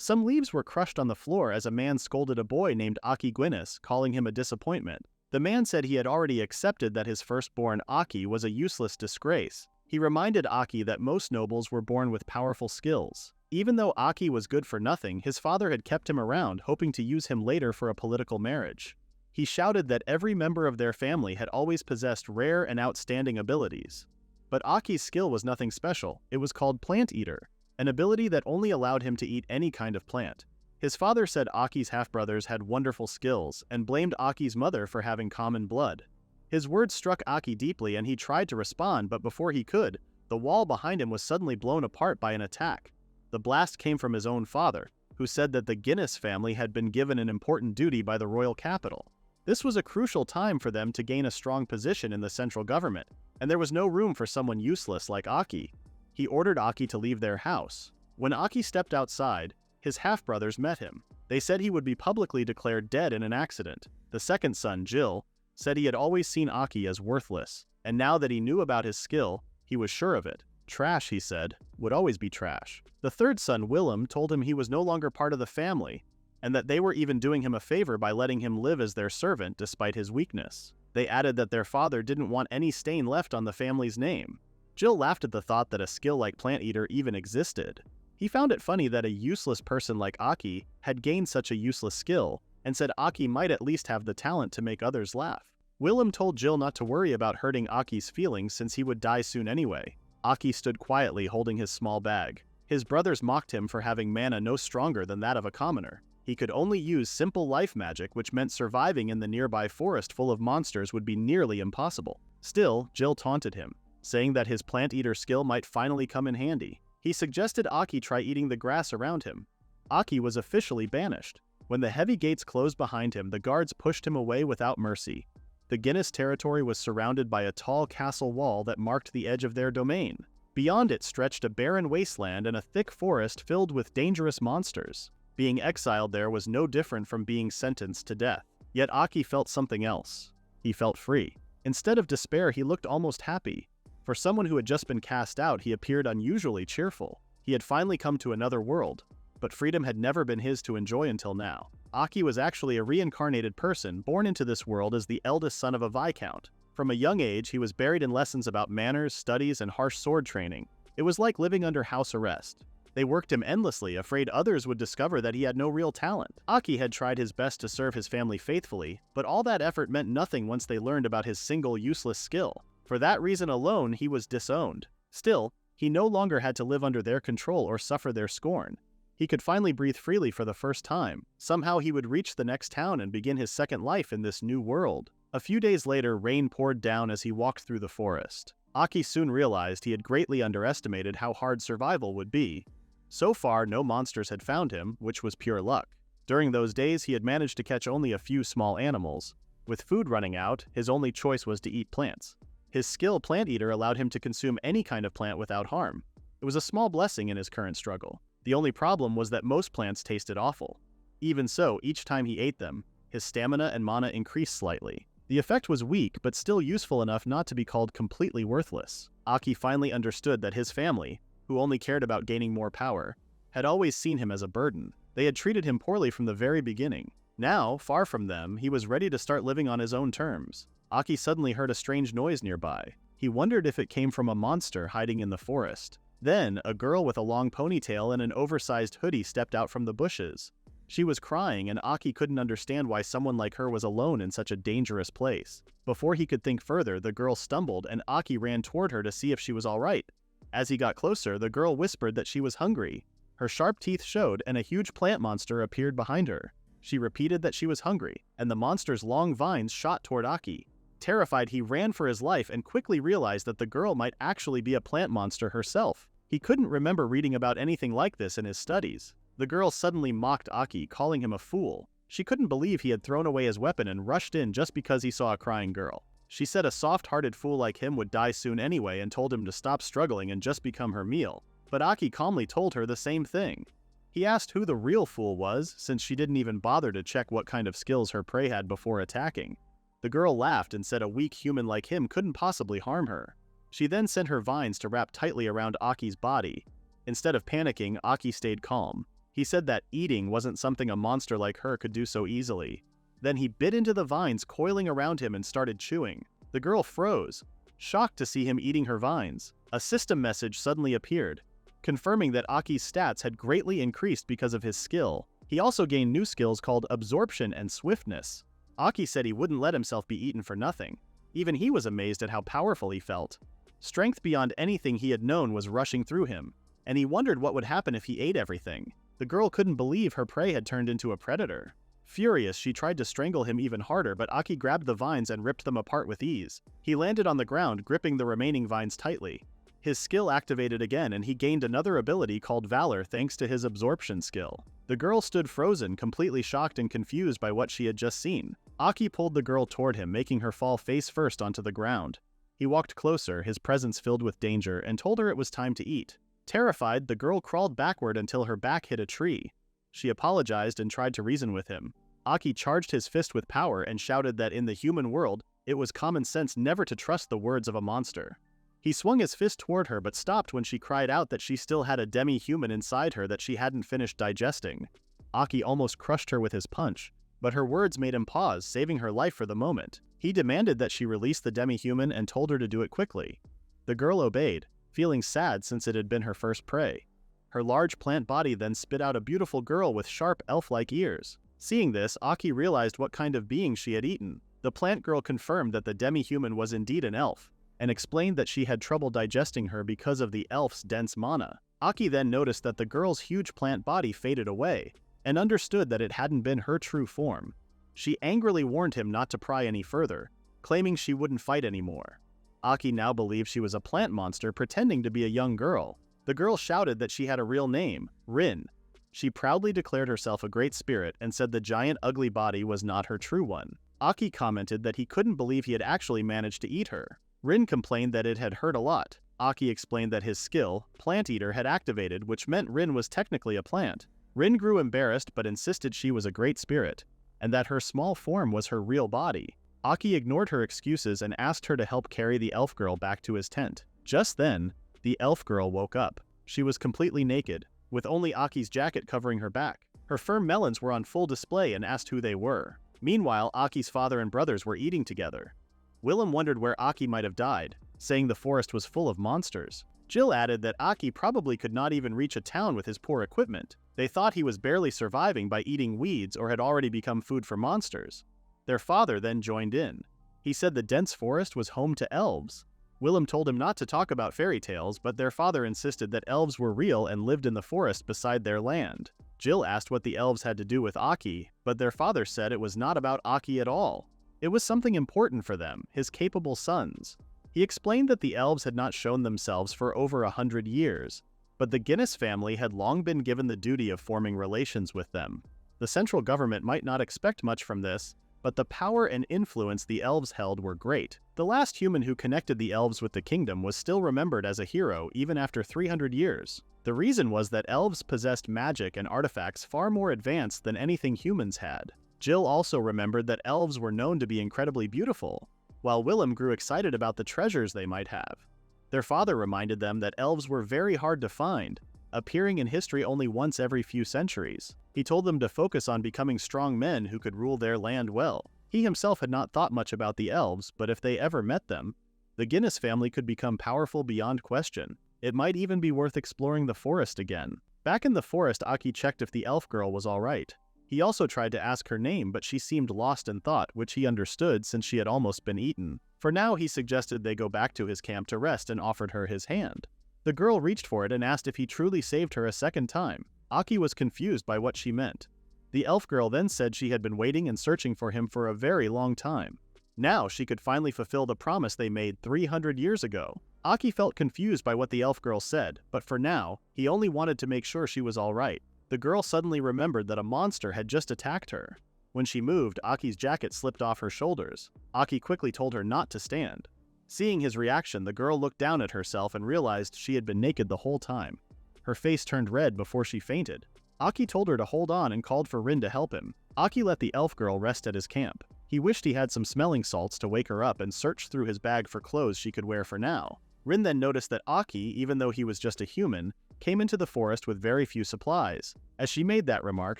Some leaves were crushed on the floor as a man scolded a boy named Aki Guinas, calling him a disappointment. The man said he had already accepted that his firstborn Aki was a useless disgrace. He reminded Aki that most nobles were born with powerful skills. Even though Aki was good for nothing, his father had kept him around, hoping to use him later for a political marriage. He shouted that every member of their family had always possessed rare and outstanding abilities. But Aki's skill was nothing special. It was called Plant Eater, an ability that only allowed him to eat any kind of plant. His father said Aki's half-brothers had wonderful skills and blamed Aki's mother for having common blood. His words struck Aki deeply and he tried to respond, but before he could, the wall behind him was suddenly blown apart by an attack. The blast came from his own father, who said that the Guinas family had been given an important duty by the royal capital. This was a crucial time for them to gain a strong position in the central government, and there was no room for someone useless like Aki. He ordered Aki to leave their house. When Aki stepped outside, his half-brothers met him. They said he would be publicly declared dead in an accident. The second son, Jill, said he had always seen Aki as worthless, and now that he knew about his skill, he was sure of it. Trash, he said, would always be trash. The third son, Willem, told him he was no longer part of the family, and that they were even doing him a favor by letting him live as their servant despite his weakness. They added that their father didn't want any stain left on the family's name. Jill laughed at the thought that a skill like Plant Eater even existed. He found it funny that a useless person like Aki had gained such a useless skill, and said Aki might at least have the talent to make others laugh. Willem told Jill not to worry about hurting Aki's feelings since he would die soon anyway. Aki stood quietly holding his small bag. His brothers mocked him for having mana no stronger than that of a commoner. He could only use simple life magic, which meant surviving in the nearby forest full of monsters would be nearly impossible. Still, Jill taunted him, saying that his Plant Eater skill might finally come in handy. He suggested Aki try eating the grass around him. Aki was officially banished. When the heavy gates closed behind him, the guards pushed him away without mercy. The Guinas territory was surrounded by a tall castle wall that marked the edge of their domain. Beyond it stretched a barren wasteland and a thick forest filled with dangerous monsters. Being exiled there was no different from being sentenced to death. Yet Aki felt something else. He felt free. Instead of despair, he looked almost happy. For someone who had just been cast out, he appeared unusually cheerful. He had finally come to another world, but freedom had never been his to enjoy until now. Aki was actually a reincarnated person born into this world as the eldest son of a Viscount. From a young age, he was buried in lessons about manners, studies, and harsh sword training. It was like living under house arrest. They worked him endlessly, afraid others would discover that he had no real talent. Aki had tried his best to serve his family faithfully, but all that effort meant nothing once they learned about his single useless skill. For that reason alone, he was disowned. Still, he no longer had to live under their control or suffer their scorn. He could finally breathe freely for the first time. Somehow he would reach the next town and begin his second life in this new world. A few days later, rain poured down as he walked through the forest. Aki soon realized he had greatly underestimated how hard survival would be. So far, no monsters had found him, which was pure luck. During those days, he had managed to catch only a few small animals. With food running out, his only choice was to eat plants. His skill, Plant Eater, allowed him to consume any kind of plant without harm. It was a small blessing in his current struggle. The only problem was that most plants tasted awful. Even so, each time he ate them, his stamina and mana increased slightly. The effect was weak, but still useful enough not to be called completely worthless. Aki finally understood that his family, who only cared about gaining more power, had always seen him as a burden. They had treated him poorly from the very beginning. Now, far from them, he was ready to start living on his own terms. Aki suddenly heard a strange noise nearby. He wondered if it came from a monster hiding in the forest. Then, a girl with a long ponytail and an oversized hoodie stepped out from the bushes. She was crying, and Aki couldn't understand why someone like her was alone in such a dangerous place. Before he could think further, the girl stumbled, and Aki ran toward her to see if she was all right. As he got closer, the girl whispered that she was hungry. Her sharp teeth showed, and a huge plant monster appeared behind her. She repeated that she was hungry, and the monster's long vines shot toward Aki. Terrified, he ran for his life and quickly realized that the girl might actually be a plant monster herself. He couldn't remember reading about anything like this in his studies. The girl suddenly mocked Aki, calling him a fool. She couldn't believe he had thrown away his weapon and rushed in just because he saw a crying girl. She said a soft-hearted fool like him would die soon anyway and told him to stop struggling and just become her meal. But Aki calmly told her the same thing. He asked who the real fool was, since she didn't even bother to check what kind of skills her prey had before attacking. The girl laughed and said a weak human like him couldn't possibly harm her. She then sent her vines to wrap tightly around Aki's body. Instead of panicking, Aki stayed calm. He said that eating wasn't something a monster like her could do so easily. Then he bit into the vines coiling around him and started chewing. The girl froze, shocked to see him eating her vines. A system message suddenly appeared, confirming that Aki's stats had greatly increased because of his skill. He also gained new skills called Absorption and Swiftness. Aki said he wouldn't let himself be eaten for nothing. Even he was amazed at how powerful he felt. Strength beyond anything he had known was rushing through him, and he wondered what would happen if he ate everything. The girl couldn't believe her prey had turned into a predator. Furious, she tried to strangle him even harder, but Aki grabbed the vines and ripped them apart with ease. He landed on the ground, gripping the remaining vines tightly. His skill activated again, and he gained another ability called Valor thanks to his Absorption skill. The girl stood frozen, completely shocked and confused by what she had just seen. Aki pulled the girl toward him, making her fall face first onto the ground. He walked closer, his presence filled with danger, and told her it was time to eat. Terrified, the girl crawled backward until her back hit a tree. She apologized and tried to reason with him. Aki charged his fist with power and shouted that in the human world, it was common sense never to trust the words of a monster. He swung his fist toward her but stopped when she cried out that she still had a demi-human inside her that she hadn't finished digesting. Aki almost crushed her with his punch, but her words made him pause, saving her life for the moment. He demanded that she release the demi-human and told her to do it quickly. The girl obeyed, feeling sad since it had been her first prey. Her large plant body then spit out a beautiful girl with sharp elf-like ears. Seeing this, Aki realized what kind of being she had eaten. The plant girl confirmed that the demi-human was indeed an elf, and explained that she had trouble digesting her because of the elf's dense mana. Aki then noticed that the girl's huge plant body faded away, and understood that it hadn't been her true form. She angrily warned him not to pry any further, claiming she wouldn't fight anymore. Aki now believed she was a plant monster pretending to be a young girl. The girl shouted that she had a real name, Rin. She proudly declared herself a great spirit and said the giant ugly body was not her true one. Aki commented that he couldn't believe he had actually managed to eat her. Rin complained that it had hurt a lot. Aki explained that his skill, Plant Eater, had activated, which meant Rin was technically a plant. Rin grew embarrassed but insisted she was a great spirit, and that her small form was her real body. Aki ignored her excuses and asked her to help carry the elf girl back to his tent. Just then, the elf girl woke up. She was completely naked, with only Aki's jacket covering her back. Her firm melons were on full display and asked who they were. Meanwhile, Aki's father and brothers were eating together. Willem wondered where Aki might have died, saying the forest was full of monsters. Jill added that Aki probably could not even reach a town with his poor equipment. They thought he was barely surviving by eating weeds or had already become food for monsters. Their father then joined in. He said the dense forest was home to elves. Willem told him not to talk about fairy tales, but their father insisted that elves were real and lived in the forest beside their land. Jill asked what the elves had to do with Aki, but their father said it was not about Aki at all. It was something important for them, his capable sons. He explained that the elves had not shown themselves for over 100 years, but the Guinas family had long been given the duty of forming relations with them. The central government might not expect much from this, but the power and influence the elves held were great. The last human who connected the elves with the kingdom was still remembered as a hero even after 300 years. The reason was that elves possessed magic and artifacts far more advanced than anything humans had. Jill also remembered that elves were known to be incredibly beautiful, while Willem grew excited about the treasures they might have. Their father reminded them that elves were very hard to find, appearing in history only once every few centuries. He told them to focus on becoming strong men who could rule their land well. He himself had not thought much about the elves, but if they ever met them, the Guinas family could become powerful beyond question. It might even be worth exploring the forest again. Back in the forest, Aki checked if the elf girl was alright. He also tried to ask her name, but she seemed lost in thought, which he understood since she had almost been eaten. For now, he suggested they go back to his camp to rest and offered her his hand. The girl reached for it and asked if he truly saved her a second time. Aki was confused by what she meant. The elf girl then said she had been waiting and searching for him for a very long time. Now she could finally fulfill the promise they made 300 years ago. Aki felt confused by what the elf girl said, but for now, he only wanted to make sure she was alright. The girl suddenly remembered that a monster had just attacked her. When she moved, Aki's jacket slipped off her shoulders. Aki quickly told her not to stand. Seeing his reaction, the girl looked down at herself and realized she had been naked the whole time. Her face turned red before she fainted. Aki told her to hold on and called for Rin to help him. Aki let the elf girl rest at his camp. He wished he had some smelling salts to wake her up and searched through his bag for clothes she could wear for now. Rin then noticed that Aki, even though he was just a human, came into the forest with very few supplies. As she made that remark,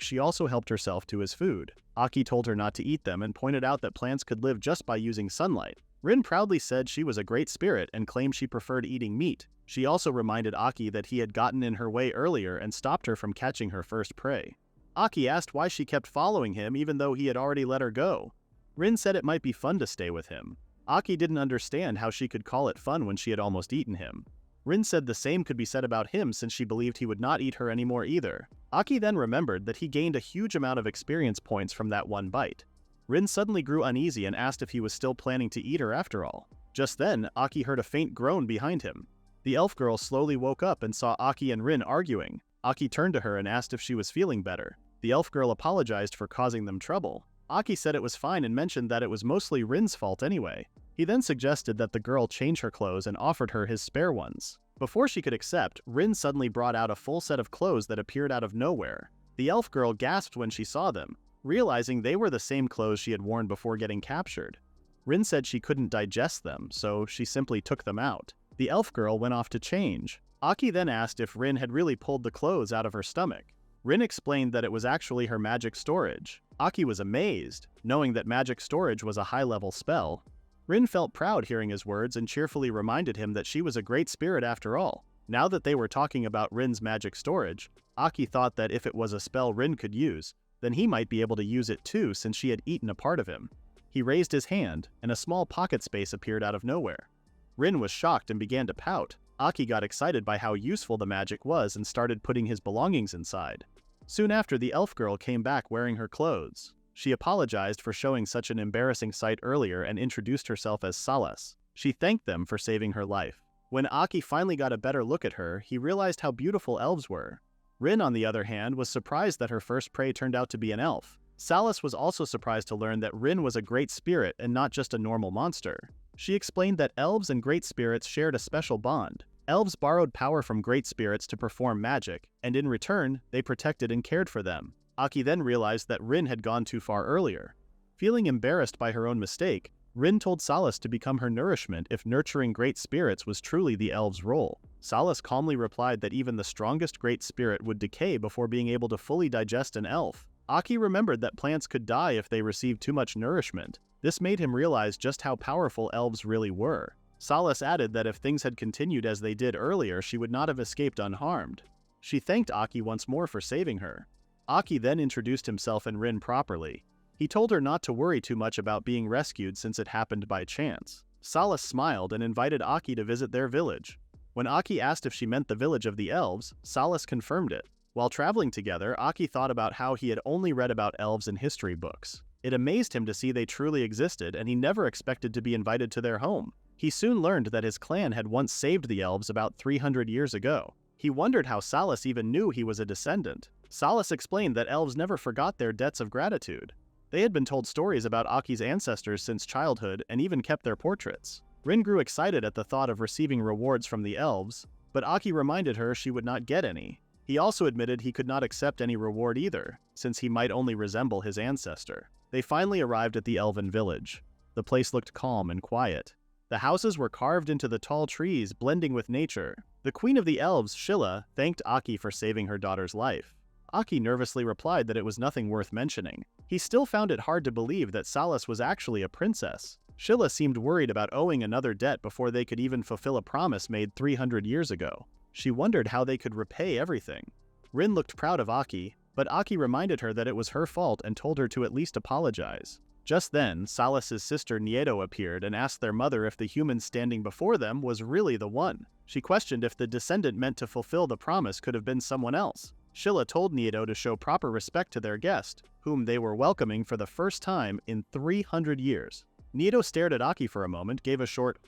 she also helped herself to his food. Aki told her not to eat them and pointed out that plants could live just by using sunlight. Rin proudly said she was a great spirit and claimed she preferred eating meat. She also reminded Aki that he had gotten in her way earlier and stopped her from catching her first prey. Aki asked why she kept following him even though he had already let her go. Rin said it might be fun to stay with him. Aki didn't understand how she could call it fun when she had almost eaten him. Rin said the same could be said about him since she believed he would not eat her anymore either. Aki then remembered that he gained a huge amount of experience points from that one bite. Rin suddenly grew uneasy and asked if he was still planning to eat her after all. Just then, Aki heard a faint groan behind him. The elf girl slowly woke up and saw Aki and Rin arguing. Aki turned to her and asked if she was feeling better. The elf girl apologized for causing them trouble. Aki said it was fine and mentioned that it was mostly Rin's fault anyway. He then suggested that the girl change her clothes and offered her his spare ones. Before she could accept, Rin suddenly brought out a full set of clothes that appeared out of nowhere. The elf girl gasped when she saw them, realizing they were the same clothes she had worn before getting captured. Rin said she couldn't digest them, so she simply took them out. The elf girl went off to change. Aki then asked if Rin had really pulled the clothes out of her stomach. Rin explained that it was actually her magic storage. Aki was amazed, knowing that magic storage was a high-level spell. Rin felt proud hearing his words and cheerfully reminded him that she was a great spirit after all. Now that they were talking about Rin's magic storage, Aki thought that if it was a spell Rin could use, then he might be able to use it too since she had eaten a part of him. He raised his hand, and a small pocket space appeared out of nowhere. Rin was shocked and began to pout. Aki got excited by how useful the magic was and started putting his belongings inside. Soon after, the elf girl came back wearing her clothes. She apologized for showing such an embarrassing sight earlier and introduced herself as Saras. She thanked them for saving her life. When Aki finally got a better look at her, he realized how beautiful elves were. Rin, on the other hand, was surprised that her first prey turned out to be an elf. Salas was also surprised to learn that Rin was a great spirit and not just a normal monster. She explained that elves and great spirits shared a special bond. Elves borrowed power from great spirits to perform magic, and in return, they protected and cared for them. Aki then realized that Rin had gone too far earlier. Feeling embarrassed by her own mistake, Rin told Salas to become her nourishment if nurturing great spirits was truly the elves' role. Salas calmly replied that even the strongest great spirit would decay before being able to fully digest an elf. Aki remembered that plants could die if they received too much nourishment. This made him realize just how powerful elves really were. Salas added that if things had continued as they did earlier, she would not have escaped unharmed. She thanked Aki once more for saving her. Aki then introduced himself and Rin properly. He told her not to worry too much about being rescued since it happened by chance. Salas smiled and invited Aki to visit their village. When Aki asked if she meant the village of the elves, Salas confirmed it. While traveling together, Aki thought about how he had only read about elves in history books. It amazed him to see they truly existed, and he never expected to be invited to their home. He soon learned that his clan had once saved the elves about 300 years ago. He wondered how Salas even knew he was a descendant. Salas explained that elves never forgot their debts of gratitude. They had been told stories about Aki's ancestors since childhood and even kept their portraits. Rin grew excited at the thought of receiving rewards from the elves, but Aki reminded her she would not get any. He also admitted he could not accept any reward either, since he might only resemble his ancestor. They finally arrived at the elven village. The place looked calm and quiet. The houses were carved into the tall trees, blending with nature. The queen of the elves, Shilla, thanked Aki for saving her daughter's life. Aki nervously replied that it was nothing worth mentioning. He still found it hard to believe that Salas was actually a princess. Shilla seemed worried about owing another debt before they could even fulfill a promise made 300 years ago. She wondered how they could repay everything. Rin looked proud of Aki, but Aki reminded her that it was her fault and told her to at least apologize. Just then, Salas's sister Nieto appeared and asked their mother if the human standing before them was really the one. She questioned if the descendant meant to fulfill the promise could have been someone else. Shilla told Nieto to show proper respect to their guest, whom they were welcoming for the first time in 300 years. Nieto stared at Aki for a moment, gave a short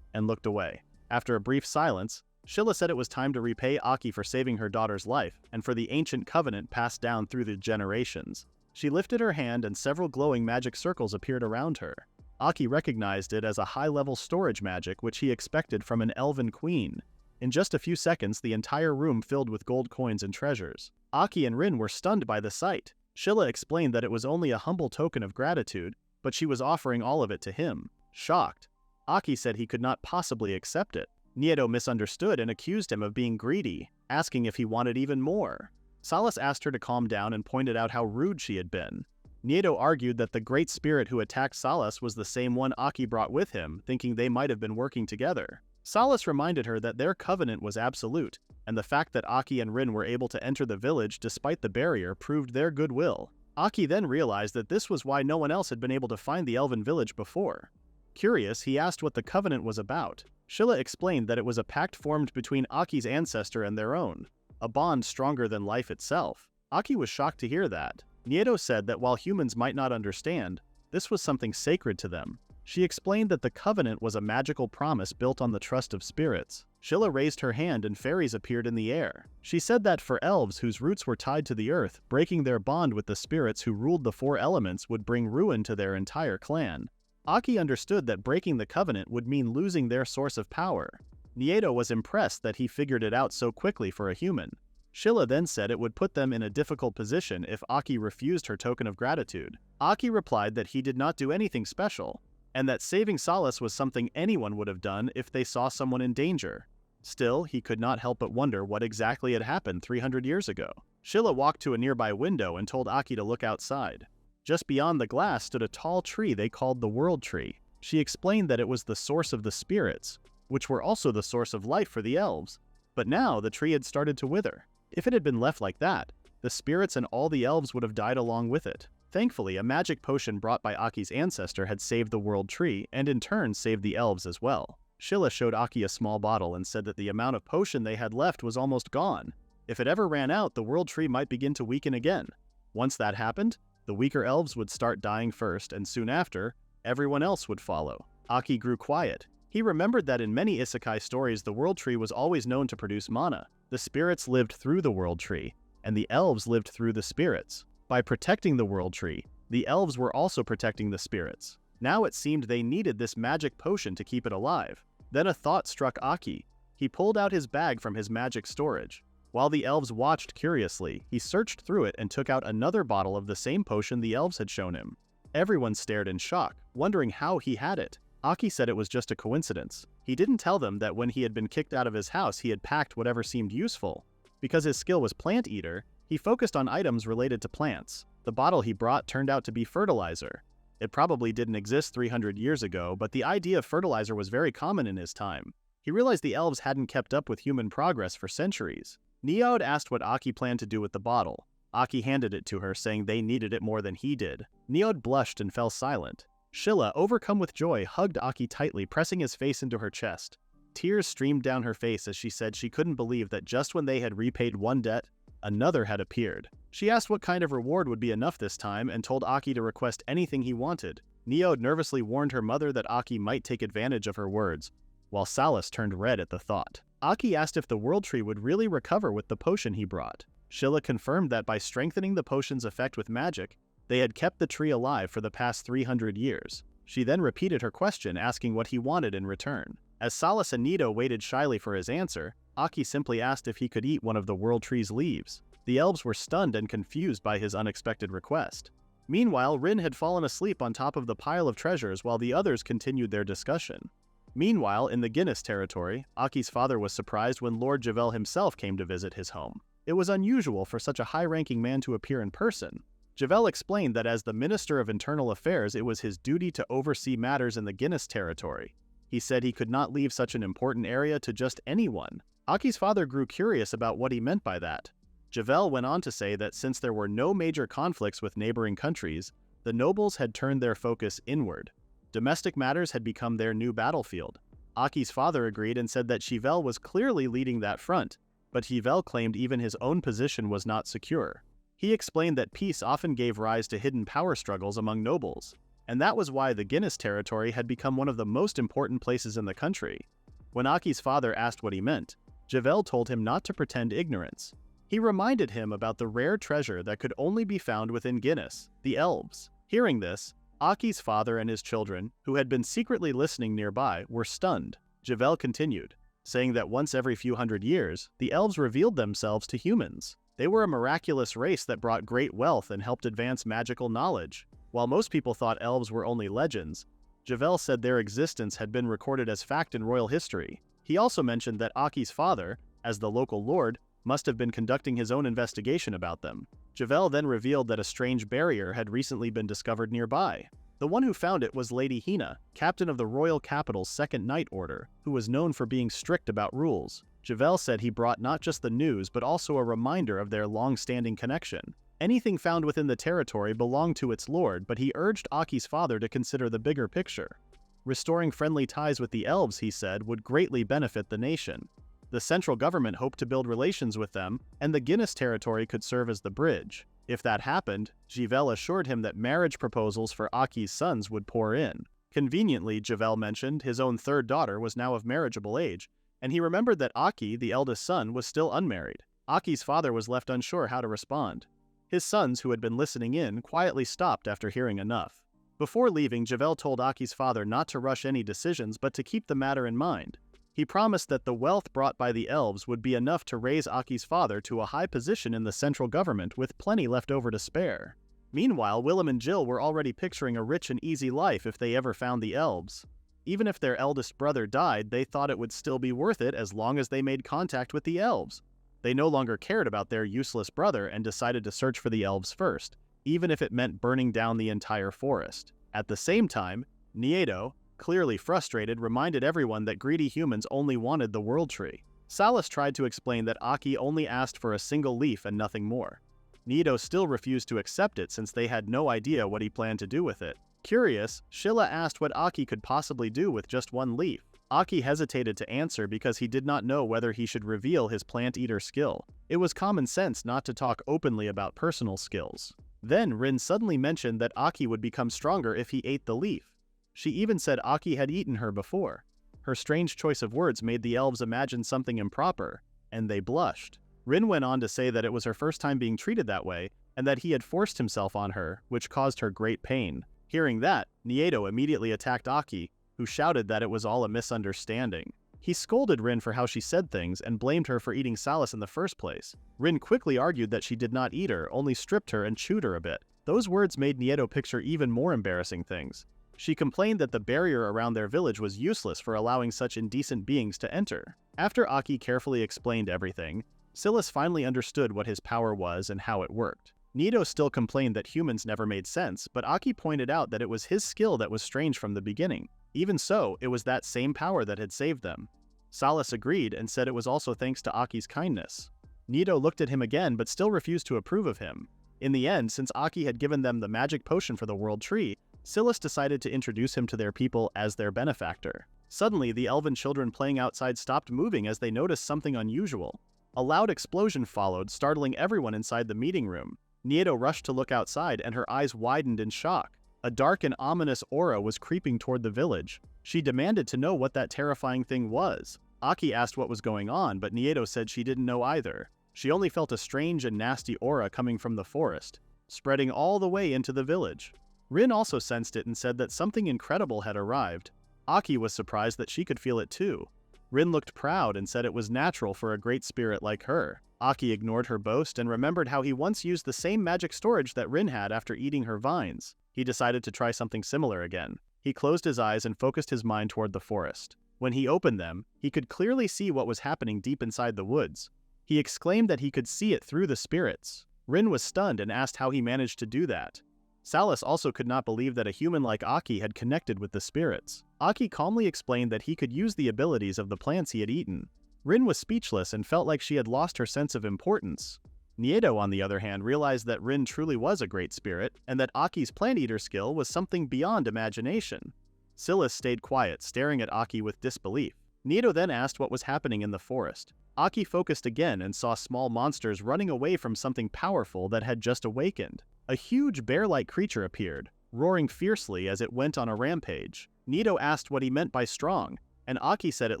and looked away. After a brief silence, Shilla said it was time to repay Aki for saving her daughter's life and for the ancient covenant passed down through the generations. She lifted her hand and several glowing magic circles appeared around her. Aki recognized it as a high-level storage magic which he expected from an elven queen. In just a few seconds, the entire room filled with gold coins and treasures. Aki and Rin were stunned by the sight. Shilla explained that it was only a humble token of gratitude, but she was offering all of it to him. Shocked, Aki said he could not possibly accept it. Nieto misunderstood and accused him of being greedy. asking if he wanted even more. Saras asked her to calm down and pointed out how rude she had been. Nieto argued that the great spirit who attacked Saras was the same one Aki brought with him, thinking they might have been working together. Saras reminded her that their covenant was absolute, and the fact that Aki and Rin were able to enter the village despite the barrier proved their goodwill. Aki then realized that this was why no one else had been able to find the elven village before. Curious, he asked what the covenant was about. Sheila explained that it was a pact formed between Aki's ancestor and their own, a bond stronger than life itself. Aki was shocked to hear that. Nieto said that while humans might not understand, this was something sacred to them. She explained that the covenant was a magical promise built on the trust of spirits. Sheila raised her hand and fairies appeared in the air. She said that for elves whose roots were tied to the earth, breaking their bond with the spirits who ruled the four elements would bring ruin to their entire clan. Aki understood that breaking the covenant would mean losing their source of power. Nieto was impressed that he figured it out so quickly for a human. Sheila then said it would put them in a difficult position if Aki refused her token of gratitude. Aki replied that he did not do anything special, and that saving Saras was something anyone would have done if they saw someone in danger. Still, he could not help but wonder what exactly had happened 300 years ago. Sheila walked to a nearby window and told Aki to look outside. Just beyond the glass stood a tall tree they called the World Tree. She explained that it was the source of the spirits, which were also the source of life for the elves. But now the tree had started to wither. If it had been left like that, the spirits and all the elves would have died along with it. Thankfully, a magic potion brought by Aki's ancestor had saved the World Tree, and in turn saved the elves as well. Sheila showed Aki a small bottle and said that the amount of potion they had left was almost gone. If it ever ran out, the World Tree might begin to weaken again. Once that happened, the weaker elves would start dying first, and soon after, everyone else would follow. Aki grew quiet. He remembered that in many isekai stories the World Tree was always known to produce mana. The spirits lived through the World Tree, and the elves lived through the spirits. By protecting the World Tree, the elves were also protecting the spirits. Now it seemed they needed this magic potion to keep it alive. Then a thought struck Aki. He pulled out his bag from his magic storage. While the elves watched curiously, he searched through it and took out another bottle of the same potion the elves had shown him. Everyone stared in shock, wondering how he had it. Aki said it was just a coincidence. He didn't tell them that when he had been kicked out of his house he had packed whatever seemed useful. Because his skill was plant eater, he focused on items related to plants. The bottle he brought turned out to be fertilizer. It probably didn't exist 300 years ago, but the idea of fertilizer was very common in his time. He realized the elves hadn't kept up with human progress for centuries. Nieto asked what Aki planned to do with the bottle. Aki handed it to her, saying they needed it more than he did. Nieto blushed and fell silent. Sheila, overcome with joy, hugged Aki tightly, pressing his face into her chest. Tears streamed down her face as she said she couldn't believe that just when they had repaid one debt, another had appeared. She asked what kind of reward would be enough this time and told Aki to request anything he wanted. Nieto nervously warned her mother that Aki might take advantage of her words, while Saras turned red at the thought. Aki asked if the World Tree would really recover with the potion he brought. Sheila confirmed that by strengthening the potion's effect with magic, they had kept the tree alive for the past 300 years. She then repeated her question, asking what he wanted in return. As Saras and Nieto waited shyly for his answer, Aki simply asked if he could eat one of the World Tree's leaves. The elves were stunned and confused by his unexpected request. Meanwhile, Rin had fallen asleep on top of the pile of treasures while the others continued their discussion. Meanwhile, in the Guinas territory, Aki's father was surprised when Lord Javel himself came to visit his home. It was unusual for such a high-ranking man to appear in person. Javel explained that as the Minister of Internal Affairs, it was his duty to oversee matters in the Guinas territory. He said he could not leave such an important area to just anyone. Aki's father grew curious about what he meant by that. Javel went on to say that since there were no major conflicts with neighboring countries, the nobles had turned their focus inward. Domestic matters had become their new battlefield. Aki's father agreed and said that Javel was clearly leading that front, but Javel claimed even his own position was not secure. He explained that peace often gave rise to hidden power struggles among nobles, and that was why the Guinas territory had become one of the most important places in the country. When Aki's father asked what he meant, Javel told him not to pretend ignorance. He reminded him about the rare treasure that could only be found within Guinas, the elves. Hearing this, Aki's father and his children, who had been secretly listening nearby, were stunned. Javel continued, saying that once every few hundred years, the elves revealed themselves to humans. They were a miraculous race that brought great wealth and helped advance magical knowledge. While most people thought elves were only legends, Javel said their existence had been recorded as fact in royal history. He also mentioned that Aki's father, as the local lord, must have been conducting his own investigation about them. Javel then revealed that a strange barrier had recently been discovered nearby. The one who found it was Lady Hina, captain of the royal capital's Second Night Order, who was known for being strict about rules. Javel said he brought not just the news but also a reminder of their long-standing connection. Anything found within the territory belonged to its lord, but he urged Aki's father to consider the bigger picture. Restoring friendly ties with the elves, he said, would greatly benefit the nation. The central government hoped to build relations with them, and the Guinas territory could serve as the bridge. If that happened, Javel assured him that marriage proposals for Aki's sons would pour in. Conveniently, Javel mentioned his own third daughter was now of marriageable age, and he remembered that Aki, the eldest son, was still unmarried. Aki's father was left unsure how to respond. His sons, who had been listening in, quietly stopped after hearing enough. Before leaving, Javel told Aki's father not to rush any decisions but to keep the matter in mind. He promised that the wealth brought by the elves would be enough to raise Aki's father to a high position in the central government with plenty left over to spare. Meanwhile, Willem and Jill were already picturing a rich and easy life if they ever found the elves. Even if their eldest brother died, they thought it would still be worth it as long as they made contact with the elves. They no longer cared about their useless brother and decided to search for the elves first, even if it meant burning down the entire forest. At the same time, Nieto, clearly frustrated, reminded everyone that greedy humans only wanted the world tree. Saras tried to explain that Aki only asked for a single leaf and nothing more. Nieto still refused to accept it since they had no idea what he planned to do with it. Curious, Sheila asked what Aki could possibly do with just one leaf. Aki hesitated to answer because he did not know whether he should reveal his plant-eater skill. It was common sense not to talk openly about personal skills. Then Rin suddenly mentioned that Aki would become stronger if he ate the leaf. She even said Aki had eaten her before. Her strange choice of words made the elves imagine something improper, and they blushed. Rin went on to say that it was her first time being treated that way, and that he had forced himself on her, which caused her great pain. Hearing that, Nieto immediately attacked Aki, who shouted that it was all a misunderstanding. He scolded Rin for how she said things and blamed her for eating Saras in the first place. Rin quickly argued that she did not eat her, only stripped her and chewed her a bit. Those words made Nieto picture even more embarrassing things. She complained that the barrier around their village was useless for allowing such indecent beings to enter. After Aki carefully explained everything, Silas finally understood what his power was and how it worked. Nieto still complained that humans never made sense, but Aki pointed out that it was his skill that was strange from the beginning. Even so, it was that same power that had saved them. Salas agreed and said it was also thanks to Aki's kindness. Nieto looked at him again but still refused to approve of him. In the end, since Aki had given them the magic potion for the world tree, Silas decided to introduce him to their people as their benefactor. Suddenly, the elven children playing outside stopped moving as they noticed something unusual. A loud explosion followed, startling everyone inside the meeting room. Nieto rushed to look outside and her eyes widened in shock. A dark and ominous aura was creeping toward the village. She demanded to know what that terrifying thing was. Aki asked what was going on, but Nieto said she didn't know either. She only felt a strange and nasty aura coming from the forest, spreading all the way into the village. Rin also sensed it and said that something incredible had arrived. Aki was surprised that she could feel it too. Rin looked proud and said it was natural for a great spirit like her. Aki ignored her boast and remembered how he once used the same magic storage that Rin had after eating her vines. He decided to try something similar again. He closed his eyes and focused his mind toward the forest. When he opened them, he could clearly see what was happening deep inside the woods. He exclaimed that he could see it through the spirits. Rin was stunned and asked how he managed to do that. Salas also could not believe that a human like Aki had connected with the spirits. Aki calmly explained that he could use the abilities of the plants he had eaten. Rin was speechless and felt like she had lost her sense of importance. Nieto, on the other hand, realized that Rin truly was a great spirit, and that Aki's plant-eater skill was something beyond imagination. Silas stayed quiet, staring at Aki with disbelief. Nieto then asked what was happening in the forest. Aki focused again and saw small monsters running away from something powerful that had just awakened. A huge bear-like creature appeared, roaring fiercely as it went on a rampage. Nieto asked what he meant by strong, and Aki said it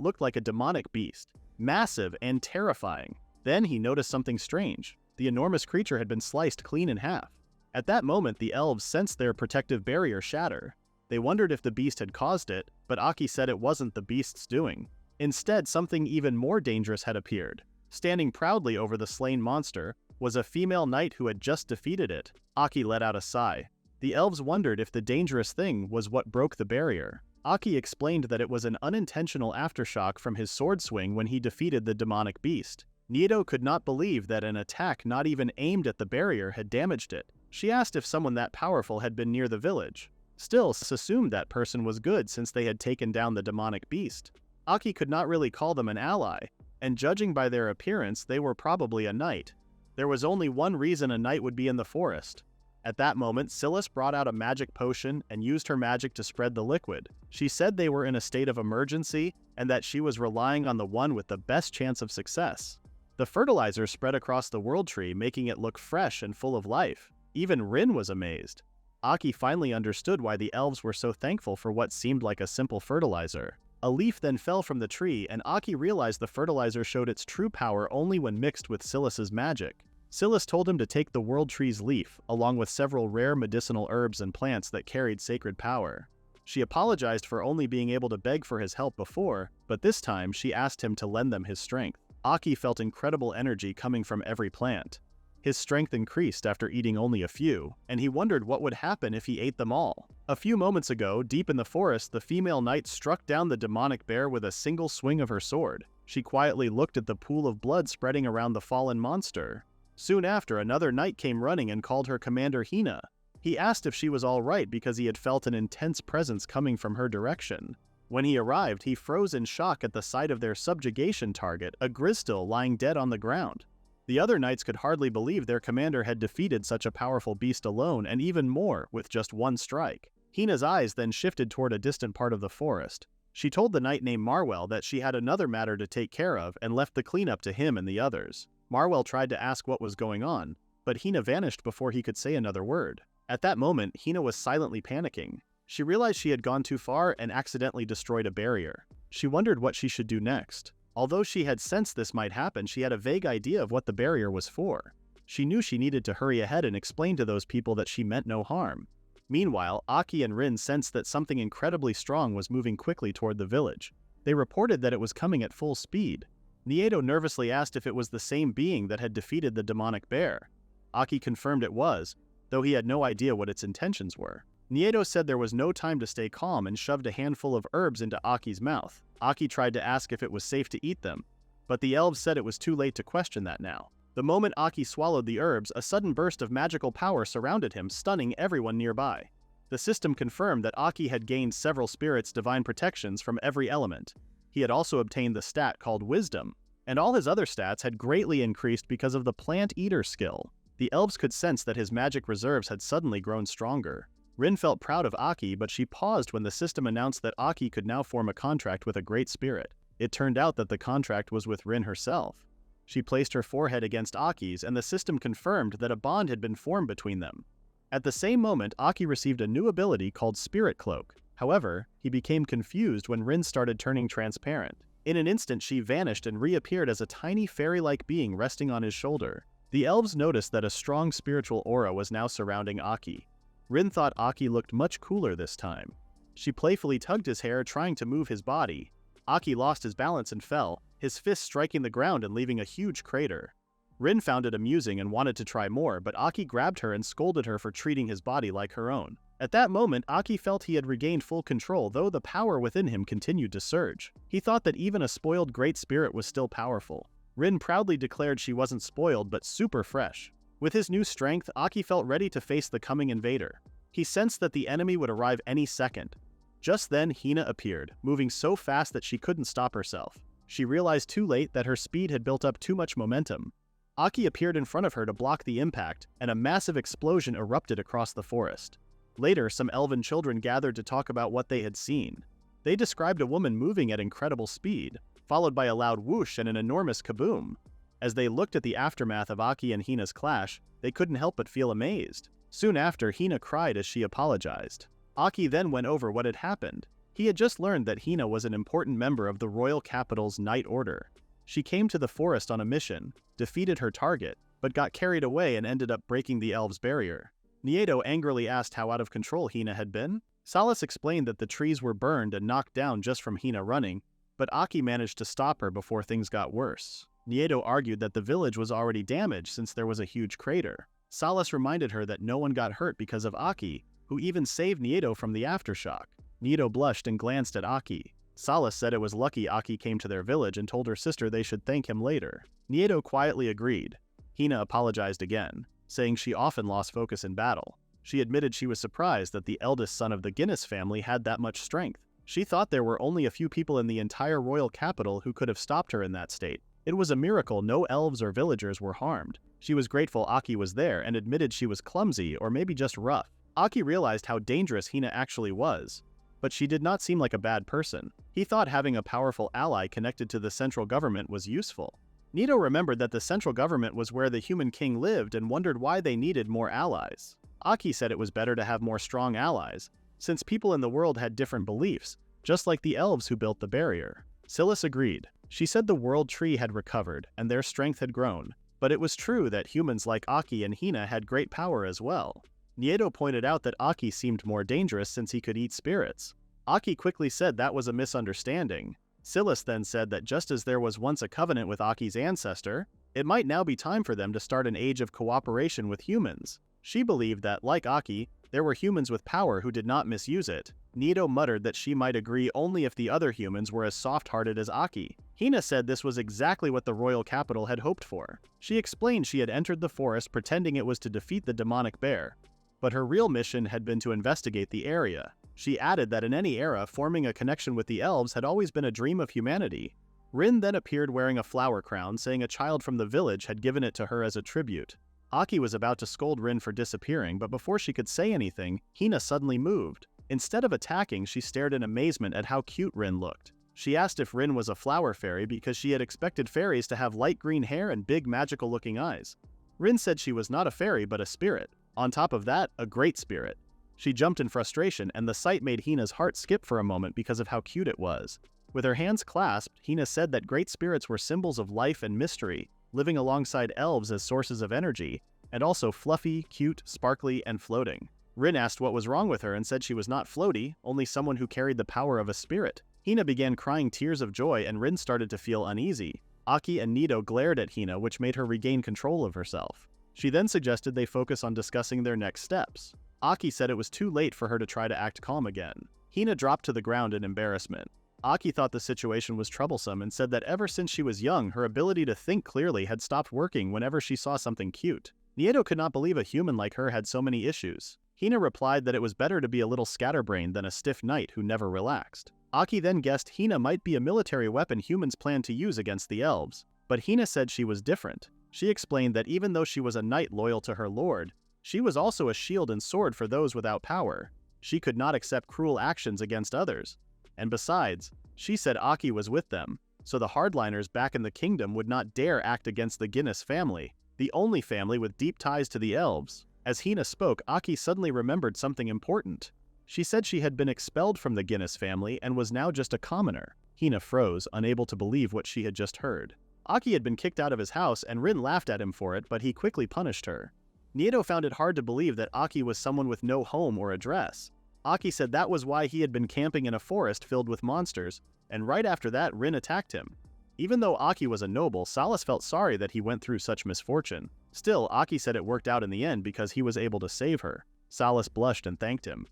looked like a demonic beast, massive and terrifying. Then he noticed something strange. The enormous creature had been sliced clean in half. At that moment, the elves sensed their protective barrier shatter. They wondered if the beast had caused it, but Aki said it wasn't the beast's doing. Instead, something even more dangerous had appeared. Standing proudly over the slain monster was a female knight who had just defeated it. Aki let out a sigh. The elves wondered if the dangerous thing was what broke the barrier. Aki explained that it was an unintentional aftershock from his sword swing when he defeated the demonic beast. Nieto could not believe that an attack not even aimed at the barrier had damaged it. She asked if someone that powerful had been near the village. Still, assumed that person was good since they had taken down the demonic beast. Aki could not really call them an ally, and judging by their appearance, they were probably a knight. There was only one reason a knight would be in the forest. At that moment, Silas brought out a magic potion and used her magic to spread the liquid. She said they were in a state of emergency and that she was relying on the one with the best chance of success. The fertilizer spread across the world tree, making it look fresh and full of life. Even Rin was amazed. Aki finally understood why the elves were so thankful for what seemed like a simple fertilizer. A leaf then fell from the tree, and Aki realized the fertilizer showed its true power only when mixed with Silas's magic. Silas told him to take the world tree's leaf, along with several rare medicinal herbs and plants that carried sacred power. She apologized for only being able to beg for his help before, but this time she asked him to lend them his strength. Aki felt incredible energy coming from every plant. His strength increased after eating only a few, and he wondered what would happen if he ate them all. A few moments ago, deep in the forest, the female knight struck down the demonic bear with a single swing of her sword. She quietly looked at the pool of blood spreading around the fallen monster. Soon after, another knight came running and called her Commander Hina. He asked if she was all right because he had felt an intense presence coming from her direction. When he arrived, he froze in shock at the sight of their subjugation target, a Grizdil lying dead on the ground. The other knights could hardly believe their commander had defeated such a powerful beast alone, and even more, with just one strike. Hina's eyes then shifted toward a distant part of the forest. She told the knight named Marwell that she had another matter to take care of and left the cleanup to him and the others. Marwell tried to ask what was going on, but Hina vanished before he could say another word. At that moment, Hina was silently panicking. She realized she had gone too far and accidentally destroyed a barrier. She wondered what she should do next. Although she had sensed this might happen, she had a vague idea of what the barrier was for. She knew she needed to hurry ahead and explain to those people that she meant no harm. Meanwhile, Aki and Rin sensed that something incredibly strong was moving quickly toward the village. They reported that it was coming at full speed. Nieto nervously asked if it was the same being that had defeated the demonic bear. Aki confirmed it was, though he had no idea what its intentions were. Nieto said there was no time to stay calm and shoved a handful of herbs into Aki's mouth. Aki tried to ask if it was safe to eat them, but the elves said it was too late to question that now. The moment Aki swallowed the herbs, a sudden burst of magical power surrounded him, stunning everyone nearby. The system confirmed that Aki had gained several spirits' divine protections from every element. He had also obtained the stat called Wisdom, and all his other stats had greatly increased because of the Plant Eater skill. The elves could sense that his magic reserves had suddenly grown stronger. Rin felt proud of Aki, but she paused when the system announced that Aki could now form a contract with a great spirit. It turned out that the contract was with Rin herself. She placed her forehead against Aki's, and the system confirmed that a bond had been formed between them. At the same moment, Aki received a new ability called Spirit Cloak. However, he became confused when Rin started turning transparent. In an instant, she vanished and reappeared as a tiny fairy-like being resting on his shoulder. The elves noticed that a strong spiritual aura was now surrounding Aki. Rin thought Aki looked much cooler this time. She playfully tugged his hair, trying to move his body. Aki lost his balance and fell, his fist striking the ground and leaving a huge crater. Rin found it amusing and wanted to try more, but Aki grabbed her and scolded her for treating his body like her own. At that moment, Aki felt he had regained full control, though the power within him continued to surge. He thought that even a spoiled great spirit was still powerful. Rin proudly declared she wasn't spoiled, but super fresh. With his new strength, Aki felt ready to face the coming invader. He sensed that the enemy would arrive any second. Just then, Hina appeared, moving so fast that she couldn't stop herself. She realized too late that her speed had built up too much momentum. Aki appeared in front of her to block the impact, and a massive explosion erupted across the forest. Later, some elven children gathered to talk about what they had seen. They described a woman moving at incredible speed, followed by a loud whoosh and an enormous kaboom. As they looked at the aftermath of Aki and Hina's clash, they couldn't help but feel amazed. Soon after, Hina cried as she apologized. Aki then went over what had happened. He had just learned that Hina was an important member of the royal capital's Knight Order. She came to the forest on a mission, defeated her target, but got carried away and ended up breaking the elves' barrier. Nieto angrily asked how out of control Hina had been. Salas explained that the trees were burned and knocked down just from Hina running, but Aki managed to stop her before things got worse. Nieto argued that the village was already damaged since there was a huge crater. Salas reminded her that no one got hurt because of Aki, who even saved Nieto from the aftershock. Nieto blushed and glanced at Aki. Salas said it was lucky Aki came to their village and told her sister they should thank him later. Nieto quietly agreed. Hina apologized again, saying she often lost focus in battle. She admitted she was surprised that the eldest son of the Guinas family had that much strength. She thought there were only a few people in the entire royal capital who could have stopped her in that state. It was a miracle no elves or villagers were harmed. She was grateful Aki was there and admitted she was clumsy or maybe just rough. Aki realized how dangerous Hina actually was, but she did not seem like a bad person. He thought having a powerful ally connected to the central government was useful. Nito remembered that the central government was where the human king lived and wondered why they needed more allies. Aki said it was better to have more strong allies, since people in the world had different beliefs, just like the elves who built the barrier. Silas agreed. She said the world tree had recovered and their strength had grown, but it was true that humans like Aki and Hina had great power as well. Nieto pointed out that Aki seemed more dangerous since he could eat spirits. Aki quickly said that was a misunderstanding. Silas then said that just as there was once a covenant with Aki's ancestor, it might now be time for them to start an age of cooperation with humans. She believed that, like Aki, there were humans with power who did not misuse it. Nieto muttered that she might agree only if the other humans were as soft-hearted as Aki. Hina said this was exactly what the royal capital had hoped for. She explained she had entered the forest pretending it was to defeat the demonic bear, but her real mission had been to investigate the area. She added that in any era, forming a connection with the elves had always been a dream of humanity. Rin then appeared wearing a flower crown, saying a child from the village had given it to her as a tribute. Aki was about to scold Rin for disappearing, but before she could say anything, Hina suddenly moved. Instead of attacking, she stared in amazement at how cute Rin looked. She asked if Rin was a flower fairy because she had expected fairies to have light green hair and big magical-looking eyes. Rin said she was not a fairy but a spirit. On top of that, a great spirit. She jumped in frustration, and the sight made Hina's heart skip for a moment because of how cute it was. With her hands clasped, Hina said that great spirits were symbols of life and mystery, living alongside elves as sources of energy, and also fluffy, cute, sparkly, and floating. Rin asked what was wrong with her and said she was not floaty, only someone who carried the power of a spirit. Hina began crying tears of joy and Rin started to feel uneasy. Aki and Nito glared at Hina, which made her regain control of herself. She then suggested they focus on discussing their next steps. Aki said it was too late for her to try to act calm again. Hina dropped to the ground in embarrassment. Aki thought the situation was troublesome and said that ever since she was young, her ability to think clearly had stopped working whenever she saw something cute. Nieto could not believe a human like her had so many issues. Hina replied that it was better to be a little scatterbrained than a stiff knight who never relaxed. Aki then guessed Hina might be a military weapon humans planned to use against the elves, but Hina said she was different. She explained that even though she was a knight loyal to her lord, she was also a shield and sword for those without power. She could not accept cruel actions against others. And besides, she said Aki was with them, so the hardliners back in the kingdom would not dare act against the Guinas family, the only family with deep ties to the elves. As Hina spoke, Aki suddenly remembered something important. She said she had been expelled from the Guinas family and was now just a commoner. Hina froze, unable to believe what she had just heard. Aki had been kicked out of his house and Rin laughed at him for it, but he quickly punished her. Nieto found it hard to believe that Aki was someone with no home or address. Aki said that was why he had been camping in a forest filled with monsters, and right after that Rin attacked him. Even though Aki was a noble, Salas felt sorry that he went through such misfortune. Still, Aki said it worked out in the end because he was able to save her. Salas blushed and thanked him.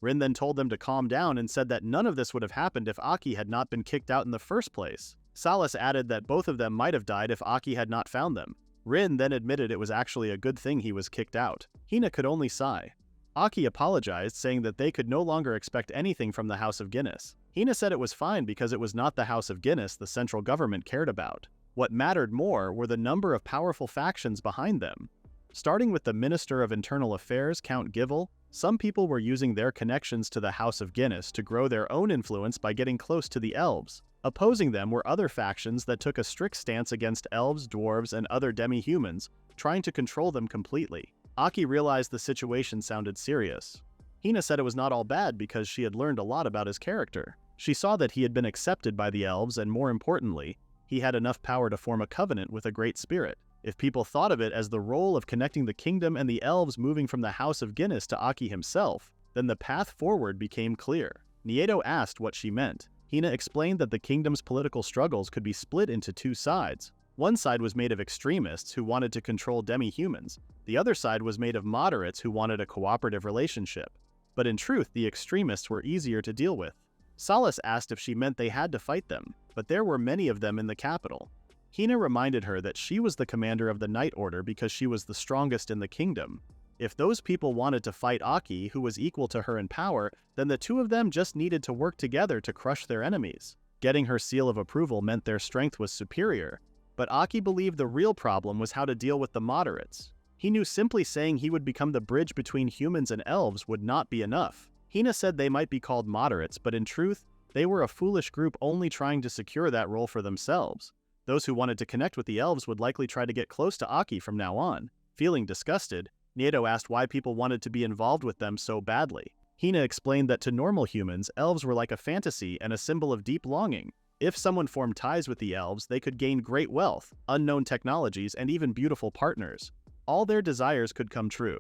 Rin then told them to calm down and said that none of this would have happened if Aki had not been kicked out in the first place. Salas added that both of them might have died if Aki had not found them. Rin then admitted it was actually a good thing he was kicked out. Hina could only sigh. Aki apologized, saying that they could no longer expect anything from the House of Guinas. Hina said it was fine because it was not the House of Guinas the central government cared about. What mattered more were the number of powerful factions behind them. Starting with the Minister of Internal Affairs, Count Givel, some people were using their connections to the House of Guinas to grow their own influence by getting close to the elves. Opposing them were other factions that took a strict stance against elves, dwarves, and other demi-humans, trying to control them completely. Aki realized the situation sounded serious. Hina said it was not all bad because she had learned a lot about his character. She saw that he had been accepted by the elves and, more importantly, he had enough power to form a covenant with a great spirit. If people thought of it as the role of connecting the kingdom and the elves moving from the House of Guinas to Aki himself, then the path forward became clear. Nieto asked what she meant. Hina explained that the kingdom's political struggles could be split into two sides. One side was made of extremists who wanted to control demi-humans. The other side was made of moderates who wanted a cooperative relationship. But in truth, the extremists were easier to deal with. Saras asked if she meant they had to fight them, but there were many of them in the capital. Hina reminded her that she was the commander of the Night Order because she was the strongest in the kingdom. If those people wanted to fight Aki, who was equal to her in power, then the two of them just needed to work together to crush their enemies. Getting her seal of approval meant their strength was superior, but Aki believed the real problem was how to deal with the moderates. He knew simply saying he would become the bridge between humans and elves would not be enough. Hina said they might be called moderates, but in truth, they were a foolish group only trying to secure that role for themselves. Those who wanted to connect with the elves would likely try to get close to Aki from now on. Feeling disgusted, Nieto asked why people wanted to be involved with them so badly. Hina explained that to normal humans, elves were like a fantasy and a symbol of deep longing. If someone formed ties with the elves, they could gain great wealth, unknown technologies, and even beautiful partners. All their desires could come true.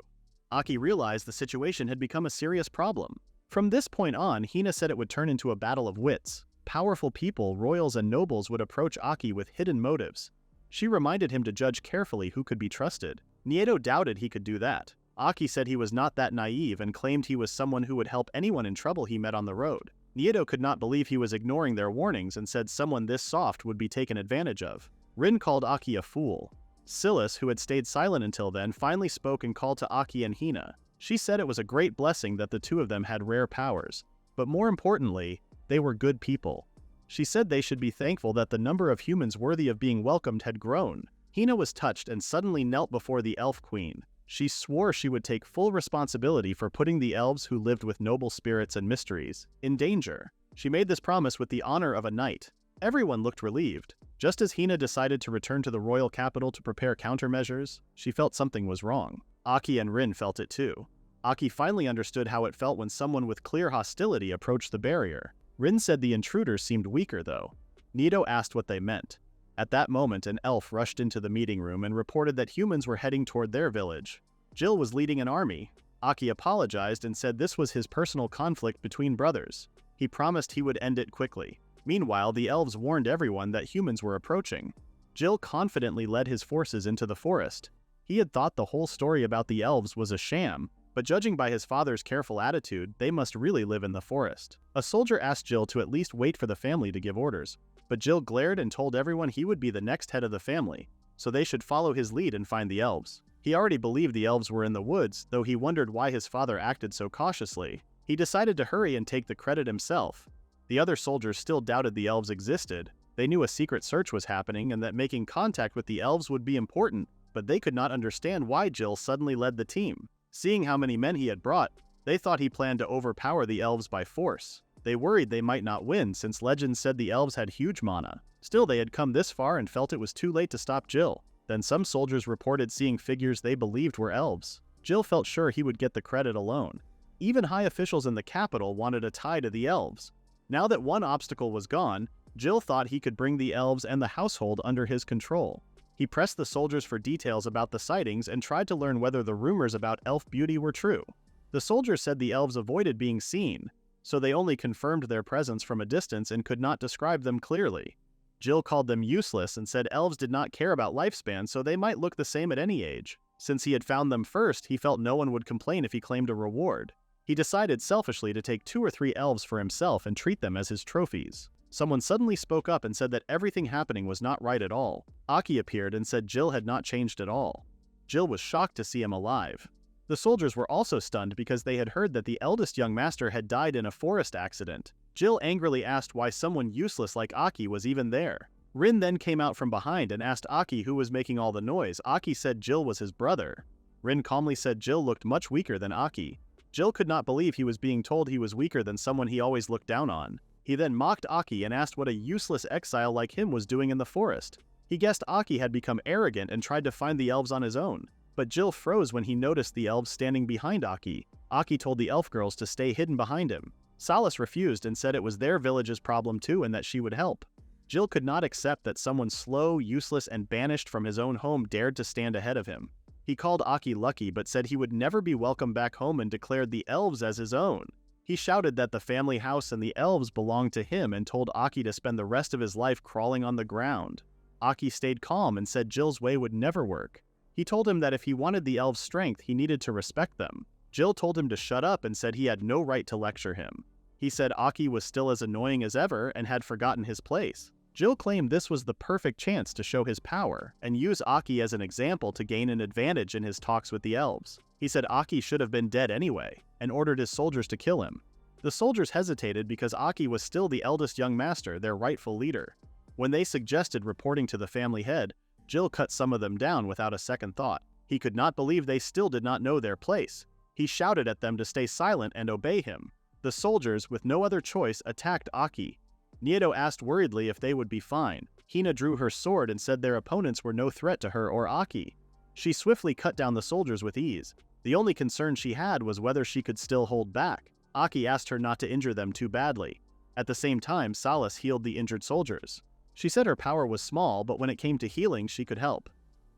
Aki realized the situation had become a serious problem. From this point on, Hina said it would turn into a battle of wits. Powerful people, royals and nobles would approach Aki with hidden motives. She reminded him to judge carefully who could be trusted. Nieto doubted he could do that. Aki said he was not that naive and claimed he was someone who would help anyone in trouble he met on the road. Nieto could not believe he was ignoring their warnings and said someone this soft would be taken advantage of. Rin called Aki a fool. Silas, who had stayed silent until then, finally spoke and called to Aki and Hina. She said it was a great blessing that the two of them had rare powers. But more importantly, they were good people. She said they should be thankful that the number of humans worthy of being welcomed had grown. Hina was touched and suddenly knelt before the elf queen. She swore she would take full responsibility for putting the elves who lived with noble spirits and mysteries in danger. She made this promise with the honor of a knight. Everyone looked relieved. Just as Hina decided to return to the royal capital to prepare countermeasures, she felt something was wrong. Aki and Rin felt it too. Aki finally understood how it felt when someone with clear hostility approached the barrier. Rin said the intruders seemed weaker though. Nieto asked what they meant. At that moment, an elf rushed into the meeting room and reported that humans were heading toward their village. Jill was leading an army. Aki apologized and said this was his personal conflict between brothers. He promised he would end it quickly. Meanwhile, the elves warned everyone that humans were approaching. Jill confidently led his forces into the forest. He had thought the whole story about the elves was a sham, but judging by his father's careful attitude, they must really live in the forest. A soldier asked Jill to at least wait for the family to give orders, but Jill glared and told everyone he would be the next head of the family, so they should follow his lead and find the elves. He already believed the elves were in the woods, though he wondered why his father acted so cautiously. He decided to hurry and take the credit himself. The other soldiers still doubted the elves existed. They knew a secret search was happening and that making contact with the elves would be important, but they could not understand why Jill suddenly led the team. Seeing how many men he had brought, they thought he planned to overpower the elves by force. They worried they might not win since legends said the elves had huge mana. Still, they had come this far and felt it was too late to stop Jill. Then some soldiers reported seeing figures they believed were elves. Jill felt sure he would get the credit alone. Even high officials in the capital wanted a tie to the elves. Now that one obstacle was gone, Jill thought he could bring the elves and the household under his control. He pressed the soldiers for details about the sightings and tried to learn whether the rumors about elf beauty were true. The soldiers said the elves avoided being seen, so they only confirmed their presence from a distance and could not describe them clearly. Jill called them useless and said elves did not care about lifespan, so they might look the same at any age. Since he had found them first, he felt no one would complain if he claimed a reward. He decided selfishly to take 2 or 3 elves for himself and treat them as his trophies. Someone suddenly spoke up and said that everything happening was not right at all. Aki appeared and said Jill had not changed at all. Jill was shocked to see him alive. The soldiers were also stunned because they had heard that the eldest young master had died in a forest accident. Jill angrily asked why someone useless like Aki was even there. Rin then came out from behind and asked Aki who was making all the noise. Aki said Jill was his brother. Rin calmly said Jill looked much weaker than Aki. Jill could not believe he was being told he was weaker than someone he always looked down on. He then mocked Aki and asked what a useless exile like him was doing in the forest. He guessed Aki had become arrogant and tried to find the elves on his own. But Jill froze when he noticed the elves standing behind Aki. Aki told the elf girls to stay hidden behind him. Salas refused and said it was their village's problem too and that she would help. Jill could not accept that someone slow, useless, and banished from his own home dared to stand ahead of him. He called Aki lucky but said he would never be welcome back home and declared the elves as his own. He shouted that the family house and the elves belonged to him and told Aki to spend the rest of his life crawling on the ground. Aki stayed calm and said Jill's way would never work. He told him that if he wanted the elves' strength, he needed to respect them. Jill told him to shut up and said he had no right to lecture him. He said Aki was still as annoying as ever and had forgotten his place. Jill claimed this was the perfect chance to show his power and use Aki as an example to gain an advantage in his talks with the elves. He said Aki should have been dead anyway and ordered his soldiers to kill him. The soldiers hesitated because Aki was still the eldest young master, their rightful leader. When they suggested reporting to the family head, Jill cut some of them down without a second thought. He could not believe they still did not know their place. He shouted at them to stay silent and obey him. The soldiers, with no other choice, attacked Aki. Nieto asked worriedly if they would be fine. Hina drew her sword and said their opponents were no threat to her or Aki. She swiftly cut down the soldiers with ease. The only concern she had was whether she could still hold back. Aki asked her not to injure them too badly. At the same time, Saras healed the injured soldiers. She said her power was small, but when it came to healing, she could help.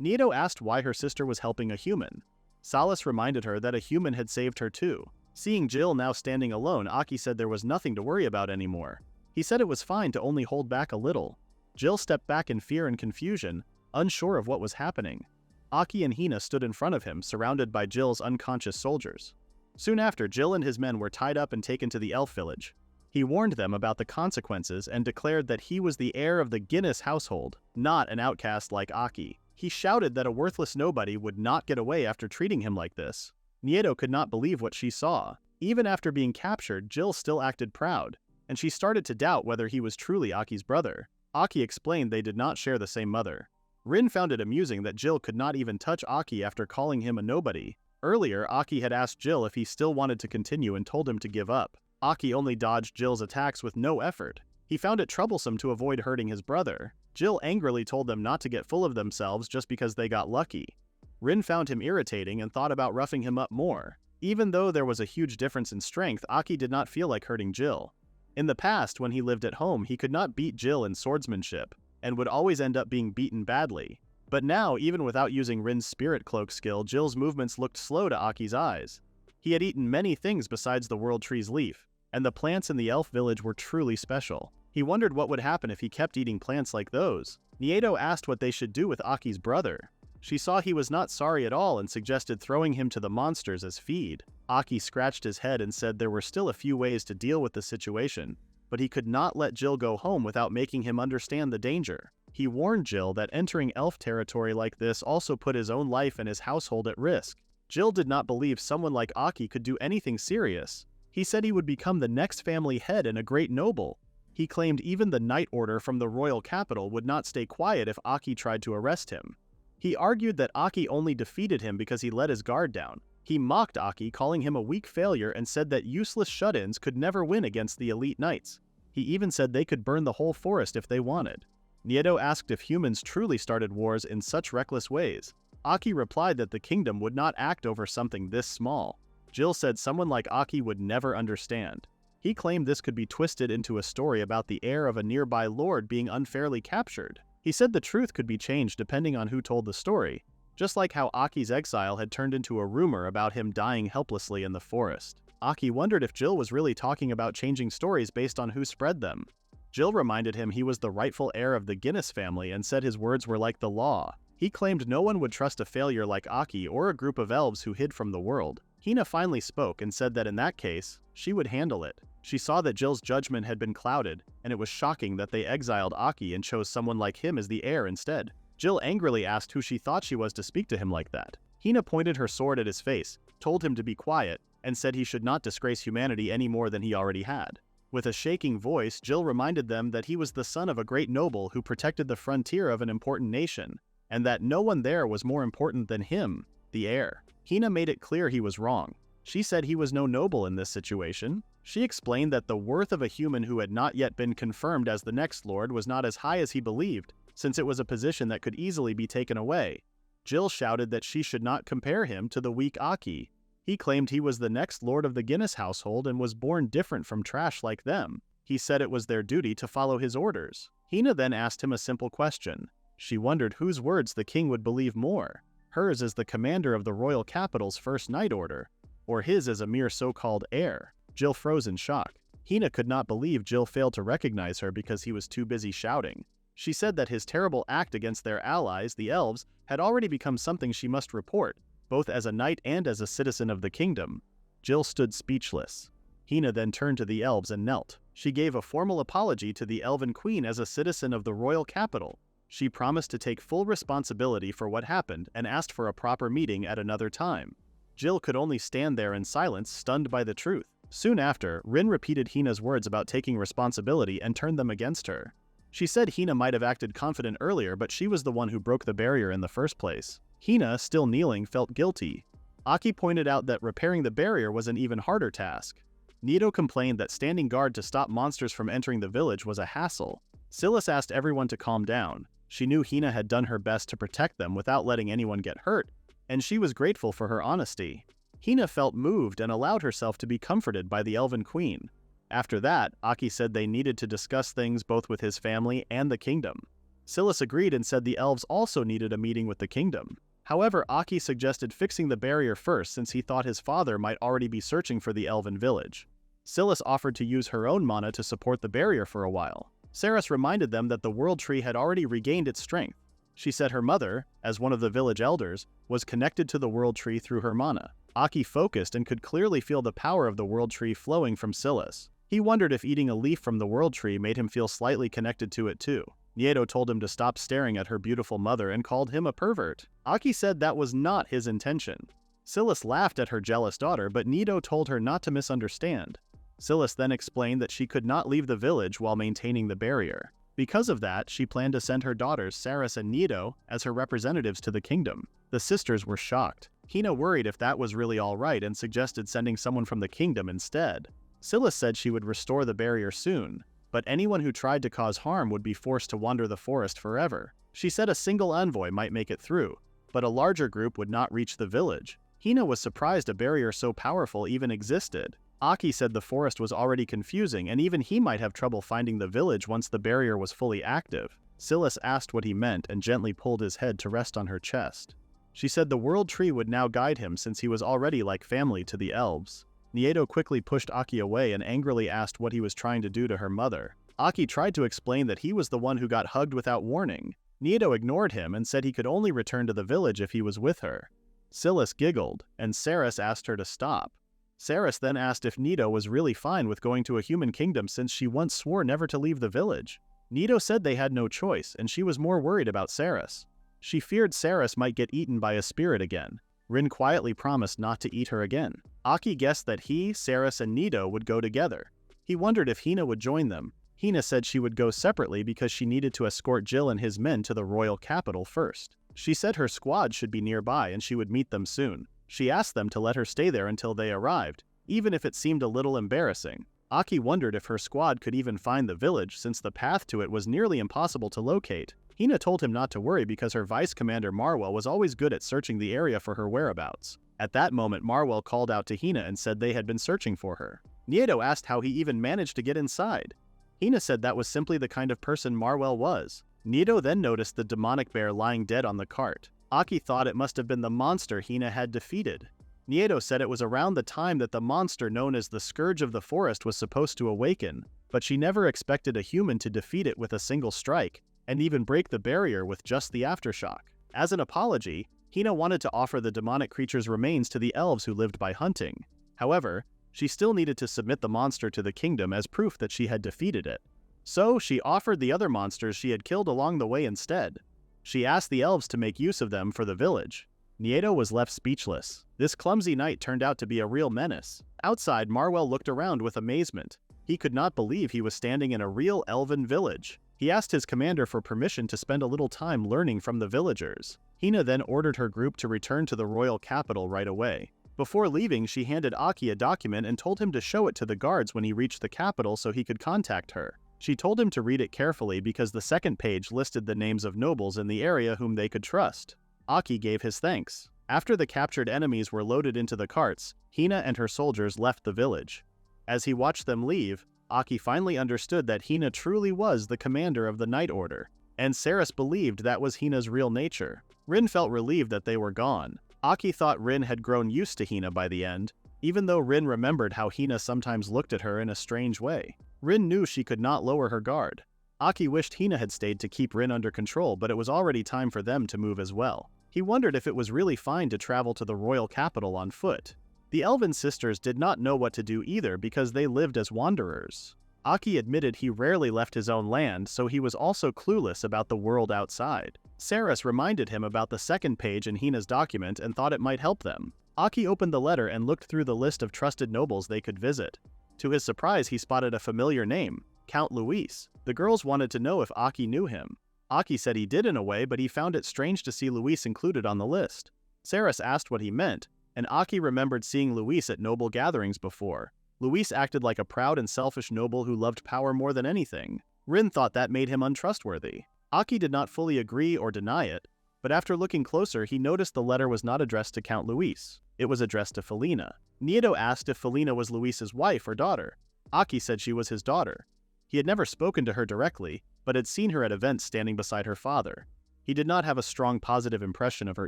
Nieto asked why her sister was helping a human. Saras reminded her that a human had saved her too. Seeing Jill now standing alone, Aki said there was nothing to worry about anymore. He said it was fine to only hold back a little. Jill stepped back in fear and confusion, unsure of what was happening. Aki and Hina stood in front of him, surrounded by Jill's unconscious soldiers. Soon after, Jill and his men were tied up and taken to the elf village. He warned them about the consequences and declared that he was the heir of the Guinas household, not an outcast like Aki. He shouted that a worthless nobody would not get away after treating him like this. Nieto could not believe what she saw. Even after being captured, Jill still acted proud, and she started to doubt whether he was truly Aki's brother. Aki explained they did not share the same mother. Rin found it amusing that Jill could not even touch Aki after calling him a nobody. Earlier, Aki had asked Jill if he still wanted to continue and told him to give up. Aki only dodged Jill's attacks with no effort. He found it troublesome to avoid hurting his brother. Jill angrily told them not to get full of themselves just because they got lucky. Rin found him irritating and thought about roughing him up more. Even though there was a huge difference in strength, Aki did not feel like hurting Jill. In the past, when he lived at home, he could not beat Jill in swordsmanship, and would always end up being beaten badly. But now, even without using Rin's spirit cloak skill, Jill's movements looked slow to Aki's eyes. He had eaten many things besides the world tree's leaf, and the plants in the elf village were truly special. He wondered what would happen if he kept eating plants like those. Nieto asked what they should do with Aki's brother. She saw he was not sorry at all and suggested throwing him to the monsters as feed. Aki scratched his head and said there were still a few ways to deal with the situation, but he could not let Jill go home without making him understand the danger. He warned Jill that entering elf territory like this also put his own life and his household at risk. Jill did not believe someone like Aki could do anything serious. He said he would become the next family head and a great noble. He claimed even the Knight Order from the royal capital would not stay quiet if Aki tried to arrest him. He argued that Aki only defeated him because he let his guard down. He mocked Aki, calling him a weak failure, and said that useless shut-ins could never win against the elite knights. He even said they could burn the whole forest if they wanted. Nieto asked if humans truly started wars in such reckless ways. Aki replied that the kingdom would not act over something this small. Jill said someone like Aki would never understand. He claimed this could be twisted into a story about the heir of a nearby lord being unfairly captured. He said the truth could be changed depending on who told the story, just like how Aki's exile had turned into a rumor about him dying helplessly in the forest. Aki wondered if Jill was really talking about changing stories based on who spread them. Jill reminded him he was the rightful heir of the Guinas family and said his words were like the law. He claimed no one would trust a failure like Aki or a group of elves who hid from the world. Hina finally spoke and said that in that case, she would handle it. She saw that Jill's judgment had been clouded, and it was shocking that they exiled Aki and chose someone like him as the heir instead. Jill angrily asked who she thought she was to speak to him like that. Hina pointed her sword at his face, told him to be quiet, and said he should not disgrace humanity any more than he already had. With a shaking voice, Jill reminded them that he was the son of a great noble who protected the frontier of an important nation, and that no one there was more important than him, the heir. Hina made it clear he was wrong. She said he was no noble in this situation. She explained that the worth of a human who had not yet been confirmed as the next lord was not as high as he believed, since it was a position that could easily be taken away. Jill shouted that she should not compare him to the weak Aki. He claimed he was the next lord of the Guinas household and was born different from trash like them. He said it was their duty to follow his orders. Hina then asked him a simple question. She wondered whose words the king would believe more, hers as the commander of the royal capital's first Knight Order, or his as a mere so-called heir. Jill froze in shock. Hina could not believe Jill failed to recognize her because he was too busy shouting. She said that his terrible act against their allies, the elves, had already become something she must report, both as a knight and as a citizen of the kingdom. Jill stood speechless. Hina then turned to the elves and knelt. She gave a formal apology to the elven queen as a citizen of the royal capital. She promised to take full responsibility for what happened and asked for a proper meeting at another time. Jill could only stand there in silence, stunned by the truth. Soon after, Rin repeated Hina's words about taking responsibility and turned them against her. She said Hina might have acted confident earlier, but she was the one who broke the barrier in the first place. Hina, still kneeling, felt guilty. Aki pointed out that repairing the barrier was an even harder task. Nito complained that standing guard to stop monsters from entering the village was a hassle. Silas asked everyone to calm down. She knew Hina had done her best to protect them without letting anyone get hurt, and she was grateful for her honesty. Hina felt moved and allowed herself to be comforted by the elven queen. After that, Aki said they needed to discuss things both with his family and the kingdom. Silas agreed and said the elves also needed a meeting with the kingdom. However, Aki suggested fixing the barrier first since he thought his father might already be searching for the elven village. Silas offered to use her own mana to support the barrier for a while. Saras reminded them that the world tree had already regained its strength. She said her mother, as one of the village elders, was connected to the world tree through her mana. Aki focused and could clearly feel the power of the world tree flowing from Silas. He wondered if eating a leaf from the world tree made him feel slightly connected to it too. Nieto told him to stop staring at her beautiful mother and called him a pervert. Aki said that was not his intention. Silas laughed at her jealous daughter, but Nieto told her not to misunderstand. Silas then explained that she could not leave the village while maintaining the barrier. Because of that, she planned to send her daughters Saras and Nieto as her representatives to the kingdom. The sisters were shocked. Hina worried if that was really all right and suggested sending someone from the kingdom instead. Silas said she would restore the barrier soon, but anyone who tried to cause harm would be forced to wander the forest forever. She said a single envoy might make it through, but a larger group would not reach the village. Hina was surprised a barrier so powerful even existed. Aki said the forest was already confusing and even he might have trouble finding the village once the barrier was fully active. Silas asked what he meant and gently pulled his head to rest on her chest. She said the world tree would now guide him since he was already like family to the elves. Nieto quickly pushed Aki away and angrily asked what he was trying to do to her mother. Aki tried to explain that he was the one who got hugged without warning. Nieto ignored him and said he could only return to the village if he was with her. Silas giggled, and Saras asked her to stop. Saras then asked if Nieto was really fine with going to a human kingdom since she once swore never to leave the village. Nieto said they had no choice, and she was more worried about Saras. She feared Saras might get eaten by a spirit again. Rin quietly promised not to eat her again. Aki guessed that he, Saras, and Nieto would go together. He wondered if Hina would join them. Hina said she would go separately because she needed to escort Jill and his men to the royal capital first. She said her squad should be nearby and she would meet them soon. She asked them to let her stay there until they arrived, even if it seemed a little embarrassing. Aki wondered if her squad could even find the village since the path to it was nearly impossible to locate. Hina told him not to worry because her vice commander Marwell was always good at searching the area for her whereabouts. At that moment, Marwell called out to Hina and said they had been searching for her. Nieto asked how he even managed to get inside. Hina said that was simply the kind of person Marwell was. Nieto then noticed the demonic bear lying dead on the cart. Aki thought it must have been the monster Hina had defeated. Nieto said it was around the time that the monster known as the Scourge of the Forest was supposed to awaken, but she never expected a human to defeat it with a single strike, and even break the barrier with just the aftershock. As an apology, Hina wanted to offer the demonic creature's remains to the elves who lived by hunting. However, she still needed to submit the monster to the kingdom as proof that she had defeated it. So she offered the other monsters she had killed along the way instead. She asked the elves to make use of them for the village. Nieto was left speechless. This clumsy knight turned out to be a real menace. Outside, Marwell looked around with amazement. He could not believe he was standing in a real elven village. He asked his commander for permission to spend a little time learning from the villagers. Hina then ordered her group to return to the royal capital right away. Before leaving, she handed Aki a document and told him to show it to the guards when he reached the capital so he could contact her. She told him to read it carefully because the second page listed the names of nobles in the area whom they could trust. Aki gave his thanks. After the captured enemies were loaded into the carts, Hina and her soldiers left the village. As he watched them leave, Aki finally understood that Hina truly was the commander of the Night Order, and Saras believed that was Hina's real nature. Rin felt relieved that they were gone. Aki thought Rin had grown used to Hina by the end, even though Rin remembered how Hina sometimes looked at her in a strange way. Rin knew she could not lower her guard. Aki wished Hina had stayed to keep Rin under control, but it was already time for them to move as well. He wondered if it was really fine to travel to the royal capital on foot. The elven sisters did not know what to do either because they lived as wanderers. Aki admitted he rarely left his own land, so he was also clueless about the world outside. Saras reminded him about the second page in Hina's document and thought it might help them. Aki opened the letter and looked through the list of trusted nobles they could visit. To his surprise, he spotted a familiar name, Count Luis. The girls wanted to know if Aki knew him. Aki said he did in a way, but he found it strange to see Luis included on the list. Saras asked what he meant, and Aki remembered seeing Luis at noble gatherings before. Luis acted like a proud and selfish noble who loved power more than anything. Rin thought that made him untrustworthy. Aki did not fully agree or deny it, but after looking closer he noticed the letter was not addressed to Count Luis. It was addressed to Felina. Nieto asked if Felina was Luis's wife or daughter. Aki said she was his daughter. He had never spoken to her directly, but had seen her at events standing beside her father. He did not have a strong positive impression of her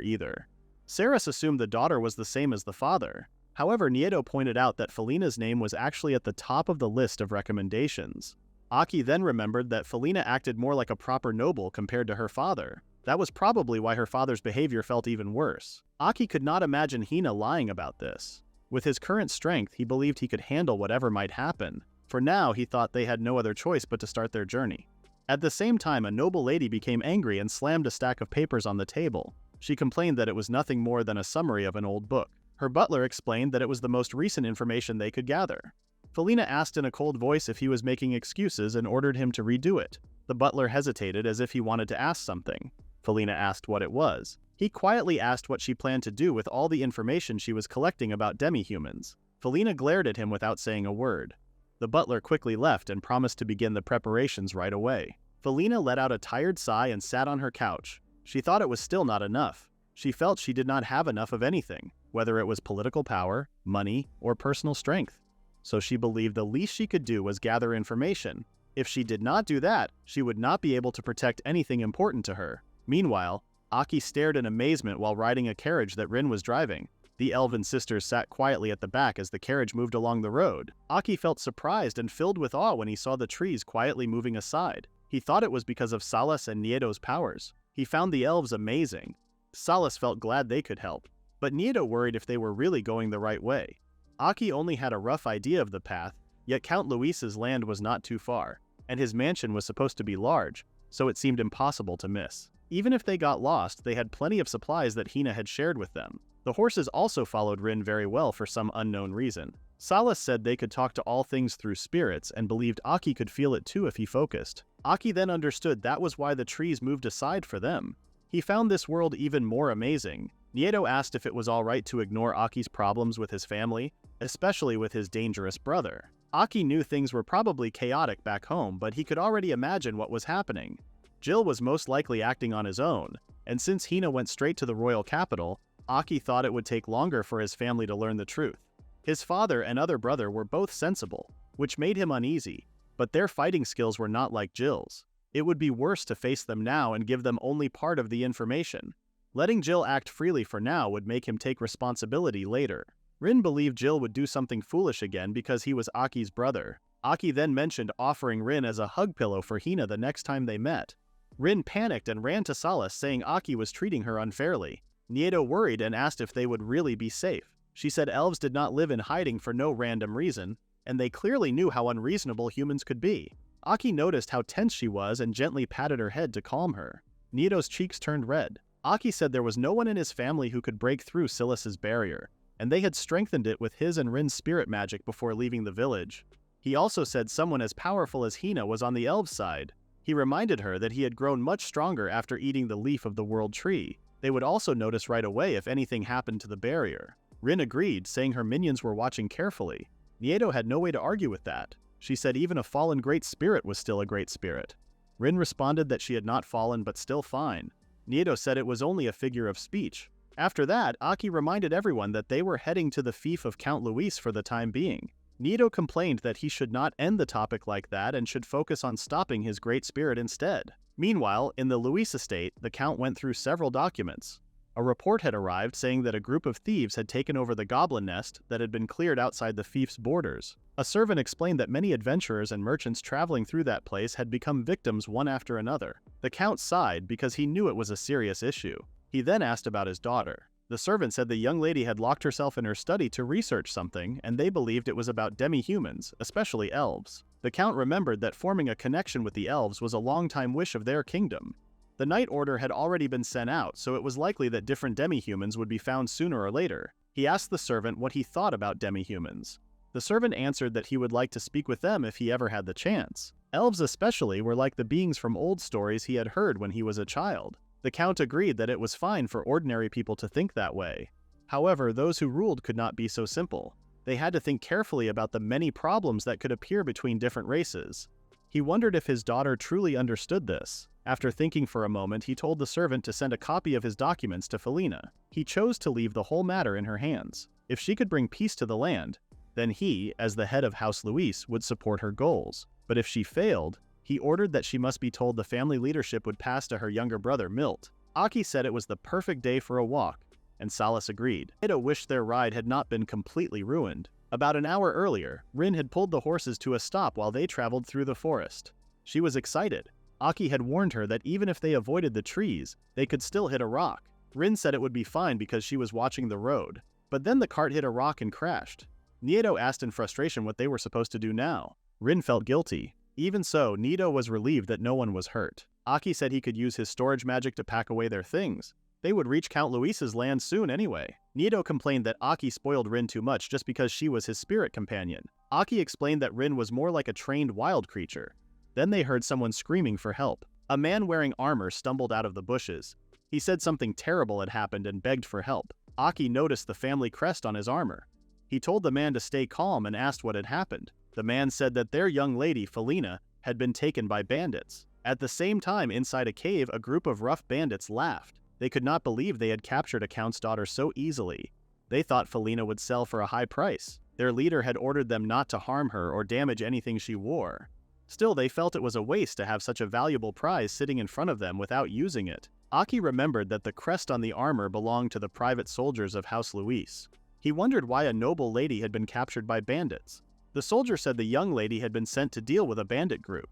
either. Saras assumed the daughter was the same as the father. However, Nieto pointed out that Felina's name was actually at the top of the list of recommendations. Aki then remembered that Felina acted more like a proper noble compared to her father. That was probably why her father's behavior felt even worse. Aki could not imagine Hina lying about this. With his current strength, he believed he could handle whatever might happen. For now, he thought they had no other choice but to start their journey. At the same time, a noble lady became angry and slammed a stack of papers on the table. She complained that it was nothing more than a summary of an old book. Her butler explained that it was the most recent information they could gather. Felina asked in a cold voice if he was making excuses and ordered him to redo it. The butler hesitated as if he wanted to ask something. Felina asked what it was. He quietly asked what she planned to do with all the information she was collecting about demi-humans. Felina glared at him without saying a word. The butler quickly left and promised to begin the preparations right away. Felina let out a tired sigh and sat on her couch. She thought it was still not enough. She felt she did not have enough of anything, whether it was political power, money, or personal strength. So she believed the least she could do was gather information. If she did not do that, she would not be able to protect anything important to her. Meanwhile, Aki stared in amazement while riding a carriage that Rin was driving. The elven sisters sat quietly at the back as the carriage moved along the road. Aki felt surprised and filled with awe when he saw the trees quietly moving aside. He thought it was because of Salas and Nieto's powers. He found the elves amazing. Salas felt glad they could help, but Nieto worried if they were really going the right way. Aki only had a rough idea of the path, yet Count Luis's land was not too far, and his mansion was supposed to be large, so it seemed impossible to miss. Even if they got lost, they had plenty of supplies that Hina had shared with them. The horses also followed Rin very well for some unknown reason. Salas said they could talk to all things through spirits and believed Aki could feel it too if he focused. Aki then understood that was why the trees moved aside for them. He found this world even more amazing. Nieto asked if it was alright to ignore Aki's problems with his family, especially with his dangerous brother. Aki knew things were probably chaotic back home, but he could already imagine what was happening. Jill was most likely acting on his own, and since Hina went straight to the royal capital, Aki thought it would take longer for his family to learn the truth. His father and other brother were both sensible, which made him uneasy, but their fighting skills were not like Jill's. It would be worse to face them now and give them only part of the information. Letting Jill act freely for now would make him take responsibility later. Rin believed Jill would do something foolish again because he was Aki's brother. Aki then mentioned offering Rin as a hug pillow for Hina the next time they met. Rin panicked and ran to Salas saying Aki was treating her unfairly. Nieto worried and asked if they would really be safe. She said elves did not live in hiding for no random reason, and they clearly knew how unreasonable humans could be. Aki noticed how tense she was and gently patted her head to calm her. Nieto's cheeks turned red. Aki said there was no one in his family who could break through Silas's barrier, and they had strengthened it with his and Rin's spirit magic before leaving the village. He also said someone as powerful as Hina was on the elves' side. He reminded her that he had grown much stronger after eating the leaf of the world tree. They would also notice right away if anything happened to the barrier. Rin agreed, saying her minions were watching carefully. Nieto had no way to argue with that. She said even a fallen great spirit was still a great spirit. Rin responded that she had not fallen but still fine. Nieto said it was only a figure of speech. After that, Aki reminded everyone that they were heading to the fief of Count Luis for the time being. Nieto complained that he should not end the topic like that and should focus on stopping his great spirit instead. Meanwhile, in the Luis estate, the Count went through several documents. A report had arrived saying that a group of thieves had taken over the goblin nest that had been cleared outside the fief's borders. A servant explained that many adventurers and merchants traveling through that place had become victims one after another. The Count sighed because he knew it was a serious issue. He then asked about his daughter. The servant said the young lady had locked herself in her study to research something, and they believed it was about demi-humans, especially elves. The count remembered that forming a connection with the elves was a long-time wish of their kingdom. The night order had already been sent out, so it was likely that different demi-humans would be found sooner or later. He asked the servant what he thought about demi-humans. The servant answered that he would like to speak with them if he ever had the chance. Elves especially were like the beings from old stories he had heard when he was a child. The count agreed that it was fine for ordinary people to think that way. However, those who ruled could not be so simple. They had to think carefully about the many problems that could appear between different races. He wondered if his daughter truly understood this. After thinking for a moment, he told the servant to send a copy of his documents to Felina. He chose to leave the whole matter in her hands. If she could bring peace to the land, then he, as the head of House Luis, would support her goals. But if she failed, he ordered that she must be told the family leadership would pass to her younger brother, Milt. Aki said it was the perfect day for a walk, and Salas agreed. Ida wished their ride had not been completely ruined. About an hour earlier, Rin had pulled the horses to a stop while they traveled through the forest. She was excited. Aki had warned her that even if they avoided the trees, they could still hit a rock. Rin said it would be fine because she was watching the road. But then the cart hit a rock and crashed. Nieto asked in frustration what they were supposed to do now. Rin felt guilty. Even so, Nieto was relieved that no one was hurt. Aki said he could use his storage magic to pack away their things. They would reach Count Luis's land soon anyway. Nieto complained that Aki spoiled Rin too much just because she was his spirit companion. Aki explained that Rin was more like a trained wild creature. Then they heard someone screaming for help. A man wearing armor stumbled out of the bushes. He said something terrible had happened and begged for help. Aki noticed the family crest on his armor. He told the man to stay calm and asked what had happened. The man said that their young lady, Felina, had been taken by bandits. At the same time, inside a cave, a group of rough bandits laughed. They could not believe they had captured a count's daughter so easily. They thought Felina would sell for a high price. Their leader had ordered them not to harm her or damage anything she wore. Still, they felt it was a waste to have such a valuable prize sitting in front of them without using it. Aki remembered that the crest on the armor belonged to the private soldiers of House Luis. He wondered why a noble lady had been captured by bandits. The soldier said the young lady had been sent to deal with a bandit group.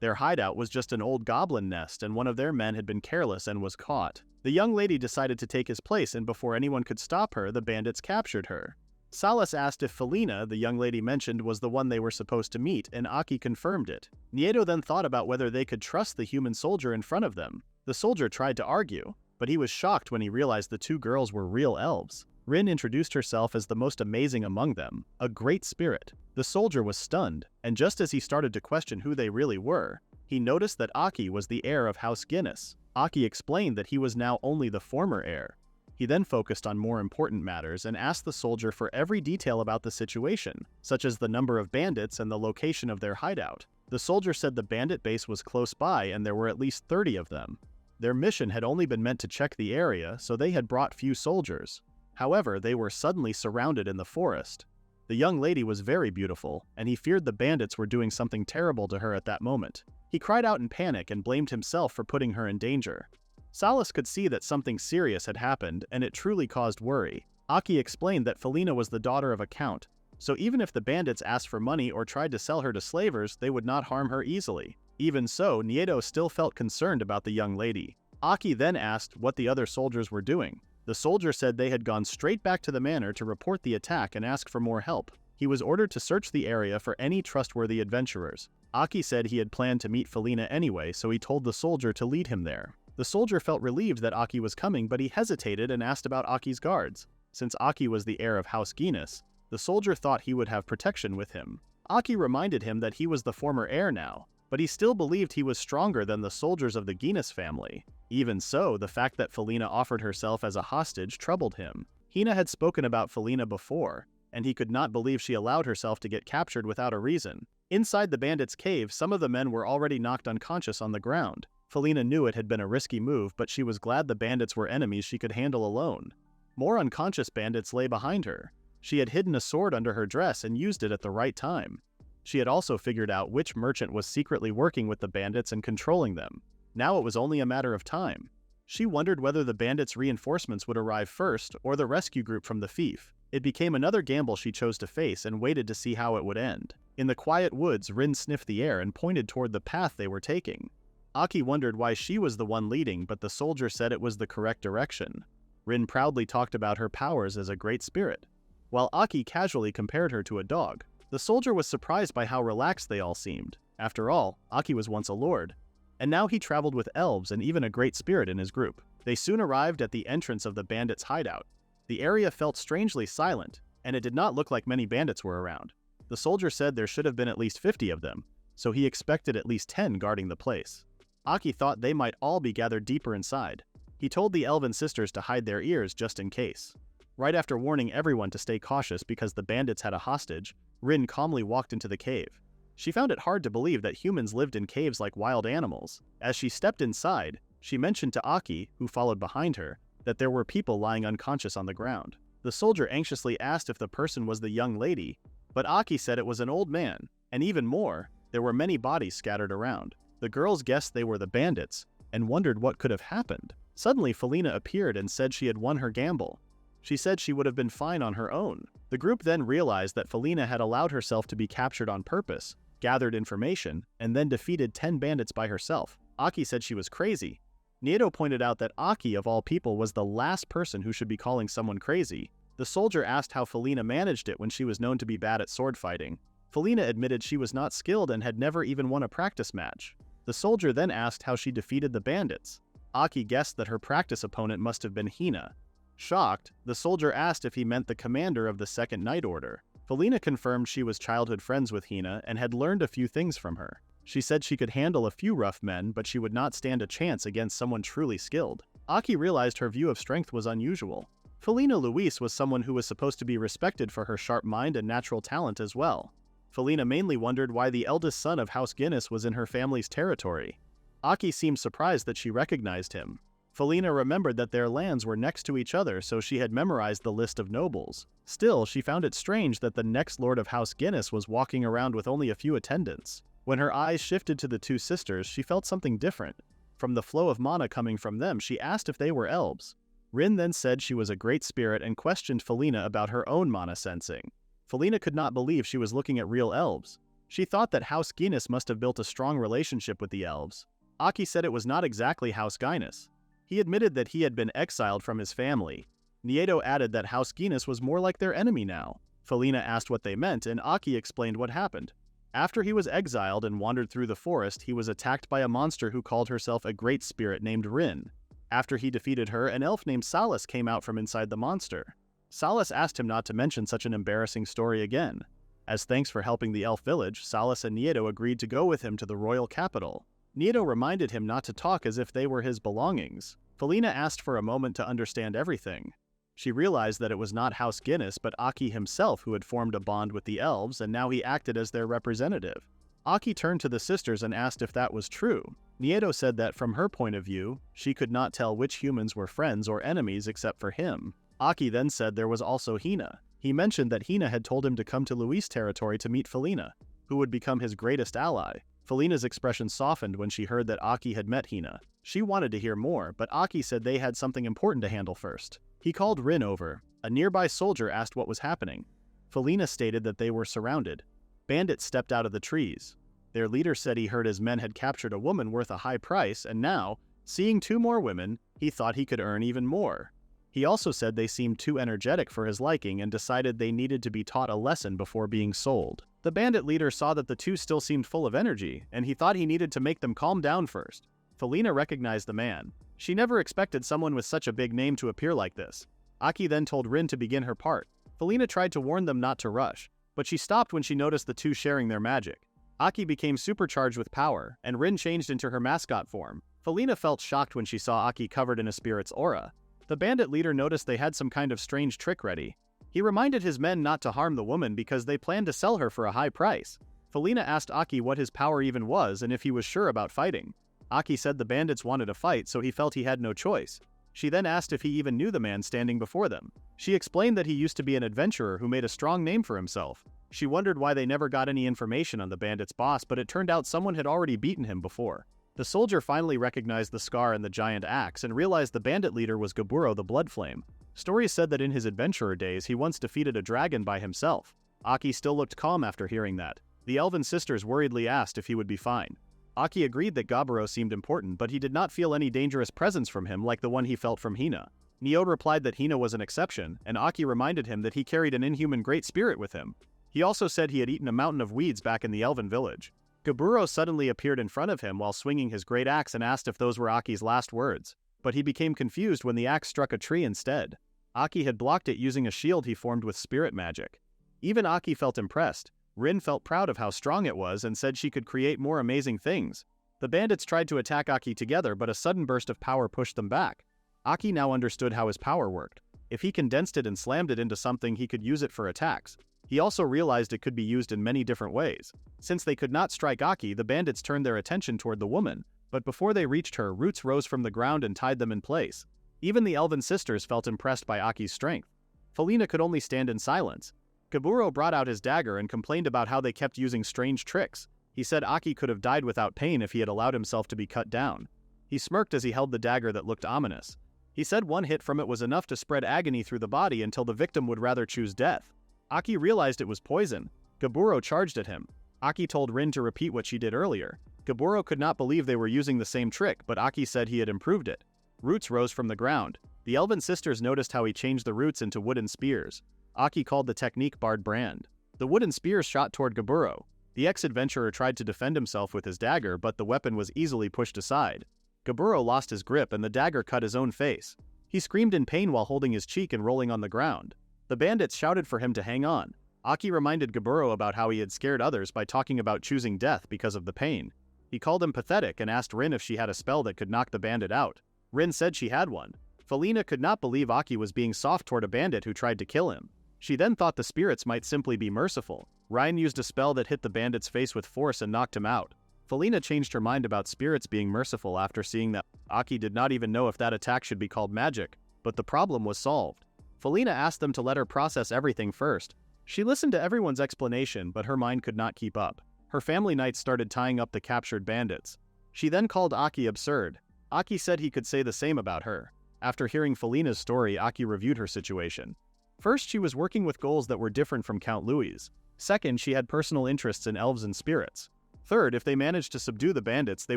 Their hideout was just an old goblin nest, and one of their men had been careless and was caught. The young lady decided to take his place, and before anyone could stop her, the bandits captured her. Salas asked if Felina, the young lady mentioned, was the one they were supposed to meet, and Aki confirmed it. Nieto then thought about whether they could trust the human soldier in front of them. The soldier tried to argue, but he was shocked when he realized the two girls were real elves. Rin introduced herself as the most amazing among them, a great spirit. The soldier was stunned, and just as he started to question who they really were, he noticed that Aki was the heir of House Guinas. Aki explained that he was now only the former heir. He then focused on more important matters and asked the soldier for every detail about the situation, such as the number of bandits and the location of their hideout. The soldier said the bandit base was close by and there were at least 30 of them. Their mission had only been meant to check the area, so they had brought few soldiers. However, they were suddenly surrounded in the forest. The young lady was very beautiful, and he feared the bandits were doing something terrible to her at that moment. He cried out in panic and blamed himself for putting her in danger. Salas could see that something serious had happened, and it truly caused worry. Aki explained that Felina was the daughter of a count, so even if the bandits asked for money or tried to sell her to slavers, they would not harm her easily. Even so, Nieto still felt concerned about the young lady. Aki then asked what the other soldiers were doing. The soldier said they had gone straight back to the manor to report the attack and ask for more help. He was ordered to search the area for any trustworthy adventurers. Aki said he had planned to meet Felina anyway, so he told the soldier to lead him there. The soldier felt relieved that Aki was coming, but he hesitated and asked about Aki's guards. Since Aki was the heir of House Guinas, the soldier thought he would have protection with him. Aki reminded him that he was the former heir now, but he still believed he was stronger than the soldiers of the Guinas family. Even so, the fact that Felina offered herself as a hostage troubled him. Hina had spoken about Felina before, and he could not believe she allowed herself to get captured without a reason. Inside the bandits' cave, some of the men were already knocked unconscious on the ground. Felina knew it had been a risky move, but she was glad the bandits were enemies she could handle alone. More unconscious bandits lay behind her. She had hidden a sword under her dress and used it at the right time. She had also figured out which merchant was secretly working with the bandits and controlling them. Now it was only a matter of time. She wondered whether the bandits' reinforcements would arrive first or the rescue group from the fief. It became another gamble she chose to face and waited to see how it would end. In the quiet woods, Rin sniffed the air and pointed toward the path they were taking. Aki wondered why she was the one leading, but the soldier said it was the correct direction. Rin proudly talked about her powers as a great spirit, while Aki casually compared her to a dog. The soldier was surprised by how relaxed they all seemed. After all, Aki was once a lord, and now he traveled with elves and even a great spirit in his group. They soon arrived at the entrance of the bandits' hideout. The area felt strangely silent, and it did not look like many bandits were around. The soldier said there should have been at least 50 of them, so he expected at least 10 guarding the place. Aki thought they might all be gathered deeper inside. He told the elven sisters to hide their ears just in case. Right after warning everyone to stay cautious because the bandits had a hostage, Rin calmly walked into the cave. She found it hard to believe that humans lived in caves like wild animals. As she stepped inside, she mentioned to Aki, who followed behind her, that there were people lying unconscious on the ground. The soldier anxiously asked if the person was the young lady, but Aki said it was an old man, and even more, there were many bodies scattered around. The girls guessed they were the bandits, and wondered what could have happened. Suddenly, Felina appeared and said she had won her gamble. She said she would have been fine on her own. The group then realized that Felina had allowed herself to be captured on purpose, gathered information, and then defeated 10 bandits by herself. Aki said she was crazy. Nieto pointed out that Aki, of all people, was the last person who should be calling someone crazy. The soldier asked how Felina managed it when she was known to be bad at sword fighting. Felina admitted she was not skilled and had never even won a practice match. The soldier then asked how she defeated the bandits. Aki guessed that her practice opponent must have been Hina. Shocked, the soldier asked if he meant the commander of the Second Night Order. Felina confirmed she was childhood friends with Hina and had learned a few things from her. She said she could handle a few rough men, but she would not stand a chance against someone truly skilled. Aki realized her view of strength was unusual. Felina Luis was someone who was supposed to be respected for her sharp mind and natural talent as well. Felina mainly wondered why the eldest son of House Guinness was in her family's territory. Aki seemed surprised that she recognized him. Felina remembered that their lands were next to each other, so she had memorized the list of nobles. Still, she found it strange that the next lord of House Guinness was walking around with only a few attendants. When her eyes shifted to the two sisters, she felt something different. From the flow of mana coming from them, she asked if they were elves. Rin then said she was a great spirit and questioned Felina about her own mana sensing. Felina could not believe she was looking at real elves. She thought that House Guinness must have built a strong relationship with the elves. Aki said it was not exactly House Guinness. He admitted that he had been exiled from his family. Nieto added that House Guinness was more like their enemy now. Felina asked what they meant, and Aki explained what happened. After he was exiled and wandered through the forest, he was attacked by a monster who called herself a great spirit named Rin. After he defeated her, an elf named Saras came out from inside the monster. Saras asked him not to mention such an embarrassing story again. As thanks for helping the elf village, Saras and Nieto agreed to go with him to the royal capital. Nieto reminded him not to talk as if they were his belongings. Felina asked for a moment to understand everything. She realized that it was not House Guinness but Aki himself who had formed a bond with the elves, and now he acted as their representative. Aki turned to the sisters and asked if that was true. Nieto said that from her point of view, she could not tell which humans were friends or enemies except for him. Aki then said there was also Hina. He mentioned that Hina had told him to come to Luis' territory to meet Felina, who would become his greatest ally. Felina's expression softened when she heard that Aki had met Hina. She wanted to hear more, but Aki said they had something important to handle first. He called Rin over. A nearby soldier asked what was happening. Felina stated that they were surrounded. Bandits stepped out of the trees. Their leader said he heard his men had captured a woman worth a high price, and now, seeing 2 more women, he thought he could earn even more. He also said they seemed too energetic for his liking and decided they needed to be taught a lesson before being sold. The bandit leader saw that the 2 still seemed full of energy, and he thought he needed to make them calm down first. Felina recognized the man. She never expected someone with such a big name to appear like this. Aki then told Rin to begin her part. Felina tried to warn them not to rush, but she stopped when she noticed the 2 sharing their magic. Aki became supercharged with power, and Rin changed into her mascot form. Felina felt shocked when she saw Aki covered in a spirit's aura. The bandit leader noticed they had some kind of strange trick ready. He reminded his men not to harm the woman because they planned to sell her for a high price. Felina asked Aki what his power even was and if he was sure about fighting. Aki said the bandits wanted a fight, so he felt he had no choice. She then asked if he even knew the man standing before them. She explained that he used to be an adventurer who made a strong name for himself. She wondered why they never got any information on the bandit's boss, but it turned out someone had already beaten him before. The soldier finally recognized the scar and the giant axe and realized the bandit leader was Gaburo the Bloodflame. Stories said that in his adventurer days he once defeated a dragon by himself. Aki still looked calm after hearing that. The elven sisters worriedly asked if he would be fine. Aki agreed that Gaburo seemed important, but he did not feel any dangerous presence from him like the one he felt from Hina. Neo replied that Hina was an exception, and Aki reminded him that he carried an inhuman great spirit with him. He also said he had eaten a mountain of weeds back in the elven village. Gaburo suddenly appeared in front of him while swinging his great axe and asked if those were Aki's last words, but he became confused when the axe struck a tree instead. Aki had blocked it using a shield he formed with spirit magic. Even Aki felt impressed. Rin felt proud of how strong it was and said she could create more amazing things. The bandits tried to attack Aki together, but a sudden burst of power pushed them back. Aki now understood how his power worked. If he condensed it and slammed it into something, he could use it for attacks. He also realized it could be used in many different ways. Since they could not strike Aki, the bandits turned their attention toward the woman, but before they reached her, roots rose from the ground and tied them in place. Even the elven sisters felt impressed by Aki's strength. Felina could only stand in silence. Gaburo brought out his dagger and complained about how they kept using strange tricks. He said Aki could have died without pain if he had allowed himself to be cut down. He smirked as he held the dagger that looked ominous. He said one hit from it was enough to spread agony through the body until the victim would rather choose death. Aki realized it was poison. Gaburo charged at him. Aki told Rin to repeat what she did earlier. Gaburo could not believe they were using the same trick, but Aki said he had improved it. Roots rose from the ground. The elven sisters noticed how he changed the roots into wooden spears. Aki called the technique Bard Brand. The wooden spears shot toward Gaburo. The ex-adventurer tried to defend himself with his dagger, but the weapon was easily pushed aside. Gaburo lost his grip and the dagger cut his own face. He screamed in pain while holding his cheek and rolling on the ground. The bandits shouted for him to hang on. Aki reminded Gaburo about how he had scared others by talking about choosing death because of the pain. He called him pathetic and asked Rin if she had a spell that could knock the bandit out. Rin said she had one. Felina could not believe Aki was being soft toward a bandit who tried to kill him. She then thought the spirits might simply be merciful. Ryan used a spell that hit the bandit's face with force and knocked him out. Felina changed her mind about spirits being merciful after seeing that Aki did not even know if that attack should be called magic, but the problem was solved. Felina asked them to let her process everything first. She listened to everyone's explanation, but her mind could not keep up. Her family knights started tying up the captured bandits. She then called Aki absurd. Aki said he could say the same about her. After hearing Felina's story, Aki reviewed her situation. First, she was working with goals that were different from Count Louis'. Second, she had personal interests in elves and spirits. Third, if they managed to subdue the bandits, they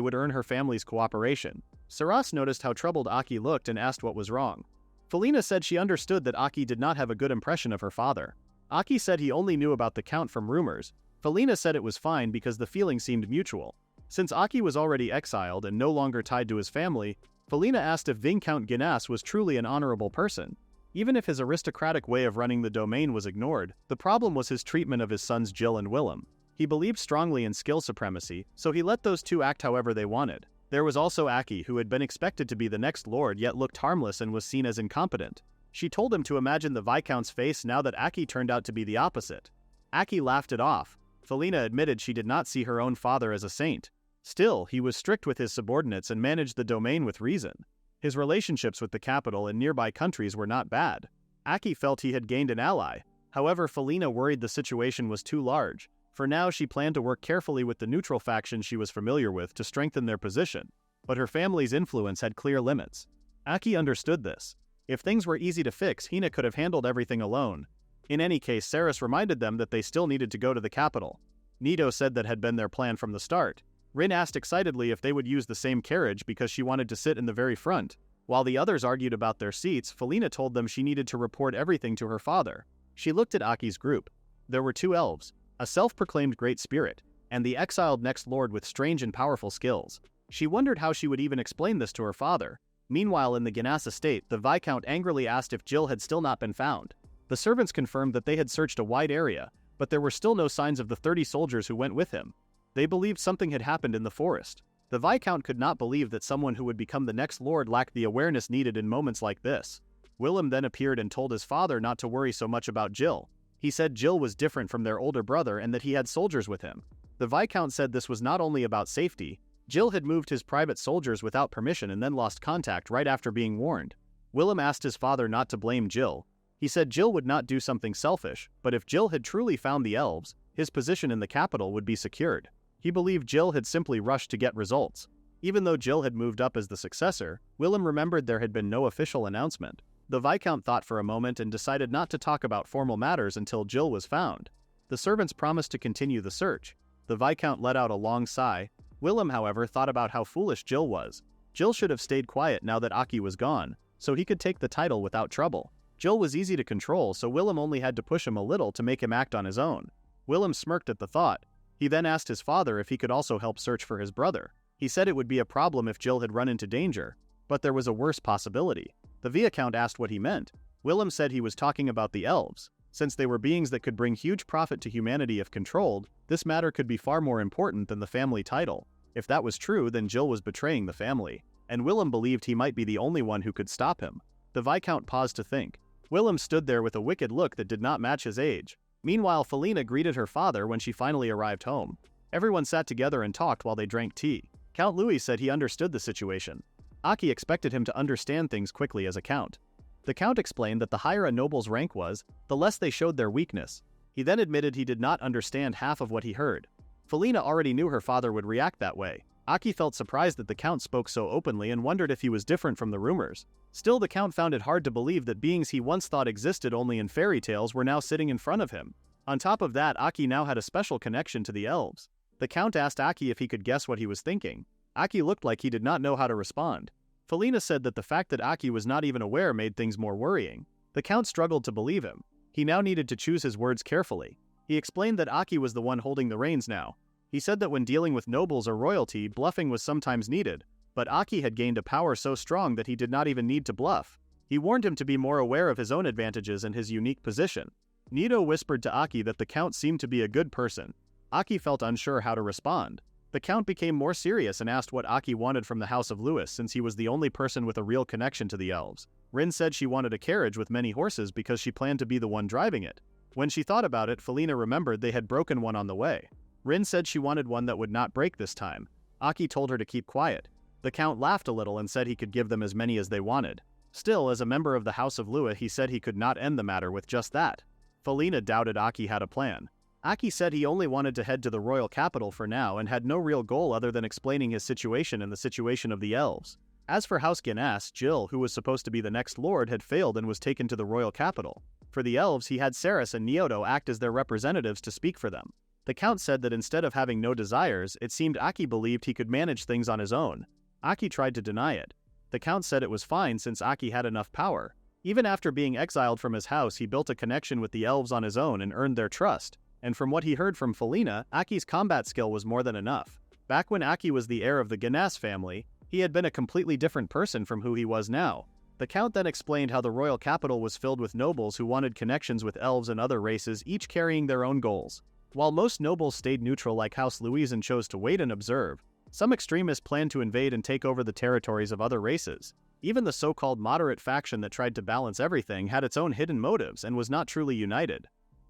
would earn her family's cooperation. Saras noticed how troubled Aki looked and asked what was wrong. Felina said she understood that Aki did not have a good impression of her father. Aki said he only knew about the Count from rumors. Felina said it was fine because the feeling seemed mutual. Since Aki was already exiled and no longer tied to his family, Felina asked if Viscount Guinas was truly an honorable person. Even if his aristocratic way of running the domain was ignored, the problem was his treatment of his sons Jill and Willem. He believed strongly in skill supremacy, so he let those two act however they wanted. There was also Aki, who had been expected to be the next lord yet looked harmless and was seen as incompetent. She told him to imagine the Viscount's face now that Aki turned out to be the opposite. Aki laughed it off. Felina admitted she did not see her own father as a saint. Still, he was strict with his subordinates and managed the domain with reason. His relationships with the capital and nearby countries were not bad. Aki felt he had gained an ally. However, Felina worried the situation was too large. For now, she planned to work carefully with the neutral faction she was familiar with to strengthen their position. But her family's influence had clear limits. Aki understood this. If things were easy to fix, Hina could have handled everything alone. In any case, Saras reminded them that they still needed to go to the capital. Nito said that had been their plan from the start. Rin asked excitedly if they would use the same carriage because she wanted to sit in the very front. While the others argued about their seats, Felina told them she needed to report everything to her father. She looked at Aki's group. There were two elves, a self-proclaimed great spirit, and the exiled next lord with strange and powerful skills. She wondered how she would even explain this to her father. Meanwhile, in the Guinas estate, the Viscount angrily asked if Jill had still not been found. The servants confirmed that they had searched a wide area, but there were still no signs of the 30 soldiers who went with him. They believed something had happened in the forest. The Viscount could not believe that someone who would become the next lord lacked the awareness needed in moments like this. Willem then appeared and told his father not to worry so much about Jill. He said Jill was different from their older brother and that he had soldiers with him. The Viscount said this was not only about safety. Jill had moved his private soldiers without permission and then lost contact right after being warned. Willem asked his father not to blame Jill. He said Jill would not do something selfish, but if Jill had truly found the elves, his position in the capital would be secured. He believed Jill had simply rushed to get results. Even though Jill had moved up as the successor, Willem remembered there had been no official announcement. The Viscount thought for a moment and decided not to talk about formal matters until Jill was found. The servants promised to continue the search. The Viscount let out a long sigh. Willem, however, thought about how foolish Jill was. Jill should have stayed quiet now that Aki was gone. so he could take the title without trouble. Jill was easy to control, so Willem only had to push him a little to make him act on his own. Willem smirked at the thought. He then asked his father if he could also help search for his brother. He said it would be a problem if Jill had run into danger, but there was a worse possibility. The Viscount asked what he meant. Willem said he was talking about the elves. Since they were beings that could bring huge profit to humanity if controlled, this matter could be far more important than the family title. If that was true, then Jill was betraying the family, and Willem believed he might be the only one who could stop him. The Viscount paused to think. Willem stood there with a wicked look that did not match his age. Meanwhile, Felina greeted her father when she finally arrived home. Everyone sat together and talked while they drank tea. Count Louis said he understood the situation. Aki expected him to understand things quickly as a count. The count explained that the higher a noble's rank was, the less they showed their weakness. He then admitted he did not understand half of what he heard. Felina already knew her father would react that way. Aki felt surprised that the count spoke so openly and wondered if he was different from the rumors. Still, the count found it hard to believe that beings he once thought existed only in fairy tales were now sitting in front of him. On top of that, Aki now had a special connection to the elves. The count asked Aki if he could guess what he was thinking. Aki looked like he did not know how to respond. Felina said that the fact that Aki was not even aware made things more worrying. The count struggled to believe him. He now needed to choose his words carefully. He explained that Aki was the one holding the reins now. He said that when dealing with nobles or royalty, bluffing was sometimes needed, but Aki had gained a power so strong that he did not even need to bluff. He warned him to be more aware of his own advantages and his unique position. Nito whispered to Aki that the count seemed to be a good person. Aki felt unsure how to respond. The count became more serious and asked what Aki wanted from the House of Lewis since he was the only person with a real connection to the elves. Rin said she wanted a carriage with many horses because she planned to be the one driving it. When she thought about it, Felina remembered they had broken one on the way. Rin said she wanted one that would not break this time. Aki told her to keep quiet. The count laughed a little and said he could give them as many as they wanted. Still, as a member of the House of Lewis, he said he could not end the matter with just that. Felina doubted Aki had a plan. Aki said he only wanted to head to the royal capital for now and had no real goal other than explaining his situation and the situation of the elves. As for House Guinas, Jill, who was supposed to be the next lord, had failed and was taken to the royal capital. For the elves, he had Saras and Nioto act as their representatives to speak for them. The count said that instead of having no desires, it seemed Aki believed he could manage things on his own. Aki tried to deny it. The count said it was fine since Aki had enough power. Even after being exiled from his house, he built a connection with the elves on his own and earned their trust. And from what he heard from Felina, Aki's combat skill was more than enough. Back when Aki was the heir of the Guinas family, he had been a completely different person from who he was now. The count then explained how the royal capital was filled with nobles who wanted connections with elves and other races, each carrying their own goals. While most nobles stayed neutral like House Louise and chose to wait and observe, some extremists planned to invade and take over the territories of other races. Even the so-called moderate faction that tried to balance everything had its own hidden motives and was not truly united.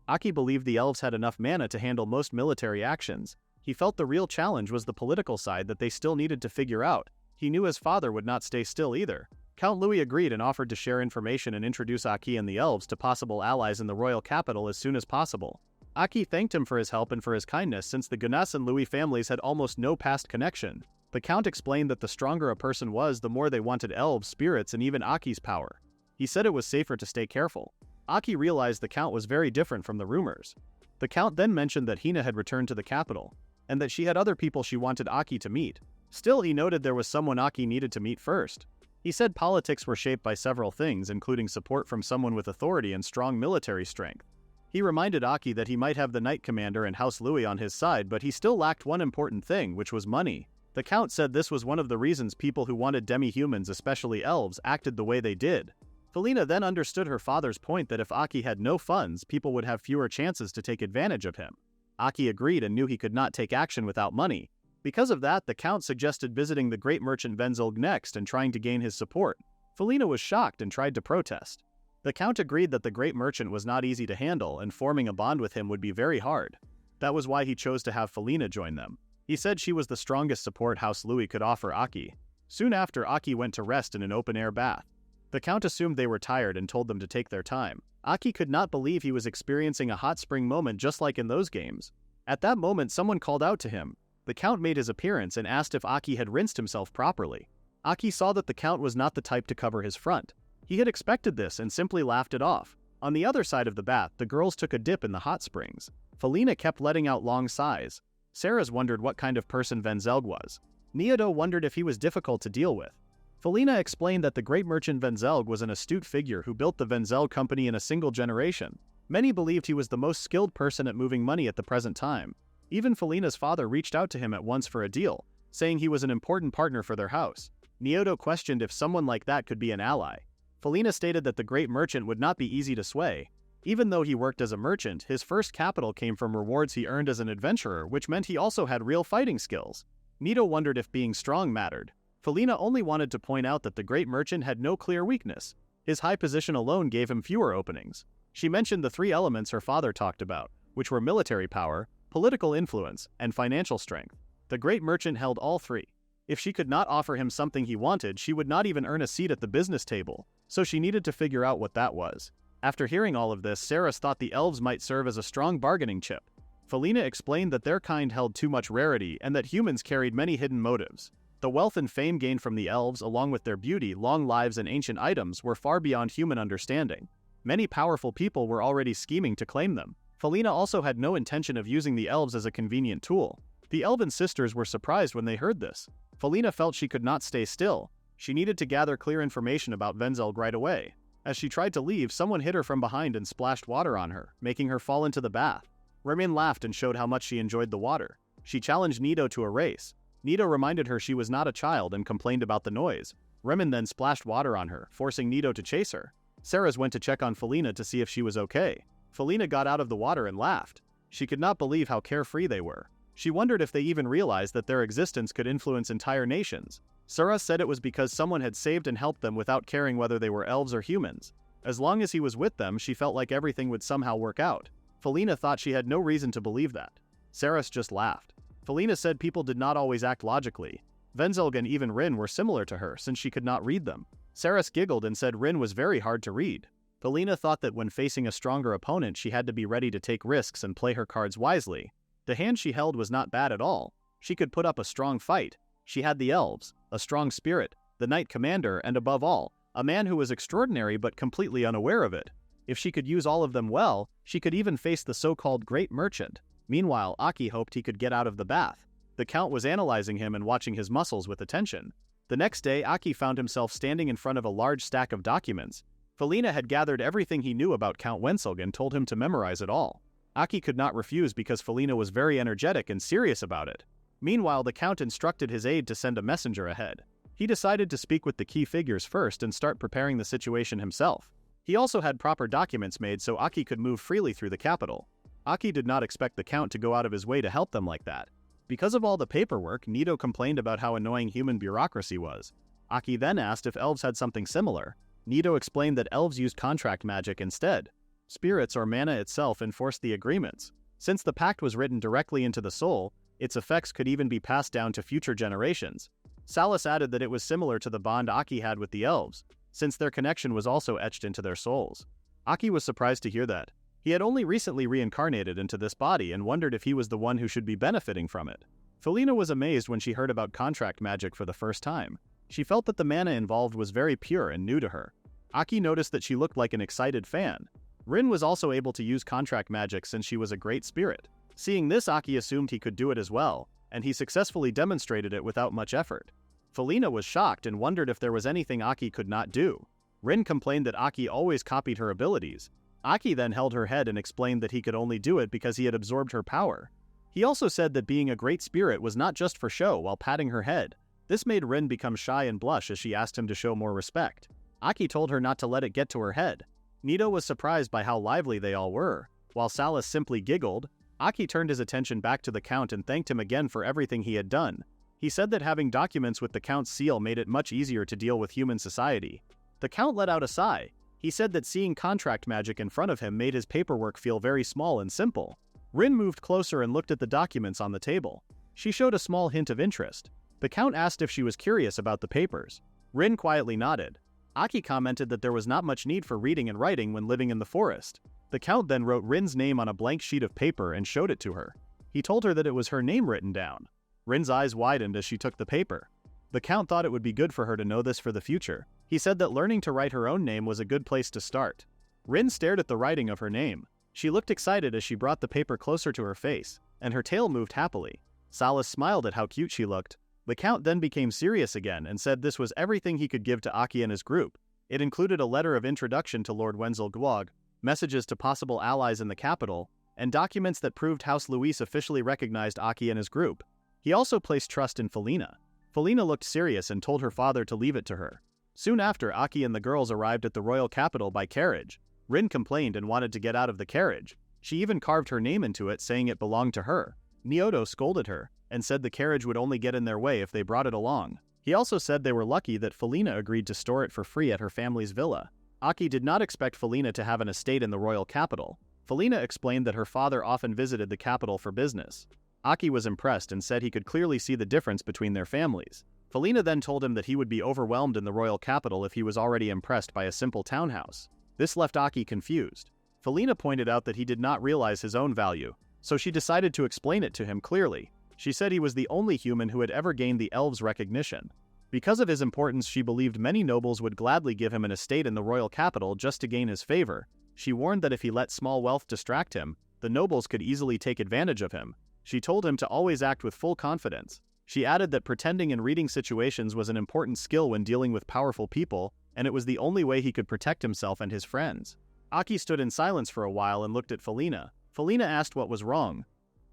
Aki believed the elves had enough mana to handle most military actions. He felt the real challenge was the political side that they still needed to figure out. He knew his father would not stay still either. Count Louis agreed and offered to share information and introduce Aki and the elves to possible allies in the royal capital as soon as possible. Aki thanked him for his help and for his kindness since the Guinas and Louis families had almost no past connection. The count explained that the stronger a person was, the more they wanted elves, spirits, and even Aki's power. He said it was safer to stay careful. Aki realized the count was very different from the rumors. The count then mentioned that Hina had returned to the capital, and that she had other people she wanted Aki to meet. Still, he noted there was someone Aki needed to meet first. He said politics were shaped by several things, including support from someone with authority and strong military strength. He reminded Aki that he might have the Knight Commander and House Louis on his side, but he still lacked one important thing, which was money. The count said this was one of the reasons people who wanted demi-humans, especially elves, acted the way they did. Felina then understood her father's point that if Aki had no funds, people would have fewer chances to take advantage of him. Aki agreed and knew he could not take action without money. Because of that, the count suggested visiting the great merchant Exiled next and trying to gain his support. Felina was shocked and tried to protest. The count agreed that the great merchant was not easy to handle and forming a bond with him would be very hard. That was why he chose to have Felina join them. He said she was the strongest support House Louis could offer Aki. Soon after, Aki went to rest in an open-air bath. The count assumed they were tired and told them to take their time. Aki could not believe he was experiencing a hot spring moment just like in those games. At that moment, someone called out to him. The count made his appearance and asked if Aki had rinsed himself properly. Aki saw that the count was not the type to cover his front. He had expected this and simply laughed it off. On the other side of the bath, the girls took a dip in the hot springs. Felina kept letting out long sighs. Saras wondered what kind of person Exiled was. Nioto wondered if he was difficult to deal with. Felina explained that the great merchant Exiled was an astute figure who built the Exiled company in a single generation. Many believed he was the most skilled person at moving money at the present time. Even Felina's father reached out to him at once for a deal, saying he was an important partner for their house. Niodo questioned if someone like that could be an ally. Felina stated that the great merchant would not be easy to sway. Even though he worked as a merchant, his first capital came from rewards he earned as an adventurer, which meant he also had real fighting skills. Nito wondered if being strong mattered. Felina only wanted to point out that the great merchant had no clear weakness. His high position alone gave him fewer openings. She mentioned the three elements her father talked about, which were military power, political influence, and financial strength. The great merchant held all three. If she could not offer him something he wanted, she would not even earn a seat at the business table, so she needed to figure out what that was. After hearing all of this, Saras thought the elves might serve as a strong bargaining chip. Felina explained that their kind held too much rarity and that humans carried many hidden motives. The wealth and fame gained from the elves, along with their beauty, long lives, and ancient items, were far beyond human understanding. Many powerful people were already scheming to claim them. Felina also had no intention of using the elves as a convenient tool. The elven sisters were surprised when they heard this. Felina felt she could not stay still. She needed to gather clear information about Exiled right away. As she tried to leave, someone hit her from behind and splashed water on her, making her fall into the bath. Remin laughed and showed how much she enjoyed the water. She challenged Nito to a race. Nito reminded her she was not a child and complained about the noise. Remin then splashed water on her, forcing Nito to chase her. Saras went to check on Felina to see if she was okay. Felina got out of the water and laughed. She could not believe how carefree they were. She wondered if they even realized that their existence could influence entire nations. Saras said it was because someone had saved and helped them without caring whether they were elves or humans. As long as he was with them, she felt like everything would somehow work out. Felina thought she had no reason to believe that. Saras just laughed. Felina said people did not always act logically. Exiled and even Rin were similar to her since she could not read them. Saras giggled and said Rin was very hard to read. Felina thought that when facing a stronger opponent, she had to be ready to take risks and play her cards wisely. The hand she held was not bad at all. She could put up a strong fight. She had the elves, a strong spirit, the knight commander, and above all, a man who was extraordinary but completely unaware of it. If she could use all of them well, she could even face the so-called great merchant. Meanwhile, Aki hoped he could get out of the bath. The Count was analyzing him and watching his muscles with attention. The next day, Aki found himself standing in front of a large stack of documents. Felina had gathered everything he knew about Count Exiled and told him to memorize it all. Aki could not refuse because Felina was very energetic and serious about it. Meanwhile, the Count instructed his aide to send a messenger ahead. He decided to speak with the key figures first and start preparing the situation himself. He also had proper documents made so Aki could move freely through the capital. Aki did not expect the Count to go out of his way to help them like that. Because of all the paperwork, Nito complained about how annoying human bureaucracy was. Aki then asked if elves had something similar. Nito explained that elves used contract magic instead. Spirits or mana itself enforced the agreements. Since the pact was written directly into the soul, its effects could even be passed down to future generations. Salas added that it was similar to the bond Aki had with the elves, since their connection was also etched into their souls. Aki was surprised to hear that. He had only recently reincarnated into this body and wondered if he was the one who should be benefiting from it. Felina was amazed when she heard about contract magic for the first time. She felt that the mana involved was very pure and new to her. Aki noticed that she looked like an excited fan. Rin was also able to use contract magic since she was a great spirit. Seeing this, Aki assumed he could do it as well, and he successfully demonstrated it without much effort. Felina was shocked and wondered if there was anything Aki could not do. Rin complained that Aki always copied her abilities. Aki then held her head and explained that he could only do it because he had absorbed her power. He also said that being a great spirit was not just for show while patting her head. This made Rin become shy and blush as she asked him to show more respect. Aki told her not to let it get to her head. Nito was surprised by how lively they all were. While Salas simply giggled, Aki turned his attention back to the Count and thanked him again for everything he had done. He said that having documents with the Count's seal made it much easier to deal with human society. The Count let out a sigh. He said that seeing contract magic in front of him made his paperwork feel very small and simple. Rin moved closer and looked at the documents on the table. She showed a small hint of interest. The Count asked if she was curious about the papers. Rin quietly nodded. Aki commented that there was not much need for reading and writing when living in the forest. The Count then wrote Rin's name on a blank sheet of paper and showed it to her. He told her that it was her name written down. Rin's eyes widened as she took the paper. The Count thought it would be good for her to know this for the future. He said that learning to write her own name was a good place to start. Rin stared at the writing of her name. She looked excited as she brought the paper closer to her face, and her tail moved happily. Salas smiled at how cute she looked. The Count then became serious again and said this was everything he could give to Aki and his group. It included a letter of introduction to Lord Wenzel Guag, messages to possible allies in the capital, and documents that proved House Luis officially recognized Aki and his group. He also placed trust in Felina. Felina looked serious and told her father to leave it to her. Soon after, Aki and the girls arrived at the royal capital by carriage. Rin complained and wanted to get out of the carriage. She even carved her name into it, saying it belonged to her. Nyoto scolded her and said the carriage would only get in their way if they brought it along. He also said they were lucky that Felina agreed to store it for free at her family's villa. Aki did not expect Felina to have an estate in the royal capital. Felina explained that her father often visited the capital for business. Aki was impressed and said he could clearly see the difference between their families. Felina then told him that he would be overwhelmed in the royal capital if he was already impressed by a simple townhouse. This left Aki confused. Felina pointed out that he did not realize his own value, so she decided to explain it to him clearly. She said he was the only human who had ever gained the elves' recognition. Because of his importance, she believed many nobles would gladly give him an estate in the royal capital just to gain his favor. She warned that if he let small wealth distract him, the nobles could easily take advantage of him. She told him to always act with full confidence. She added that pretending and reading situations was an important skill when dealing with powerful people, and it was the only way he could protect himself and his friends. Aki stood in silence for a while and looked at Felina. Felina asked what was wrong.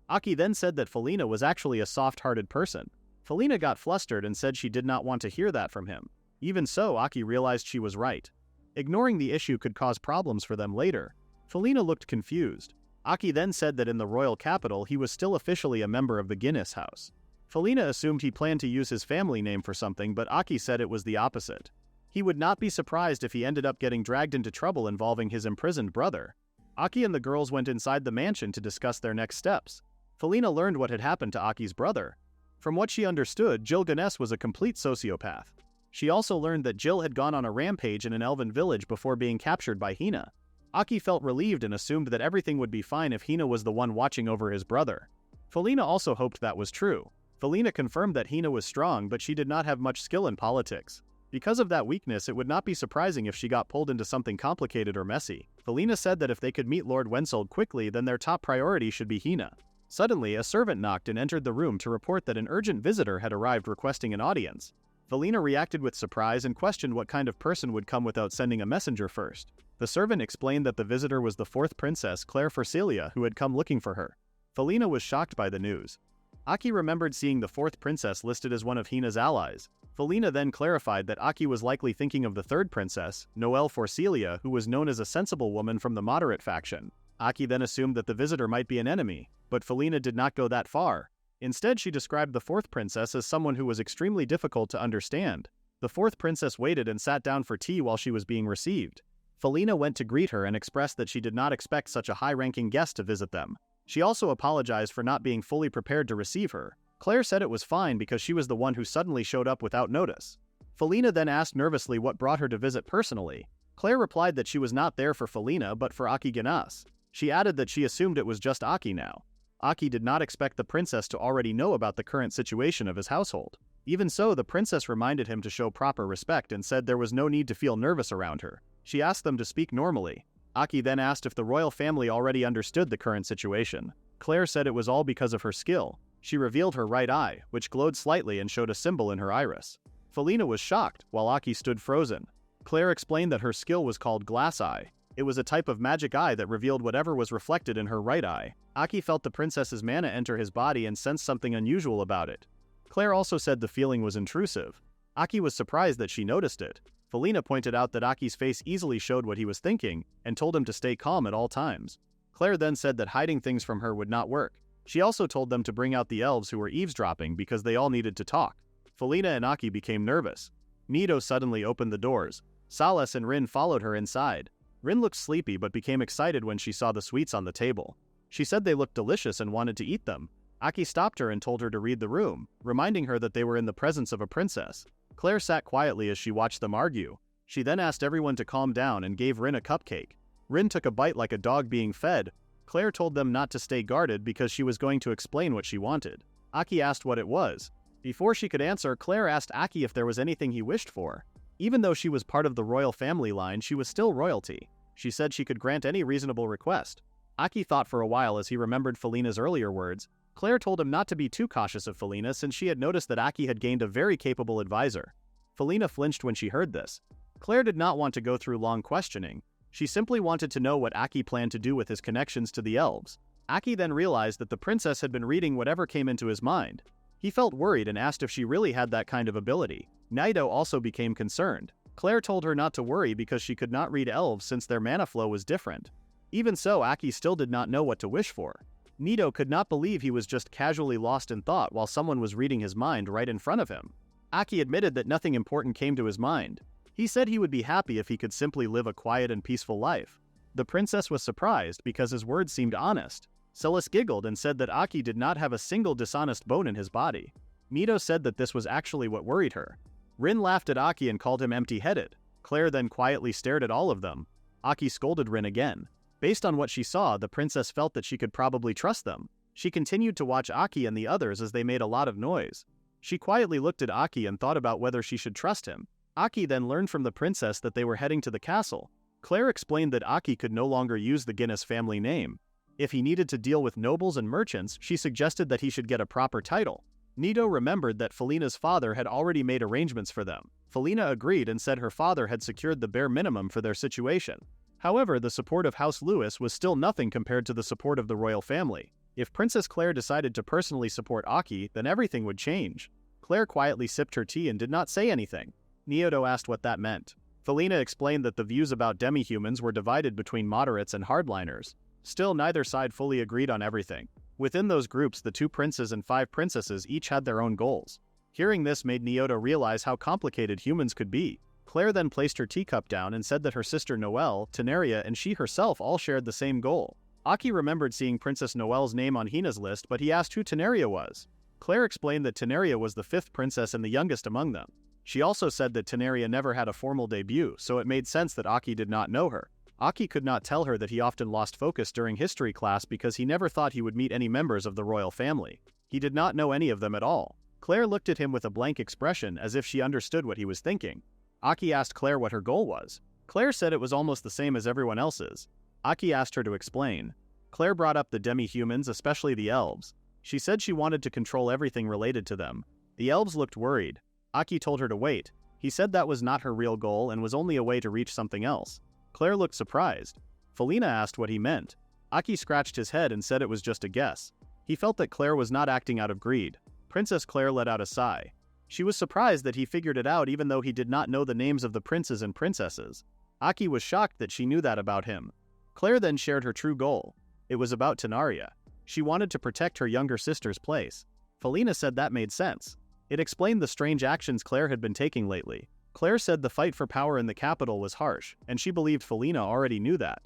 Aki then said that Felina was actually a soft-hearted person. Felina got flustered and said she did not want to hear that from him. Even so, Aki realized she was right. Ignoring the issue could cause problems for them later. Felina looked confused. Aki then said that in the royal capital he was still officially a member of the Guinas house. Felina assumed he planned to use his family name for something, but Aki said it was the opposite. He would not be surprised if he ended up getting dragged into trouble involving his imprisoned brother. Aki and the girls went inside the mansion to discuss their next steps. Felina learned what had happened to Aki's brother. From what she understood, Jill Guinas was a complete sociopath. She also learned that Jill had gone on a rampage in an elven village before being captured by Hina. Aki felt relieved and assumed that everything would be fine if Hina was the one watching over his brother. Felina also hoped that was true. Felina confirmed that Hina was strong, but she did not have much skill in politics. Because of that weakness, it would not be surprising if she got pulled into something complicated or messy. Felina said that if they could meet Lord Wenzel quickly, then their top priority should be Hina. Suddenly, a servant knocked and entered the room to report that an urgent visitor had arrived requesting an audience. Felina reacted with surprise and questioned what kind of person would come without sending a messenger first. The servant explained that the visitor was the fourth princess, Claire Forcelia, who had come looking for her. Felina was shocked by the news. Aki remembered seeing the fourth princess listed as one of Hina's allies. Felina then clarified that Aki was likely thinking of the third princess, Noelle Forcelia, who was known as a sensible woman from the moderate faction. Aki then assumed that the visitor might be an enemy, but Felina did not go that far. Instead, she described the fourth princess as someone who was extremely difficult to understand. The fourth princess waited and sat down for tea while she was being received. Felina went to greet her and expressed that she did not expect such a high-ranking guest to visit them. She also apologized for not being fully prepared to receive her. Claire said it was fine because she was the one who suddenly showed up without notice. Felina then asked nervously what brought her to visit personally. Claire replied that she was not there for Felina but for Aki Guinas. She added that she assumed it was just Aki now. Aki did not expect the princess to already know about the current situation of his household. Even so, the princess reminded him to show proper respect and said there was no need to feel nervous around her. She asked them to speak normally. Aki then asked if the royal family already understood the current situation. Claire said it was all because of her skill. She revealed her right eye, which glowed slightly and showed a symbol in her iris. Felina was shocked, while Aki stood frozen. Claire explained that her skill was called Glass Eye. It was a type of magic eye that revealed whatever was reflected in her right eye. Aki felt the princess's mana enter his body and sensed something unusual about it. Claire also said the feeling was intrusive. Aki was surprised that she noticed it. Felina pointed out that Aki's face easily showed what he was thinking, and told him to stay calm at all times. Claire then said that hiding things from her would not work. She also told them to bring out the elves who were eavesdropping because they all needed to talk. Felina and Aki became nervous. Nito suddenly opened the doors. Salas and Rin followed her inside. Rin looked sleepy but became excited when she saw the sweets on the table. She said they looked delicious and wanted to eat them. Aki stopped her and told her to read the room, reminding her that they were in the presence of a princess. Claire sat quietly as she watched them argue. She then asked everyone to calm down and gave Rin a cupcake. Rin took a bite like a dog being fed. Claire told them not to stay guarded because she was going to explain what she wanted. Aki asked what it was. Before she could answer, Claire asked Aki if there was anything he wished for. Even though she was part of the royal family line, she was still royalty. She said she could grant any reasonable request. Aki thought for a while as he remembered Felina's earlier words. Claire told him not to be too cautious of Felina since she had noticed that Aki had gained a very capable advisor. Felina flinched when she heard this. Claire did not want to go through long questioning. She simply wanted to know what Aki planned to do with his connections to the elves. Aki then realized that the princess had been reading whatever came into his mind. He felt worried and asked if she really had that kind of ability. Nido also became concerned. Claire told her not to worry because she could not read elves since their mana flow was different. Even so, Aki still did not know what to wish for. Nido could not believe he was just casually lost in thought while someone was reading his mind right in front of him. Aki admitted that nothing important came to his mind. He said he would be happy if he could simply live a quiet and peaceful life. The princess was surprised because his words seemed honest. Saras giggled and said that Aki did not have a single dishonest bone in his body. Nido said that this was actually what worried her. Rin laughed at Aki and called him empty-headed. Claire then quietly stared at all of them. Aki scolded Rin again. Based on what she saw, the princess felt that she could probably trust them. She continued to watch Aki and the others as they made a lot of noise. She quietly looked at Aki and thought about whether she should trust him. Aki then learned from the princess that they were heading to the castle. Claire explained that Aki could no longer use the Guinas family name. If he needed to deal with nobles and merchants, she suggested that he should get a proper title. Nido remembered that Felina's father had already made arrangements for them. Felina agreed and said her father had secured the bare minimum for their situation. However, the support of House Lewis was still nothing compared to the support of the royal family. If Princess Claire decided to personally support Aki, then everything would change. Claire quietly sipped her tea and did not say anything. Nido asked what that meant. Felina explained that the views about demi-humans were divided between moderates and hardliners. Still, neither side fully agreed on everything. Within those groups, the 2 princes and 5 princesses each had their own goals. Hearing this made Nido realize how complicated humans could be. Claire then placed her teacup down and said that her sister Noelle, Tenaria, and she herself all shared the same goal. Aki remembered seeing Princess Noelle's name on Hina's list, but he asked who Tenaria was. Claire explained that Tenaria was the 5th princess and the youngest among them. She also said that Tenaria never had a formal debut, so it made sense that Aki did not know her. Aki could not tell her that he often lost focus during history class because he never thought he would meet any members of the royal family. He did not know any of them at all. Claire looked at him with a blank expression as if she understood what he was thinking. Aki asked Claire what her goal was. Claire said it was almost the same as everyone else's. Aki asked her to explain. Claire brought up the demi-humans, especially the elves. She said she wanted to control everything related to them. The elves looked worried. Aki told her to wait. He said that was not her real goal and was only a way to reach something else. Claire looked surprised. Felina asked what he meant. Aki scratched his head and said it was just a guess. He felt that Claire was not acting out of greed. Princess Claire let out a sigh. She was surprised that he figured it out even though he did not know the names of the princes and princesses. Aki was shocked that she knew that about him. Claire then shared her true goal. It was about Tenaria. She wanted to protect her younger sister's place. Felina said that made sense. It explained the strange actions Claire had been taking lately. Claire said the fight for power in the capital was harsh, and she believed Felina already knew that.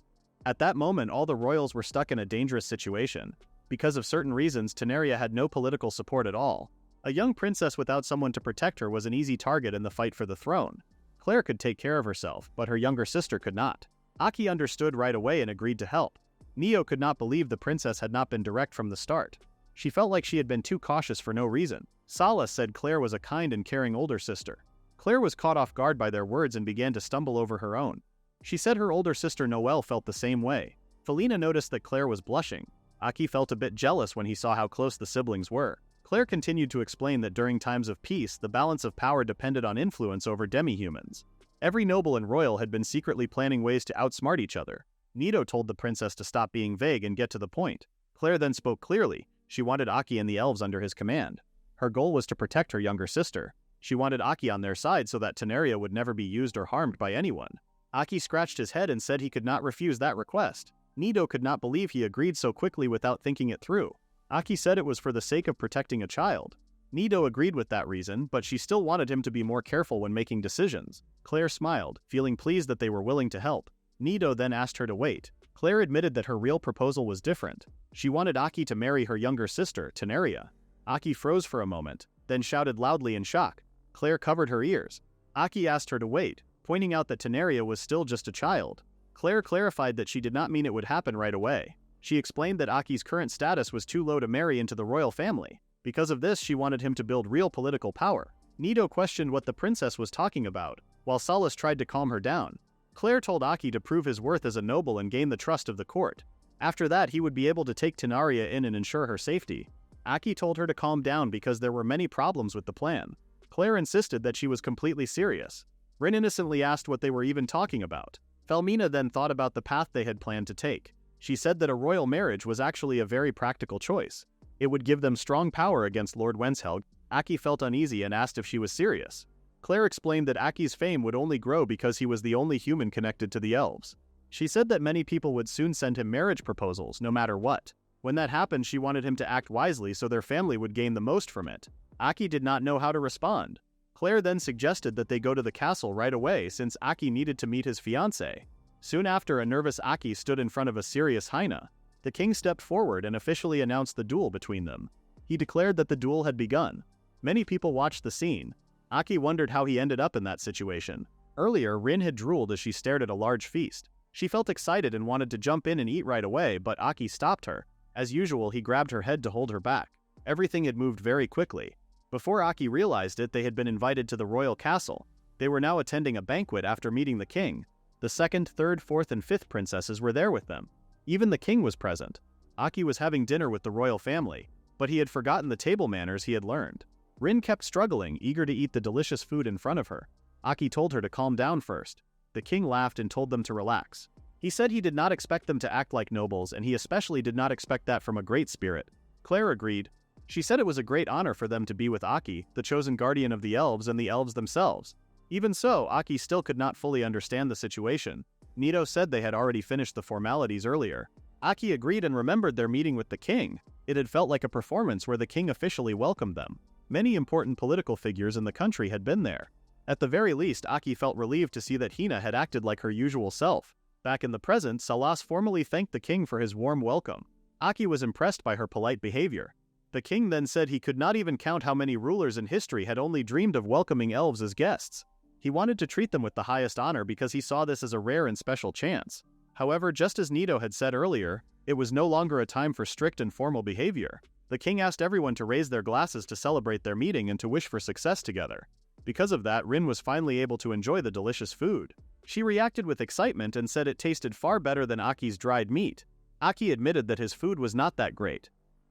At that moment, all the royals were stuck in a dangerous situation. Because of certain reasons, Tenaria had no political support at all. A young princess without someone to protect her was an easy target in the fight for the throne. Claire could take care of herself, but her younger sister could not. Aki understood right away and agreed to help. Neo could not believe the princess had not been direct from the start. She felt like she had been too cautious for no reason. Salas said Claire was a kind and caring older sister. Claire was caught off guard by their words and began to stumble over her own. She said her older sister Noelle felt the same way. Felina noticed that Claire was blushing. Aki felt a bit jealous when he saw how close the siblings were. Claire continued to explain that during times of peace, the balance of power depended on influence over demi-humans. Every noble and royal had been secretly planning ways to outsmart each other. Nido told the princess to stop being vague and get to the point. Claire then spoke clearly. She wanted Aki and the elves under his command. Her goal was to protect her younger sister. She wanted Aki on their side so that Tenaria would never be used or harmed by anyone. Aki scratched his head and said he could not refuse that request. Nido could not believe he agreed so quickly without thinking it through. Aki said it was for the sake of protecting a child. Nido agreed with that reason, but she still wanted him to be more careful when making decisions. Claire smiled, feeling pleased that they were willing to help. Nido then asked her to wait. Claire admitted that her real proposal was different. She wanted Aki to marry her younger sister, Tenaria. Aki froze for a moment, then shouted loudly in shock. Claire covered her ears. Aki asked her to wait, pointing out that Tenaria was still just a child. Claire clarified that she did not mean it would happen right away. She explained that Aki's current status was too low to marry into the royal family. Because of this, she wanted him to build real political power. Nido questioned what the princess was talking about, while Salas tried to calm her down. Claire told Aki to prove his worth as a noble and gain the trust of the court. After that, he would be able to take Tenaria in and ensure her safety. Aki told her to calm down because there were many problems with the plan. Claire insisted that she was completely serious. Rin innocently asked what they were even talking about. Felmina then thought about the path they had planned to take. She said that a royal marriage was actually a very practical choice. It would give them strong power against Lord Wenshelg. Aki felt uneasy and asked if she was serious. Claire explained that Aki's fame would only grow because he was the only human connected to the elves. She said that many people would soon send him marriage proposals, no matter what. When that happened, she wanted him to act wisely so their family would gain the most from it. Aki did not know how to respond. Claire then suggested that they go to the castle right away since Aki needed to meet his fiancée. Soon after, a nervous Aki stood in front of a serious hyena. The king stepped forward and officially announced the duel between them. He declared that the duel had begun. Many people watched the scene. Aki wondered how he ended up in that situation. Earlier, Rin had drooled as she stared at a large feast. She felt excited and wanted to jump in and eat right away, but Aki stopped her. As usual, he grabbed her head to hold her back. Everything had moved very quickly. Before Aki realized it, they had been invited to the royal castle. They were now attending a banquet after meeting the king. The second, third, fourth, and fifth princesses were there with them. Even the king was present. Aki was having dinner with the royal family, but he had forgotten the table manners he had learned. Rin kept struggling, eager to eat the delicious food in front of her. Aki told her to calm down first. The king laughed and told them to relax. He said he did not expect them to act like nobles, and he especially did not expect that from a great spirit. Claire agreed. She said it was a great honor for them to be with Aki, the chosen guardian of the elves and the elves themselves. Even so, Aki still could not fully understand the situation. Nito said they had already finished the formalities earlier. Aki agreed and remembered their meeting with the king. It had felt like a performance where the king officially welcomed them. Many important political figures in the country had been there. At the very least, Aki felt relieved to see that Hina had acted like her usual self. Back in the present, Saras formally thanked the king for his warm welcome. Aki was impressed by her polite behavior. The king then said he could not even count how many rulers in history had only dreamed of welcoming elves as guests. He wanted to treat them with the highest honor because he saw this as a rare and special chance. However, just as Nito had said earlier, it was no longer a time for strict and formal behavior. The king asked everyone to raise their glasses to celebrate their meeting and to wish for success together. Because of that, Rin was finally able to enjoy the delicious food. She reacted with excitement and said it tasted far better than Aki's dried meat. Aki admitted that his food was not that great.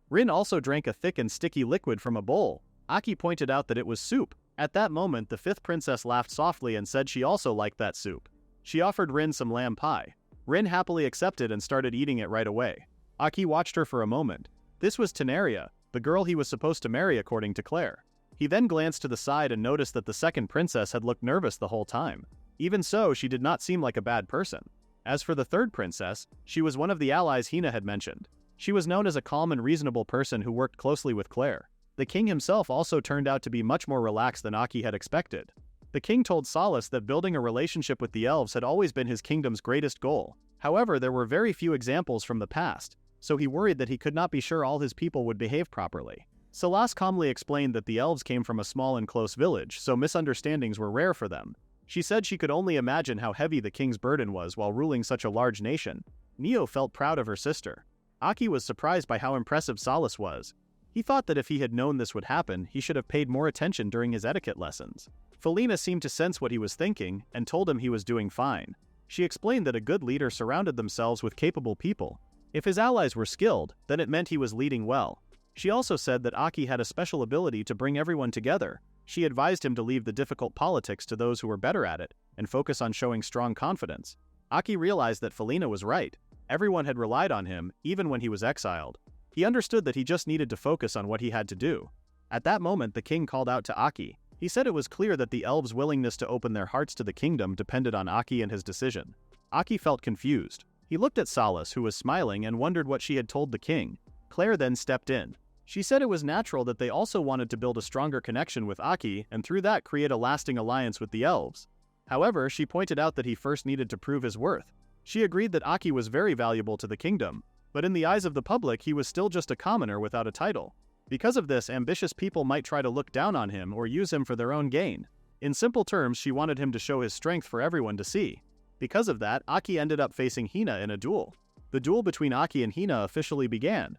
Rin also drank a thick and sticky liquid from a bowl. Aki pointed out that it was soup. At that moment, the fifth princess laughed softly and said she also liked that soup. She offered Rin some lamb pie. Rin happily accepted and started eating it right away. Aki watched her for a moment. This was Tenaria, the girl he was supposed to marry according to Claire. He then glanced to the side and noticed that the second princess had looked nervous the whole time. Even so, she did not seem like a bad person. As for the third princess, she was one of the allies Hina had mentioned. She was known as a calm and reasonable person who worked closely with Claire. The king himself also turned out to be much more relaxed than Aki had expected. The king told Salas that building a relationship with the elves had always been his kingdom's greatest goal. However, there were very few examples from the past, so he worried that he could not be sure all his people would behave properly. Salas calmly explained that the elves came from a small and close village, so misunderstandings were rare for them. She said she could only imagine how heavy the king's burden was while ruling such a large nation. Neo felt proud of her sister. Aki was surprised by how impressive Salas was. He thought that if he had known this would happen, he should have paid more attention during his etiquette lessons. Felina seemed to sense what he was thinking and told him he was doing fine. She explained that a good leader surrounded themselves with capable people. If his allies were skilled, then it meant he was leading well. She also said that Aki had a special ability to bring everyone together. She advised him to leave the difficult politics to those who were better at it and focus on showing strong confidence. Aki realized that Felina was right. Everyone had relied on him, even when he was exiled. He understood that he just needed to focus on what he had to do. At that moment, the king called out to Aki. He said it was clear that the elves' willingness to open their hearts to the kingdom depended on Aki and his decision. Aki felt confused. He looked at Salas, who was smiling, and wondered what she had told the king. Claire then stepped in. She said it was natural that they also wanted to build a stronger connection with Aki and through that create a lasting alliance with the elves. However, she pointed out that he first needed to prove his worth. She agreed that Aki was very valuable to the kingdom, but in the eyes of the public he was still just a commoner without a title. Because of this, ambitious people might try to look down on him or use him for their own gain. In simple terms, she wanted him to show his strength for everyone to see. Because of that, Aki ended up facing Hina in a duel. The duel between Aki and Hina officially began.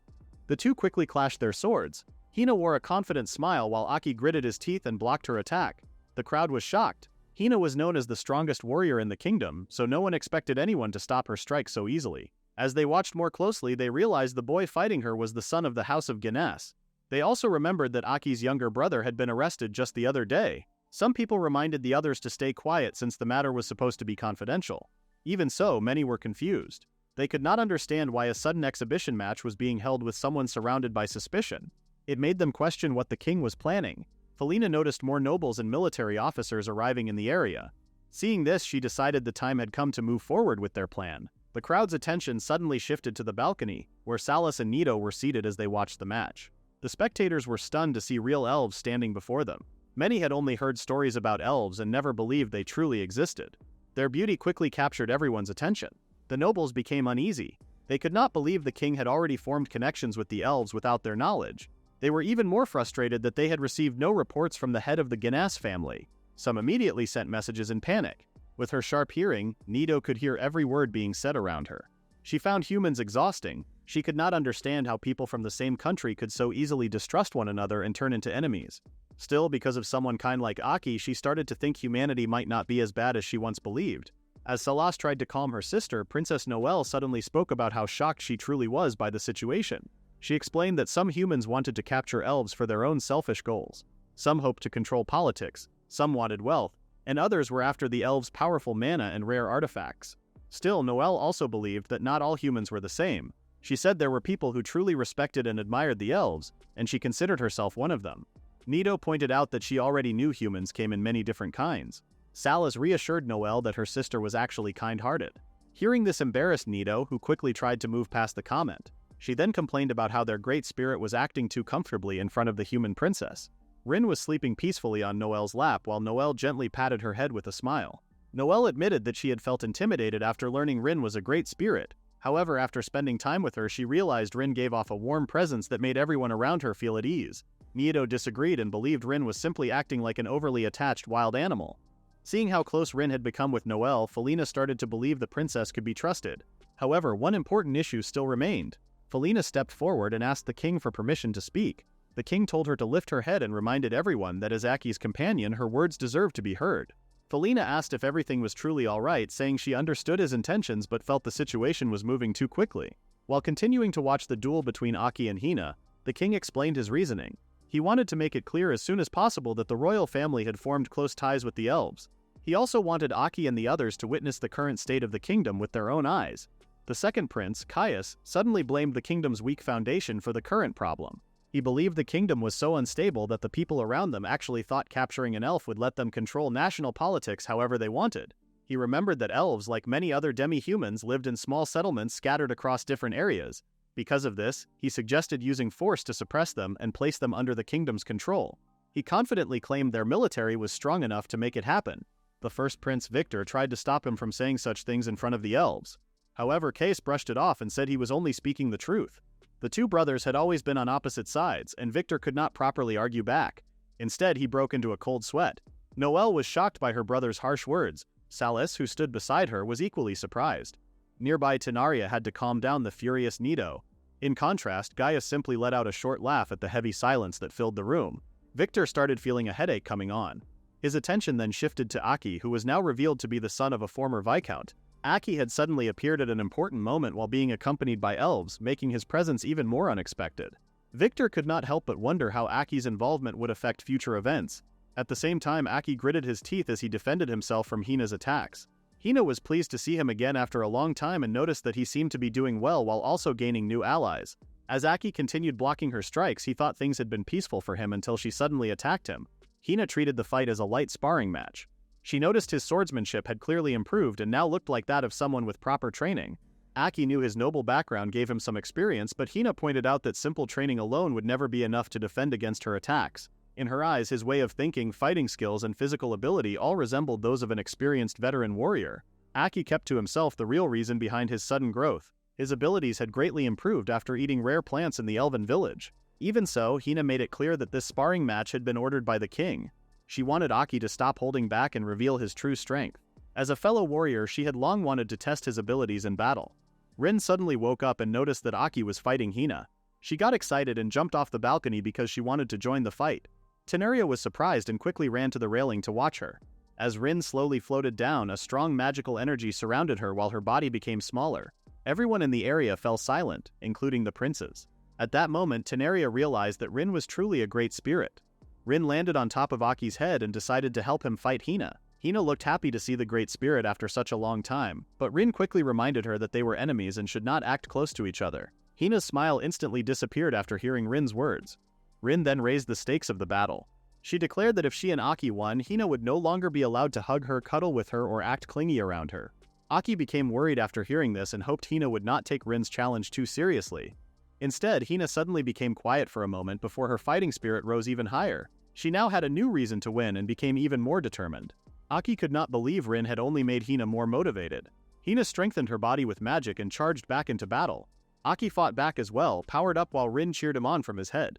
The two quickly clashed their swords. Hina wore a confident smile while Aki gritted his teeth and blocked her attack. The crowd was shocked. Hina was known as the strongest warrior in the kingdom, so no one expected anyone to stop her strike so easily. As they watched more closely, they realized the boy fighting her was the son of the House of Guinas. They also remembered that Aki's younger brother had been arrested just the other day. Some people reminded the others to stay quiet since the matter was supposed to be confidential. Even so, many were confused. They could not understand why a sudden exhibition match was being held with someone surrounded by suspicion. It made them question what the king was planning. Felina noticed more nobles and military officers arriving in the area. Seeing this, she decided the time had come to move forward with their plan. The crowd's attention suddenly shifted to the balcony, where Saras and Nito were seated as they watched the match. The spectators were stunned to see real elves standing before them. Many had only heard stories about elves and never believed they truly existed. Their beauty quickly captured everyone's attention. The nobles became uneasy. They could not believe the king had already formed connections with the elves without their knowledge. They were even more frustrated that they had received no reports from the head of the Guinas family. Some immediately sent messages in panic. With her sharp hearing, Nito could hear every word being said around her. She found humans exhausting. She could not understand how people from the same country could so easily distrust one another and turn into enemies. Still, because of someone kind like Aki, she started to think humanity might not be as bad as she once believed. As Salas tried to calm her sister, Princess Noelle suddenly spoke about how shocked she truly was by the situation. She explained that some humans wanted to capture elves for their own selfish goals. Some hoped to control politics, some wanted wealth, and others were after the elves' powerful mana and rare artifacts. Still, Noelle also believed that not all humans were the same. She said there were people who truly respected and admired the elves, and she considered herself one of them. Nito pointed out that she already knew humans came in many different kinds. Salas reassured Noelle that her sister was actually kind-hearted. Hearing this embarrassed Nito, who quickly tried to move past the comment. She then complained about how their great spirit was acting too comfortably in front of the human princess. Rin was sleeping peacefully on Noelle's lap while Noelle gently patted her head with a smile. Noelle admitted that she had felt intimidated after learning Rin was a great spirit. However, after spending time with her, she realized Rin gave off a warm presence that made everyone around her feel at ease. Nito disagreed and believed Rin was simply acting like an overly attached wild animal. Seeing how close Rin had become with Noelle, Felina started to believe the princess could be trusted. However, one important issue still remained. Felina stepped forward and asked the king for permission to speak. The king told her to lift her head and reminded everyone that as Aki's companion, her words deserved to be heard. Felina asked if everything was truly alright, saying she understood his intentions but felt the situation was moving too quickly. While continuing to watch the duel between Aki and Hina, the king explained his reasoning. He wanted to make it clear as soon as possible that the royal family had formed close ties with the elves. He also wanted Aki and the others to witness the current state of the kingdom with their own eyes. The second prince, Caius, suddenly blamed the kingdom's weak foundation for the current problem. He believed the kingdom was so unstable that the people around them actually thought capturing an elf would let them control national politics however they wanted. He remembered that elves, like many other demi-humans, lived in small settlements scattered across different areas. Because of this, he suggested using force to suppress them and place them under the kingdom's control. He confidently claimed their military was strong enough to make it happen. The first prince, Victor, tried to stop him from saying such things in front of the elves. However, Case brushed it off and said he was only speaking the truth. The two brothers had always been on opposite sides, and Victor could not properly argue back. Instead, he broke into a cold sweat. Noelle was shocked by her brother's harsh words. Salas, who stood beside her, was equally surprised. Nearby Tenaria had to calm down the furious Nito. In contrast, Gaius simply let out a short laugh at the heavy silence that filled the room. Victor started feeling a headache coming on. His attention then shifted to Aki, who was now revealed to be the son of a former Viscount. Aki had suddenly appeared at an important moment while being accompanied by elves, making his presence even more unexpected. Victor could not help but wonder how Aki's involvement would affect future events. At the same time, Aki gritted his teeth as he defended himself from Hina's attacks. Hina was pleased to see him again after a long time and noticed that he seemed to be doing well while also gaining new allies. As Aki continued blocking her strikes, he thought things had been peaceful for him until she suddenly attacked him. Hina treated the fight as a light sparring match. She noticed his swordsmanship had clearly improved and now looked like that of someone with proper training. Aki knew his noble background gave him some experience, but Hina pointed out that simple training alone would never be enough to defend against her attacks. In her eyes, his way of thinking, fighting skills, and physical ability all resembled those of an experienced veteran warrior. Aki kept to himself the real reason behind his sudden growth. His abilities had greatly improved after eating rare plants in the elven village. Even so, Hina made it clear that this sparring match had been ordered by the king. She wanted Aki to stop holding back and reveal his true strength. As a fellow warrior, she had long wanted to test his abilities in battle. Rin suddenly woke up and noticed that Aki was fighting Hina. She got excited and jumped off the balcony because she wanted to join the fight. Tenaria was surprised and quickly ran to the railing to watch her. As Rin slowly floated down, a strong magical energy surrounded her while her body became smaller. Everyone in the area fell silent, including the princes. At that moment, Tenaria realized that Rin was truly a great spirit. Rin landed on top of Aki's head and decided to help him fight Hina. Hina looked happy to see the great spirit after such a long time, but Rin quickly reminded her that they were enemies and should not act close to each other. Hina's smile instantly disappeared after hearing Rin's words. Rin then raised the stakes of the battle. She declared that if she and Aki won, Hina would no longer be allowed to hug her, cuddle with her, or act clingy around her. Aki became worried after hearing this and hoped Hina would not take Rin's challenge too seriously. Instead, Hina suddenly became quiet for a moment before her fighting spirit rose even higher. She now had a new reason to win and became even more determined. Aki could not believe Rin had only made Hina more motivated. Hina strengthened her body with magic and charged back into battle. Aki fought back as well, powered up while Rin cheered him on from his head.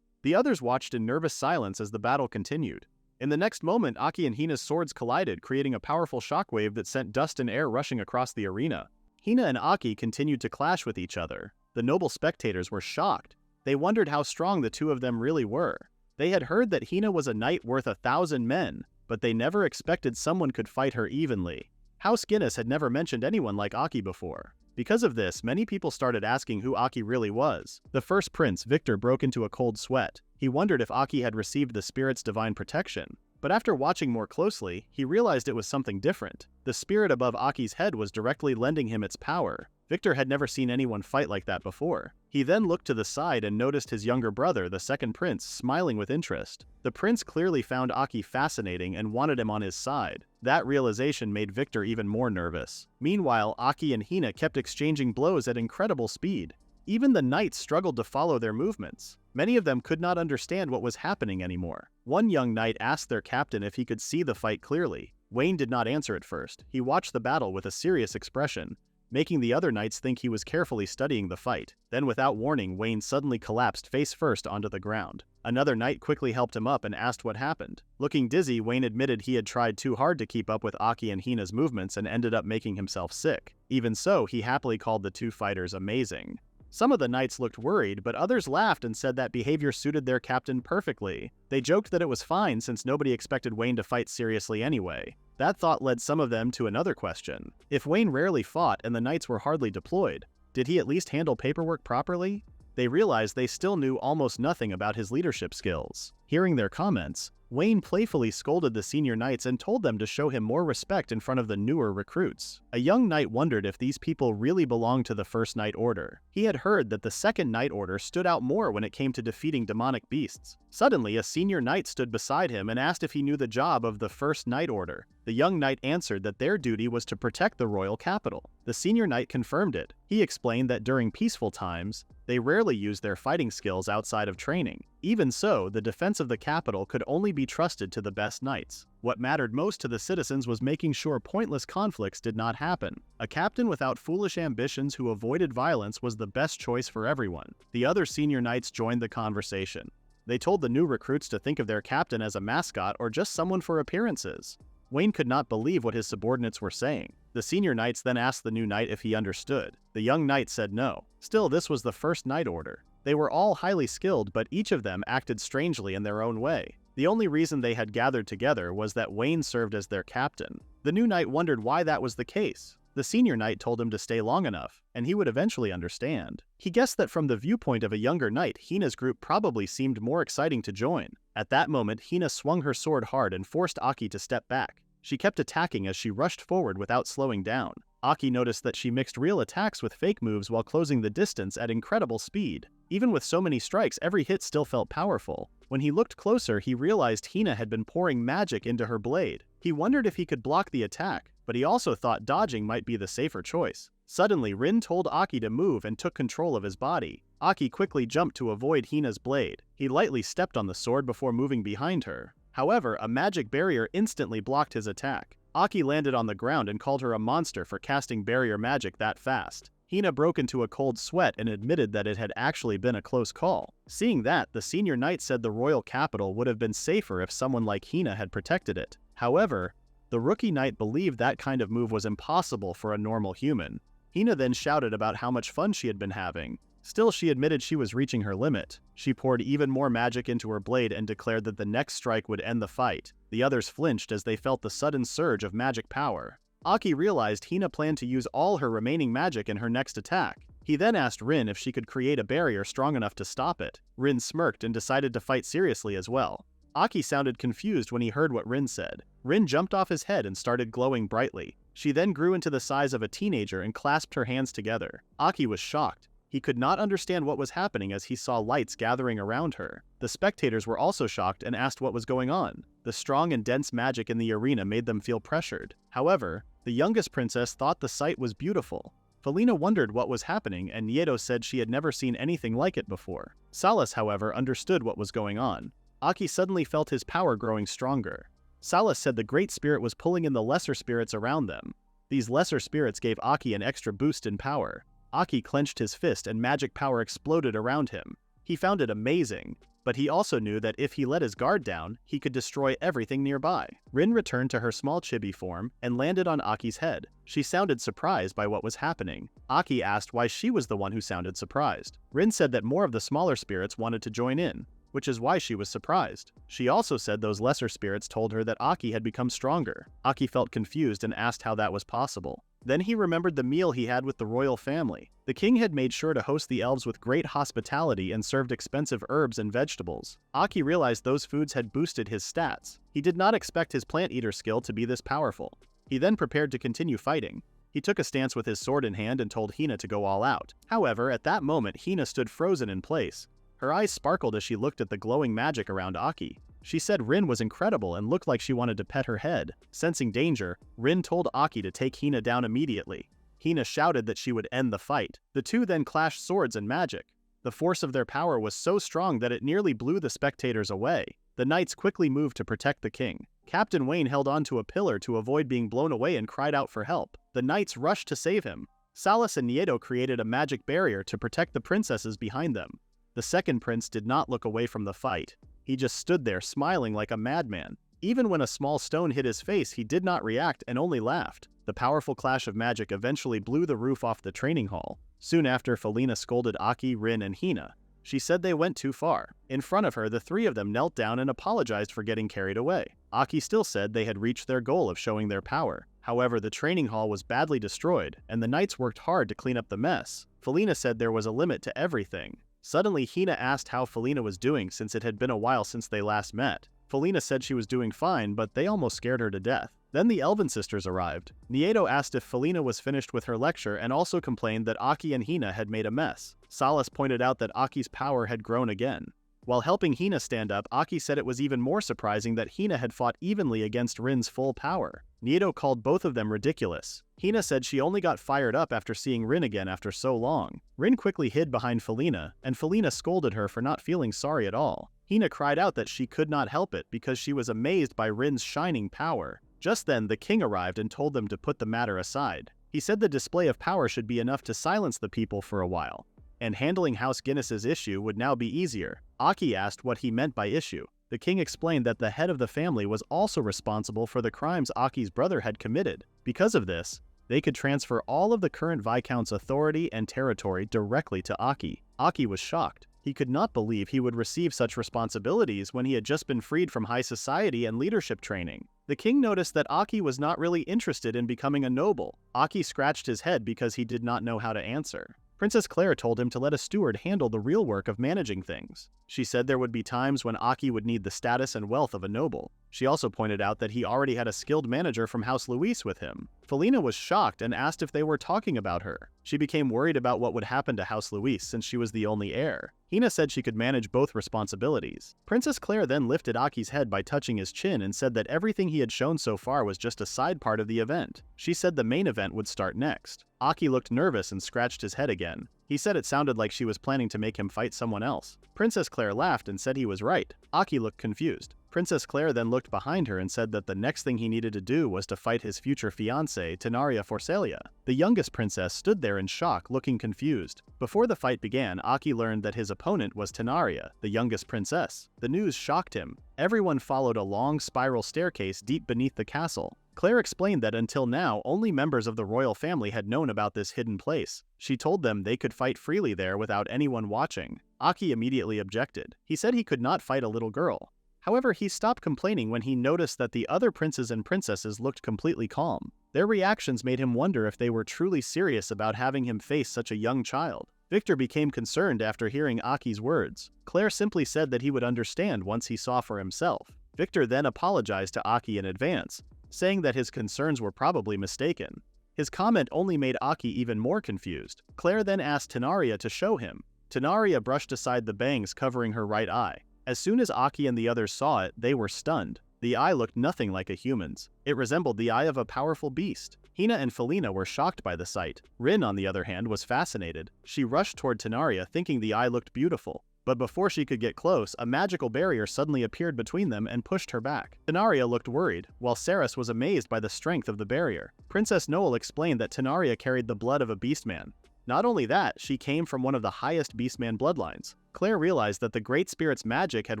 The others watched in nervous silence as the battle continued. In the next moment, Aki and Hina's swords collided, creating a powerful shockwave that sent dust and air rushing across the arena. Hina and Aki continued to clash with each other. The noble spectators were shocked. They wondered how strong the two of them really were. They had heard that Hina was a knight worth 1,000 men, but they never expected someone could fight her evenly. House Guinness had never mentioned anyone like Aki before. Because of this, many people started asking who Aki really was. The first prince, Victor, broke into a cold sweat. He wondered if Aki had received the spirit's divine protection. But after watching more closely, he realized it was something different. The spirit above Aki's head was directly lending him its power. Victor had never seen anyone fight like that before. He then looked to the side and noticed his younger brother, the second prince, smiling with interest. The prince clearly found Aki fascinating and wanted him on his side. That realization made Victor even more nervous. Meanwhile, Aki and Hina kept exchanging blows at incredible speed. Even the knights struggled to follow their movements. Many of them could not understand what was happening anymore. One young knight asked their captain if he could see the fight clearly. Wayne did not answer at first. He watched the battle with a serious expression, making the other knights think he was carefully studying the fight. Then without warning, Wayne suddenly collapsed face first onto the ground. Another knight quickly helped him up and asked what happened. Looking dizzy, Wayne admitted he had tried too hard to keep up with Aki and Hina's movements and ended up making himself sick. Even so, he happily called the two fighters amazing. Some of the knights looked worried, but others laughed and said that behavior suited their captain perfectly. They joked that it was fine since nobody expected Wayne to fight seriously anyway. That thought led some of them to another question. If Wayne rarely fought and the knights were hardly deployed, did he at least handle paperwork properly? They realized they still knew almost nothing about his leadership skills. Hearing their comments, Wayne playfully scolded the senior knights and told them to show him more respect in front of the newer recruits. A young knight wondered if these people really belonged to the First Knight Order. He had heard that the Second Knight Order stood out more when it came to defeating demonic beasts. Suddenly, a senior knight stood beside him and asked if he knew the job of the First Knight Order. The young knight answered that their duty was to protect the royal capital. The senior knight confirmed it. He explained that during peaceful times, they rarely used their fighting skills outside of training. Even so, the defense of the capital could only be trusted to the best knights. What mattered most to the citizens was making sure pointless conflicts did not happen. A captain without foolish ambitions who avoided violence was the best choice for everyone. The other senior knights joined the conversation. They told the new recruits to think of their captain as a mascot or just someone for appearances. Wayne could not believe what his subordinates were saying. The senior knights then asked the new knight if he understood. The young knight said no. Still, this was the First Knight Order. They were all highly skilled, but each of them acted strangely in their own way. The only reason they had gathered together was that Wayne served as their captain. The new knight wondered why that was the case. The senior knight told him to stay long enough, and he would eventually understand. He guessed that from the viewpoint of a younger knight, Hina's group probably seemed more exciting to join. At that moment, Hina swung her sword hard and forced Aki to step back. She kept attacking as she rushed forward without slowing down. Aki noticed that she mixed real attacks with fake moves while closing the distance at incredible speed. Even with so many strikes, every hit still felt powerful. When he looked closer, he realized Hina had been pouring magic into her blade. He wondered if he could block the attack, but he also thought dodging might be the safer choice. Suddenly, Rin told Aki to move and took control of his body. Aki quickly jumped to avoid Hina's blade. He lightly stepped on the sword before moving behind her. However, a magic barrier instantly blocked his attack. Aki landed on the ground and called her a monster for casting barrier magic that fast. Hina broke into a cold sweat and admitted that it had actually been a close call. Seeing that, the senior knight said the royal capital would have been safer if someone like Hina had protected it. However, the rookie knight believed that kind of move was impossible for a normal human. Hina then shouted about how much fun she had been having. Still, she admitted she was reaching her limit. She poured even more magic into her blade and declared that the next strike would end the fight. The others flinched as they felt the sudden surge of magic power. Aki realized Hina planned to use all her remaining magic in her next attack. He then asked Rin if she could create a barrier strong enough to stop it. Rin smirked and decided to fight seriously as well. Aki sounded confused when he heard what Rin said. Rin jumped off his head and started glowing brightly. She then grew into the size of a teenager and clasped her hands together. Aki was shocked. He could not understand what was happening as he saw lights gathering around her. The spectators were also shocked and asked what was going on. The strong and dense magic in the arena made them feel pressured. However, the youngest princess thought the sight was beautiful. Felina wondered what was happening, and Nieto said she had never seen anything like it before. Salas, however, understood what was going on. Aki suddenly felt his power growing stronger. Salas said the Great Spirit was pulling in the lesser spirits around them. These lesser spirits gave Aki an extra boost in power. Aki clenched his fist and magic power exploded around him. He found it amazing, but he also knew that if he let his guard down, he could destroy everything nearby. Rin returned to her small chibi form and landed on Aki's head. She sounded surprised by what was happening. Aki asked why she was the one who sounded surprised. Rin said that more of the smaller spirits wanted to join in, which is why she was surprised. She also said those lesser spirits told her that Aki had become stronger. Aki felt confused and asked how that was possible. Then he remembered the meal he had with the royal family. The king had made sure to host the elves with great hospitality and served expensive herbs and vegetables. Aki realized those foods had boosted his stats. He did not expect his plant eater skill to be this powerful. He then prepared to continue fighting. He took a stance with his sword in hand and told Hina to go all out. However, at that moment Hina stood frozen in place. Her eyes sparkled as she looked at the glowing magic around Aki. She said Rin was incredible and looked like she wanted to pet her head. Sensing danger, Rin told Aki to take Hina down immediately. Hina shouted that she would end the fight. The two then clashed swords and magic. The force of their power was so strong that it nearly blew the spectators away. The knights quickly moved to protect the king. Captain Wayne held onto a pillar to avoid being blown away and cried out for help. The knights rushed to save him. Salas and Nieto created a magic barrier to protect the princesses behind them. The second prince did not look away from the fight. He just stood there smiling like a madman. Even when a small stone hit his face, he did not react and only laughed. The powerful clash of magic eventually blew the roof off the training hall. Soon after, Felina scolded Aki, Rin, and Hina. She said they went too far. In front of her, the three of them knelt down and apologized for getting carried away. Aki still said they had reached their goal of showing their power. However, the training hall was badly destroyed, and the knights worked hard to clean up the mess. Felina said there was a limit to everything. Suddenly, Hina asked how Felina was doing since it had been a while since they last met. Felina said she was doing fine, but they almost scared her to death. Then the Elven sisters arrived. Nieto asked if Felina was finished with her lecture and also complained that Aki and Hina had made a mess. Salas pointed out that Aki's power had grown again. While helping Hina stand up, Aki said it was even more surprising that Hina had fought evenly against Rin's full power. Nieto called both of them ridiculous. Hina said she only got fired up after seeing Rin again after so long. Rin quickly hid behind Felina, and Felina scolded her for not feeling sorry at all. Hina cried out that she could not help it because she was amazed by Rin's shining power. Just then, the king arrived and told them to put the matter aside. He said the display of power should be enough to silence the people for a while, and handling House Guinness's issue would now be easier. Aki asked what he meant by issue. The king explained that the head of the family was also responsible for the crimes Aki's brother had committed. Because of this, they could transfer all of the current Viscount's authority and territory directly to Aki. Aki was shocked. He could not believe he would receive such responsibilities when he had just been freed from high society and leadership training. The king noticed that Aki was not really interested in becoming a noble. Aki scratched his head because he did not know how to answer. Princess Claire told him to let a steward handle the real work of managing things. She said there would be times when Aki would need the status and wealth of a noble. She also pointed out that he already had a skilled manager from House Luis with him. Felina was shocked and asked if they were talking about her. She became worried about what would happen to House Luis since she was the only heir. Hina said she could manage both responsibilities. Princess Claire then lifted Aki's head by touching his chin and said that everything he had shown so far was just a side part of the event. She said the main event would start next. Aki looked nervous and scratched his head again. He said it sounded like she was planning to make him fight someone else. Princess Claire laughed and said he was right. Aki looked confused. Princess Claire then looked behind her and said that the next thing he needed to do was to fight his future fiancée, Tenaria Forcelia. The youngest princess stood there in shock, looking confused. Before the fight began, Aki learned that his opponent was Tenaria, the youngest princess. The news shocked him. Everyone followed a long spiral staircase deep beneath the castle. Claire explained that until now, only members of the royal family had known about this hidden place. She told them they could fight freely there without anyone watching. Aki immediately objected. He said he could not fight a little girl. However, he stopped complaining when he noticed that the other princes and princesses looked completely calm. Their reactions made him wonder if they were truly serious about having him face such a young child. Victor became concerned after hearing Aki's words. Claire simply said that he would understand once he saw for himself. Victor then apologized to Aki in advance, saying that his concerns were probably mistaken. His comment only made Aki even more confused. Claire then asked Tenaria to show him. Tenaria brushed aside the bangs covering her right eye. As soon as Aki and the others saw it, they were stunned. The eye looked nothing like a human's. It resembled the eye of a powerful beast. Hina and Felina were shocked by the sight. Rin, on the other hand, was fascinated. She rushed toward Tenaria thinking the eye looked beautiful. But before she could get close, a magical barrier suddenly appeared between them and pushed her back. Tenaria looked worried, while Saras was amazed by the strength of the barrier. Princess Noel explained that Tenaria carried the blood of a beastman. Not only that, she came from one of the highest beastman bloodlines. Claire realized that the Great Spirit's magic had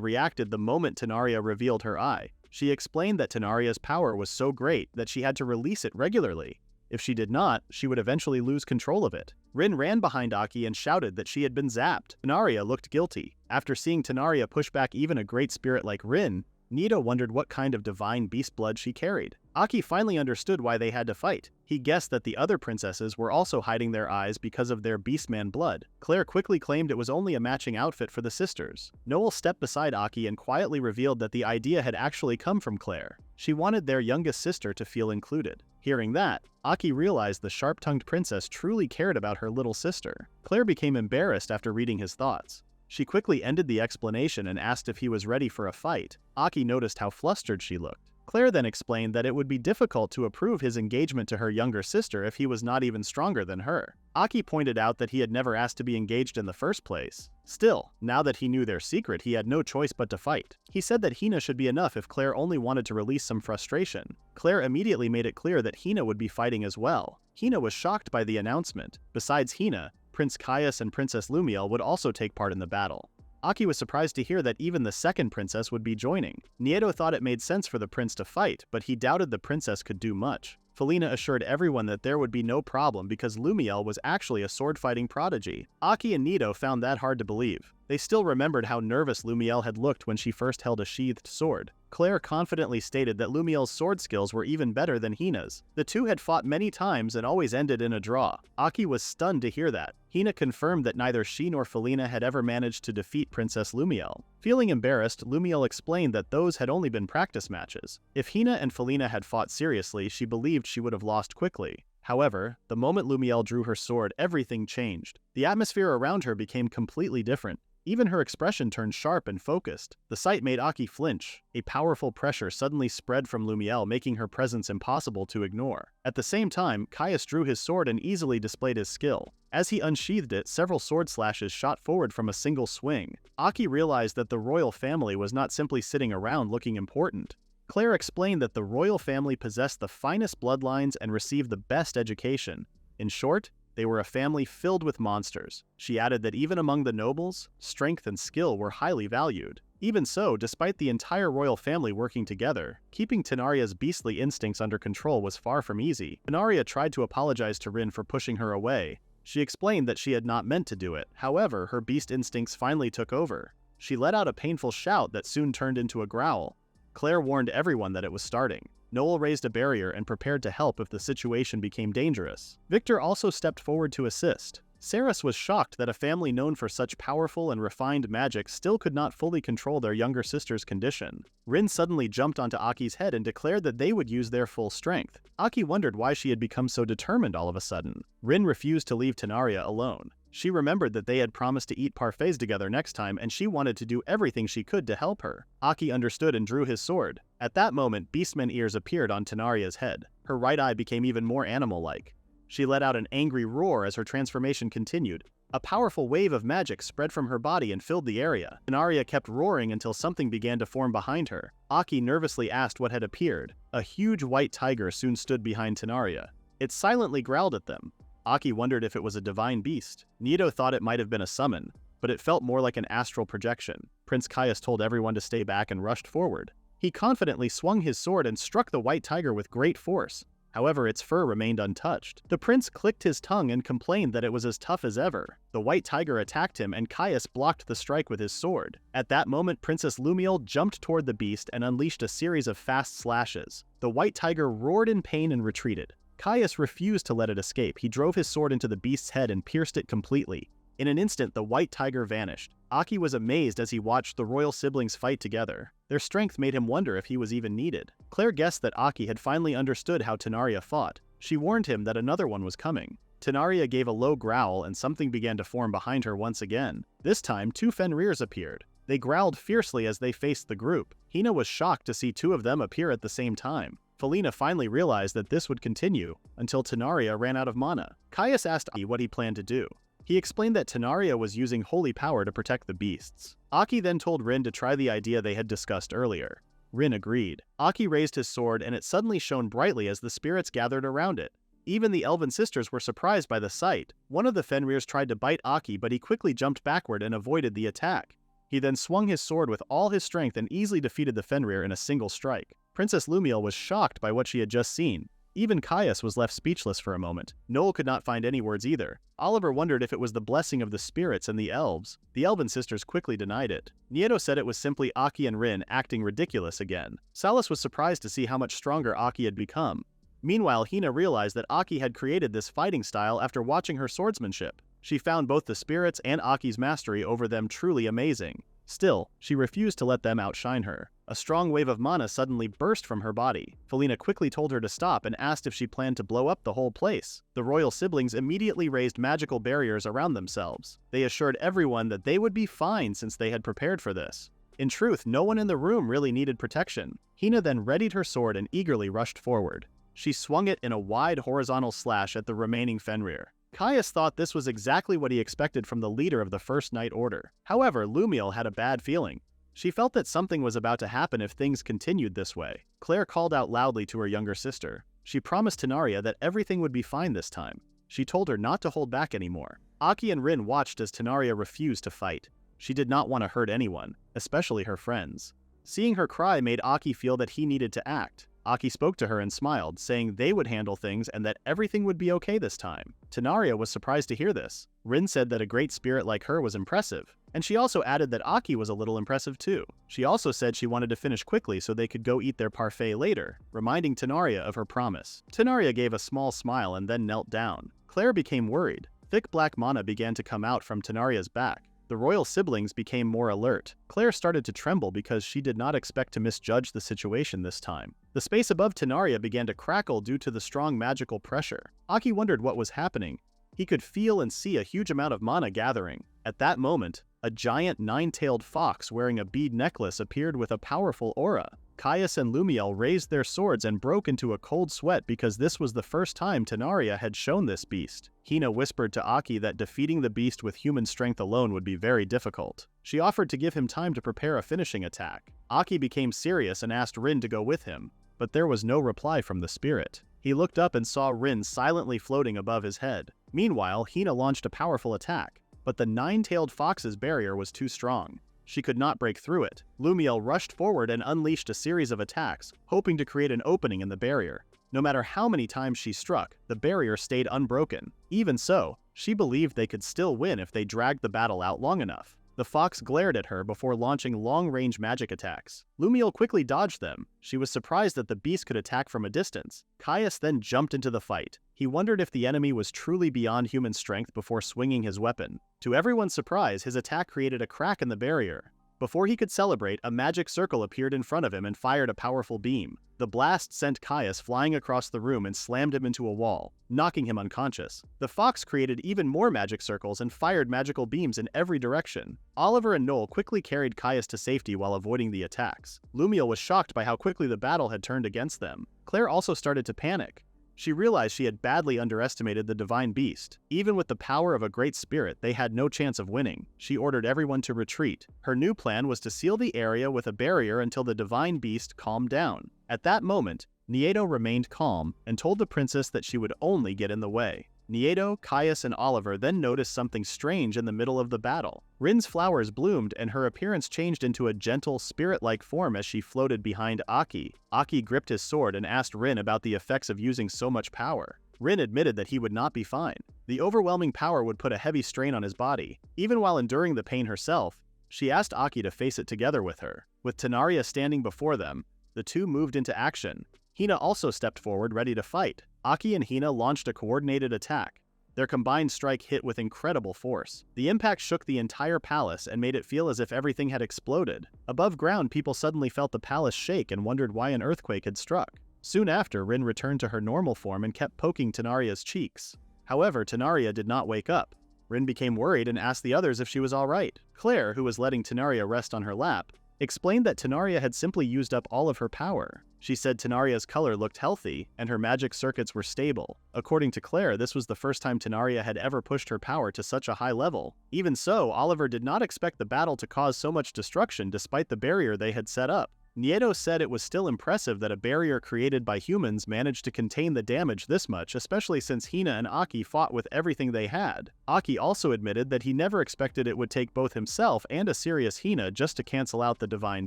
reacted the moment Tenaria revealed her eye. She explained that Tenaria's power was so great that she had to release it regularly. If she did not, she would eventually lose control of it. Rin ran behind Aki and shouted that she had been zapped. Tenaria looked guilty. After seeing Tenaria push back even a great spirit like Rin, Nito wondered what kind of divine beast blood she carried. Aki finally understood why they had to fight. He guessed that the other princesses were also hiding their eyes because of their beastman blood. Claire quickly claimed it was only a matching outfit for the sisters. Noel stepped beside Aki and quietly revealed that the idea had actually come from Claire. She wanted their youngest sister to feel included. Hearing that, Aki realized the sharp-tongued princess truly cared about her little sister. Claire became embarrassed after reading his thoughts. She quickly ended the explanation and asked if he was ready for a fight. Aki noticed how flustered she looked. Claire then explained that it would be difficult to approve his engagement to her younger sister if he was not even stronger than her. Aki pointed out that he had never asked to be engaged in the first place. Still, now that he knew their secret, he had no choice but to fight. He said that Hina should be enough if Claire only wanted to release some frustration. Claire immediately made it clear that Hina would be fighting as well. Hina was shocked by the announcement. Besides Hina, Prince Caius and Princess Lumiel would also take part in the battle. Aki was surprised to hear that even the second princess would be joining. Nieto thought it made sense for the prince to fight, but he doubted the princess could do much. Felina assured everyone that there would be no problem because Lumiel was actually a sword-fighting prodigy. Aki and Nito found that hard to believe. They still remembered how nervous Lumiel had looked when she first held a sheathed sword. Claire confidently stated that Lumiel's sword skills were even better than Hina's. The two had fought many times and always ended in a draw. Aki was stunned to hear that. Hina confirmed that neither she nor Felina had ever managed to defeat Princess Lumiel. Feeling embarrassed, Lumiel explained that those had only been practice matches. If Hina and Felina had fought seriously, she believed she would have lost quickly. However, the moment Lumiel drew her sword, everything changed. The atmosphere around her became completely different. Even her expression turned sharp and focused. The sight made Aki flinch. A powerful pressure suddenly spread from Lumiel, making her presence impossible to ignore. At the same time, Caius drew his sword and easily displayed his skill. As he unsheathed it, several sword slashes shot forward from a single swing. Aki realized that the royal family was not simply sitting around looking important. Claire explained that the royal family possessed the finest bloodlines and received the best education. In short, they were a family filled with monsters. She added that even among the nobles, strength and skill were highly valued. Even so, despite the entire royal family working together, keeping Tenaria's beastly instincts under control was far from easy. Tenaria tried to apologize to Rin for pushing her away. She explained that she had not meant to do it. However, her beast instincts finally took over. She let out a painful shout that soon turned into a growl. Claire warned everyone that it was starting. Noel raised a barrier and prepared to help if the situation became dangerous. Victor also stepped forward to assist. Saras was shocked that a family known for such powerful and refined magic still could not fully control their younger sister's condition. Rin suddenly jumped onto Aki's head and declared that they would use their full strength. Aki wondered why she had become so determined all of a sudden. Rin refused to leave Tenaria alone. She remembered that they had promised to eat parfaits together next time, and she wanted to do everything she could to help her. Aki understood and drew his sword. At that moment, beastman ears appeared on Tenaria's head. Her right eye became even more animal-like. She let out an angry roar as her transformation continued. A powerful wave of magic spread from her body and filled the area. Tenaria kept roaring until something began to form behind her. Aki nervously asked what had appeared. A huge white tiger soon stood behind Tenaria. It silently growled at them. Aki wondered if it was a divine beast. Nito thought it might have been a summon, but it felt more like an astral projection. Prince Caius told everyone to stay back and rushed forward. He confidently swung his sword and struck the white tiger with great force. However, its fur remained untouched. The prince clicked his tongue and complained that it was as tough as ever. The white tiger attacked him and Caius blocked the strike with his sword. At that moment, Princess Lumiel jumped toward the beast and unleashed a series of fast slashes. The white tiger roared in pain and retreated. Caius refused to let it escape. He drove his sword into the beast's head and pierced it completely. In an instant, the white tiger vanished. Aki was amazed as he watched the royal siblings fight together. Their strength made him wonder if he was even needed. Claire guessed that Aki had finally understood how Tenaria fought. She warned him that another one was coming. Tenaria gave a low growl and something began to form behind her once again. This time, 2 Fenrirs appeared. They growled fiercely as they faced the group. Hina was shocked to see 2 of them appear at the same time. Felina finally realized that this would continue until Tenaria ran out of mana. Caius asked Aki what he planned to do. He explained that Tenaria was using holy power to protect the beasts. Aki then told Rin to try the idea they had discussed earlier. Rin agreed. Aki raised his sword and it suddenly shone brightly as the spirits gathered around it. Even the elven sisters were surprised by the sight. One of the Fenrirs tried to bite Aki, but he quickly jumped backward and avoided the attack. He then swung his sword with all his strength and easily defeated the Fenrir in a single strike. Princess Lumiel was shocked by what she had just seen. Even Caius was left speechless for a moment. Noel could not find any words either. Oliver wondered if it was the blessing of the spirits and the elves. The elven sisters quickly denied it. Nieto said it was simply Aki and Rin acting ridiculous again. Salas was surprised to see how much stronger Aki had become. Meanwhile, Hina realized that Aki had created this fighting style after watching her swordsmanship. She found both the spirits and Aki's mastery over them truly amazing. Still, she refused to let them outshine her. A strong wave of mana suddenly burst from her body. Felina quickly told her to stop and asked if she planned to blow up the whole place. The royal siblings immediately raised magical barriers around themselves. They assured everyone that they would be fine since they had prepared for this. In truth, no one in the room really needed protection. Hina then readied her sword and eagerly rushed forward. She swung it in a wide horizontal slash at the remaining Fenrir. Caius thought this was exactly what he expected from the leader of the First Night Order. However, Lumiel had a bad feeling. She felt that something was about to happen if things continued this way. Claire called out loudly to her younger sister. She promised Tenaria that everything would be fine this time. She told her not to hold back anymore. Aki and Rin watched as Tenaria refused to fight. She did not want to hurt anyone, especially her friends. Seeing her cry made Aki feel that he needed to act. Aki spoke to her and smiled, saying they would handle things and that everything would be okay this time. Tenaria was surprised to hear this. Rin said that a great spirit like her was impressive, and she also added that Aki was a little impressive too. She also said she wanted to finish quickly so they could go eat their parfait later, reminding Tenaria of her promise. Tenaria gave a small smile and then knelt down. Claire became worried. Thick black mana began to come out from Tenaria's back. The royal siblings became more alert. Claire started to tremble because she did not expect to misjudge the situation this time. The space above Tenaria began to crackle due to the strong magical pressure. Aki wondered what was happening. He could feel and see a huge amount of mana gathering. At that moment, a giant 9-tailed fox wearing a bead necklace appeared with a powerful aura. Caius and Lumiel raised their swords and broke into a cold sweat because this was the first time Tenaria had shown this beast. Hina whispered to Aki that defeating the beast with human strength alone would be very difficult. She offered to give him time to prepare a finishing attack. Aki became serious and asked Rin to go with him, but there was no reply from the spirit. He looked up and saw Rin silently floating above his head. Meanwhile, Hina launched a powerful attack, but the 9-tailed fox's barrier was too strong. She could not break through it. Lumiel rushed forward and unleashed a series of attacks, hoping to create an opening in the barrier. No matter how many times she struck, the barrier stayed unbroken. Even so, she believed they could still win if they dragged the battle out long enough. The fox glared at her before launching long-range magic attacks. Lumiel quickly dodged them. She was surprised that the beast could attack from a distance. Caius then jumped into the fight. He wondered if the enemy was truly beyond human strength before swinging his weapon. To everyone's surprise, his attack created a crack in the barrier. Before he could celebrate, a magic circle appeared in front of him and fired a powerful beam. The blast sent Caius flying across the room and slammed him into a wall, knocking him unconscious. The fox created even more magic circles and fired magical beams in every direction. Oliver and Noel quickly carried Caius to safety while avoiding the attacks. Lumiel was shocked by how quickly the battle had turned against them. Claire also started to panic. She realized she had badly underestimated the divine beast. Even with the power of a great spirit, they had no chance of winning. She ordered everyone to retreat. Her new plan was to seal the area with a barrier until the divine beast calmed down. At that moment, Nieto remained calm and told the princess that she would only get in the way. Nieto, Caius, and Oliver then noticed something strange in the middle of the battle. Rin's flowers bloomed and her appearance changed into a gentle, spirit-like form as she floated behind Aki. Aki gripped his sword and asked Rin about the effects of using so much power. Rin admitted that he would not be fine. The overwhelming power would put a heavy strain on his body. Even while enduring the pain herself, she asked Aki to face it together with her. With Tenaria standing before them, the two moved into action. Hina also stepped forward ready to fight. Aki and Hina launched a coordinated attack. Their combined strike hit with incredible force. The impact shook the entire palace and made it feel as if everything had exploded. Above ground, people suddenly felt the palace shake and wondered why an earthquake had struck. Soon after, Rin returned to her normal form and kept poking Tenaria's cheeks. However, Tenaria did not wake up. Rin became worried and asked the others if she was alright. Claire, who was letting Tenaria rest on her lap, explained that Tenaria had simply used up all of her power. She said Tenaria's color looked healthy, and her magic circuits were stable. According to Claire, this was the first time Tenaria had ever pushed her power to such a high level. Even so, Oliver did not expect the battle to cause so much destruction despite the barrier they had set up. Nieto said it was still impressive that a barrier created by humans managed to contain the damage this much, especially since Hina and Aki fought with everything they had. Aki also admitted that he never expected it would take both himself and a serious Hina just to cancel out the divine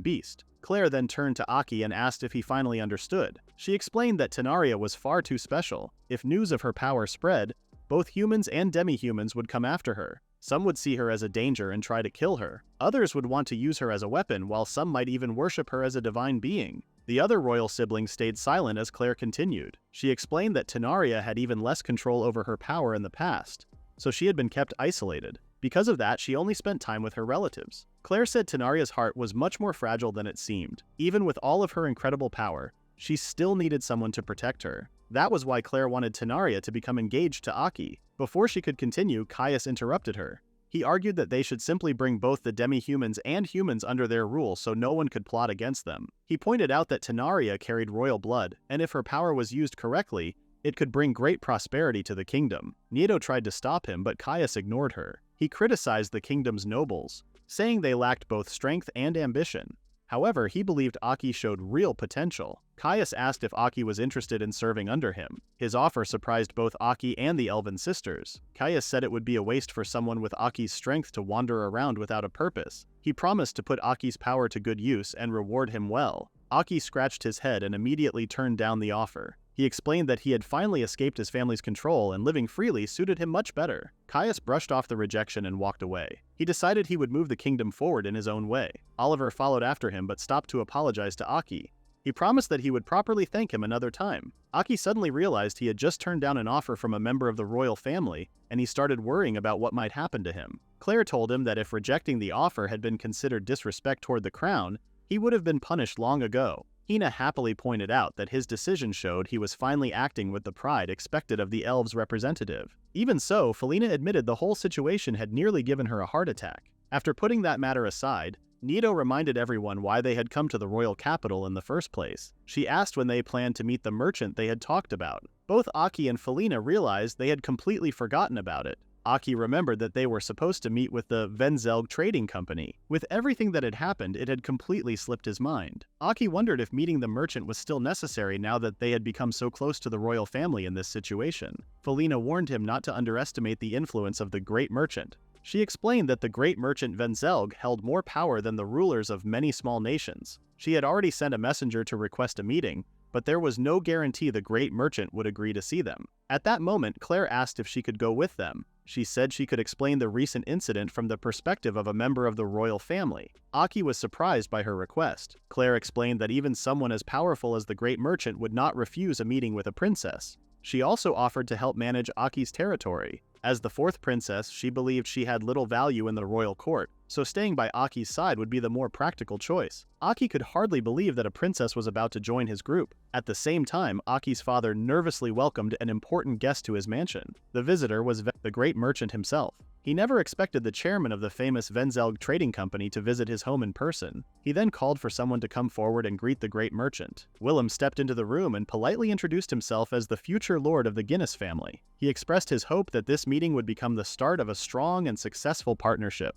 beast. Claire then turned to Aki and asked if he finally understood. She explained that Tenaria was far too special. If news of her power spread, both humans and demi-humans would come after her. Some would see her as a danger and try to kill her. Others would want to use her as a weapon, while some might even worship her as a divine being. The other royal siblings stayed silent as Claire continued. She explained that Tenaria had even less control over her power in the past, so she had been kept isolated. Because of that, she only spent time with her relatives. Claire said Tenaria's heart was much more fragile than it seemed. Even with all of her incredible power, she still needed someone to protect her. That was why Claire wanted Tenaria to become engaged to Aki. Before she could continue, Caius interrupted her. He argued that they should simply bring both the demi-humans and humans under their rule so no one could plot against them. He pointed out that Tenaria carried royal blood, and if her power was used correctly, it could bring great prosperity to the kingdom. Nieto tried to stop him, but Caius ignored her. He criticized the kingdom's nobles, saying they lacked both strength and ambition. However, he believed Aki showed real potential. Caius asked if Aki was interested in serving under him. His offer surprised both Aki and the elven sisters. Caius said it would be a waste for someone with Aki's strength to wander around without a purpose. He promised to put Aki's power to good use and reward him well. Aki scratched his head and immediately turned down the offer. He explained that he had finally escaped his family's control and living freely suited him much better. Caius brushed off the rejection and walked away. He decided he would move the kingdom forward in his own way. Oliver followed after him but stopped to apologize to Aki. He promised that he would properly thank him another time. Aki suddenly realized he had just turned down an offer from a member of the royal family, and he started worrying about what might happen to him. Claire told him that if rejecting the offer had been considered disrespect toward the crown, he would have been punished long ago. Hina happily pointed out that his decision showed he was finally acting with the pride expected of the elves' representative. Even so, Felina admitted the whole situation had nearly given her a heart attack. After putting that matter aside, Nieto reminded everyone why they had come to the royal capital in the first place. She asked when they planned to meet the merchant they had talked about. Both Aki and Felina realized they had completely forgotten about it. Aki remembered that they were supposed to meet with the Exiled trading company. With everything that had happened, it had completely slipped his mind. Aki wondered if meeting the merchant was still necessary now that they had become so close to the royal family in this situation. Felina warned him not to underestimate the influence of the great merchant. She explained that the great merchant Venzelg held more power than the rulers of many small nations. She had already sent a messenger to request a meeting, but there was no guarantee the great merchant would agree to see them. At that moment, Claire asked if she could go with them. She said she could explain the recent incident from the perspective of a member of the royal family. Aki was surprised by her request. Claire explained that even someone as powerful as the great merchant would not refuse a meeting with a princess. She also offered to help manage Aki's territory. As the fourth princess, she believed she had little value in the royal court, so staying by Aki's side would be the more practical choice. Aki could hardly believe that a princess was about to join his group. At the same time, Aki's father nervously welcomed an important guest to his mansion. The visitor was the great merchant himself. He never expected the chairman of the famous Venzelg trading company to visit his home in person. He then called for someone to come forward and greet the great merchant. Willem stepped into the room and politely introduced himself as the future lord of the Guinas family. He expressed his hope that this meeting would become the start of a strong and successful partnership.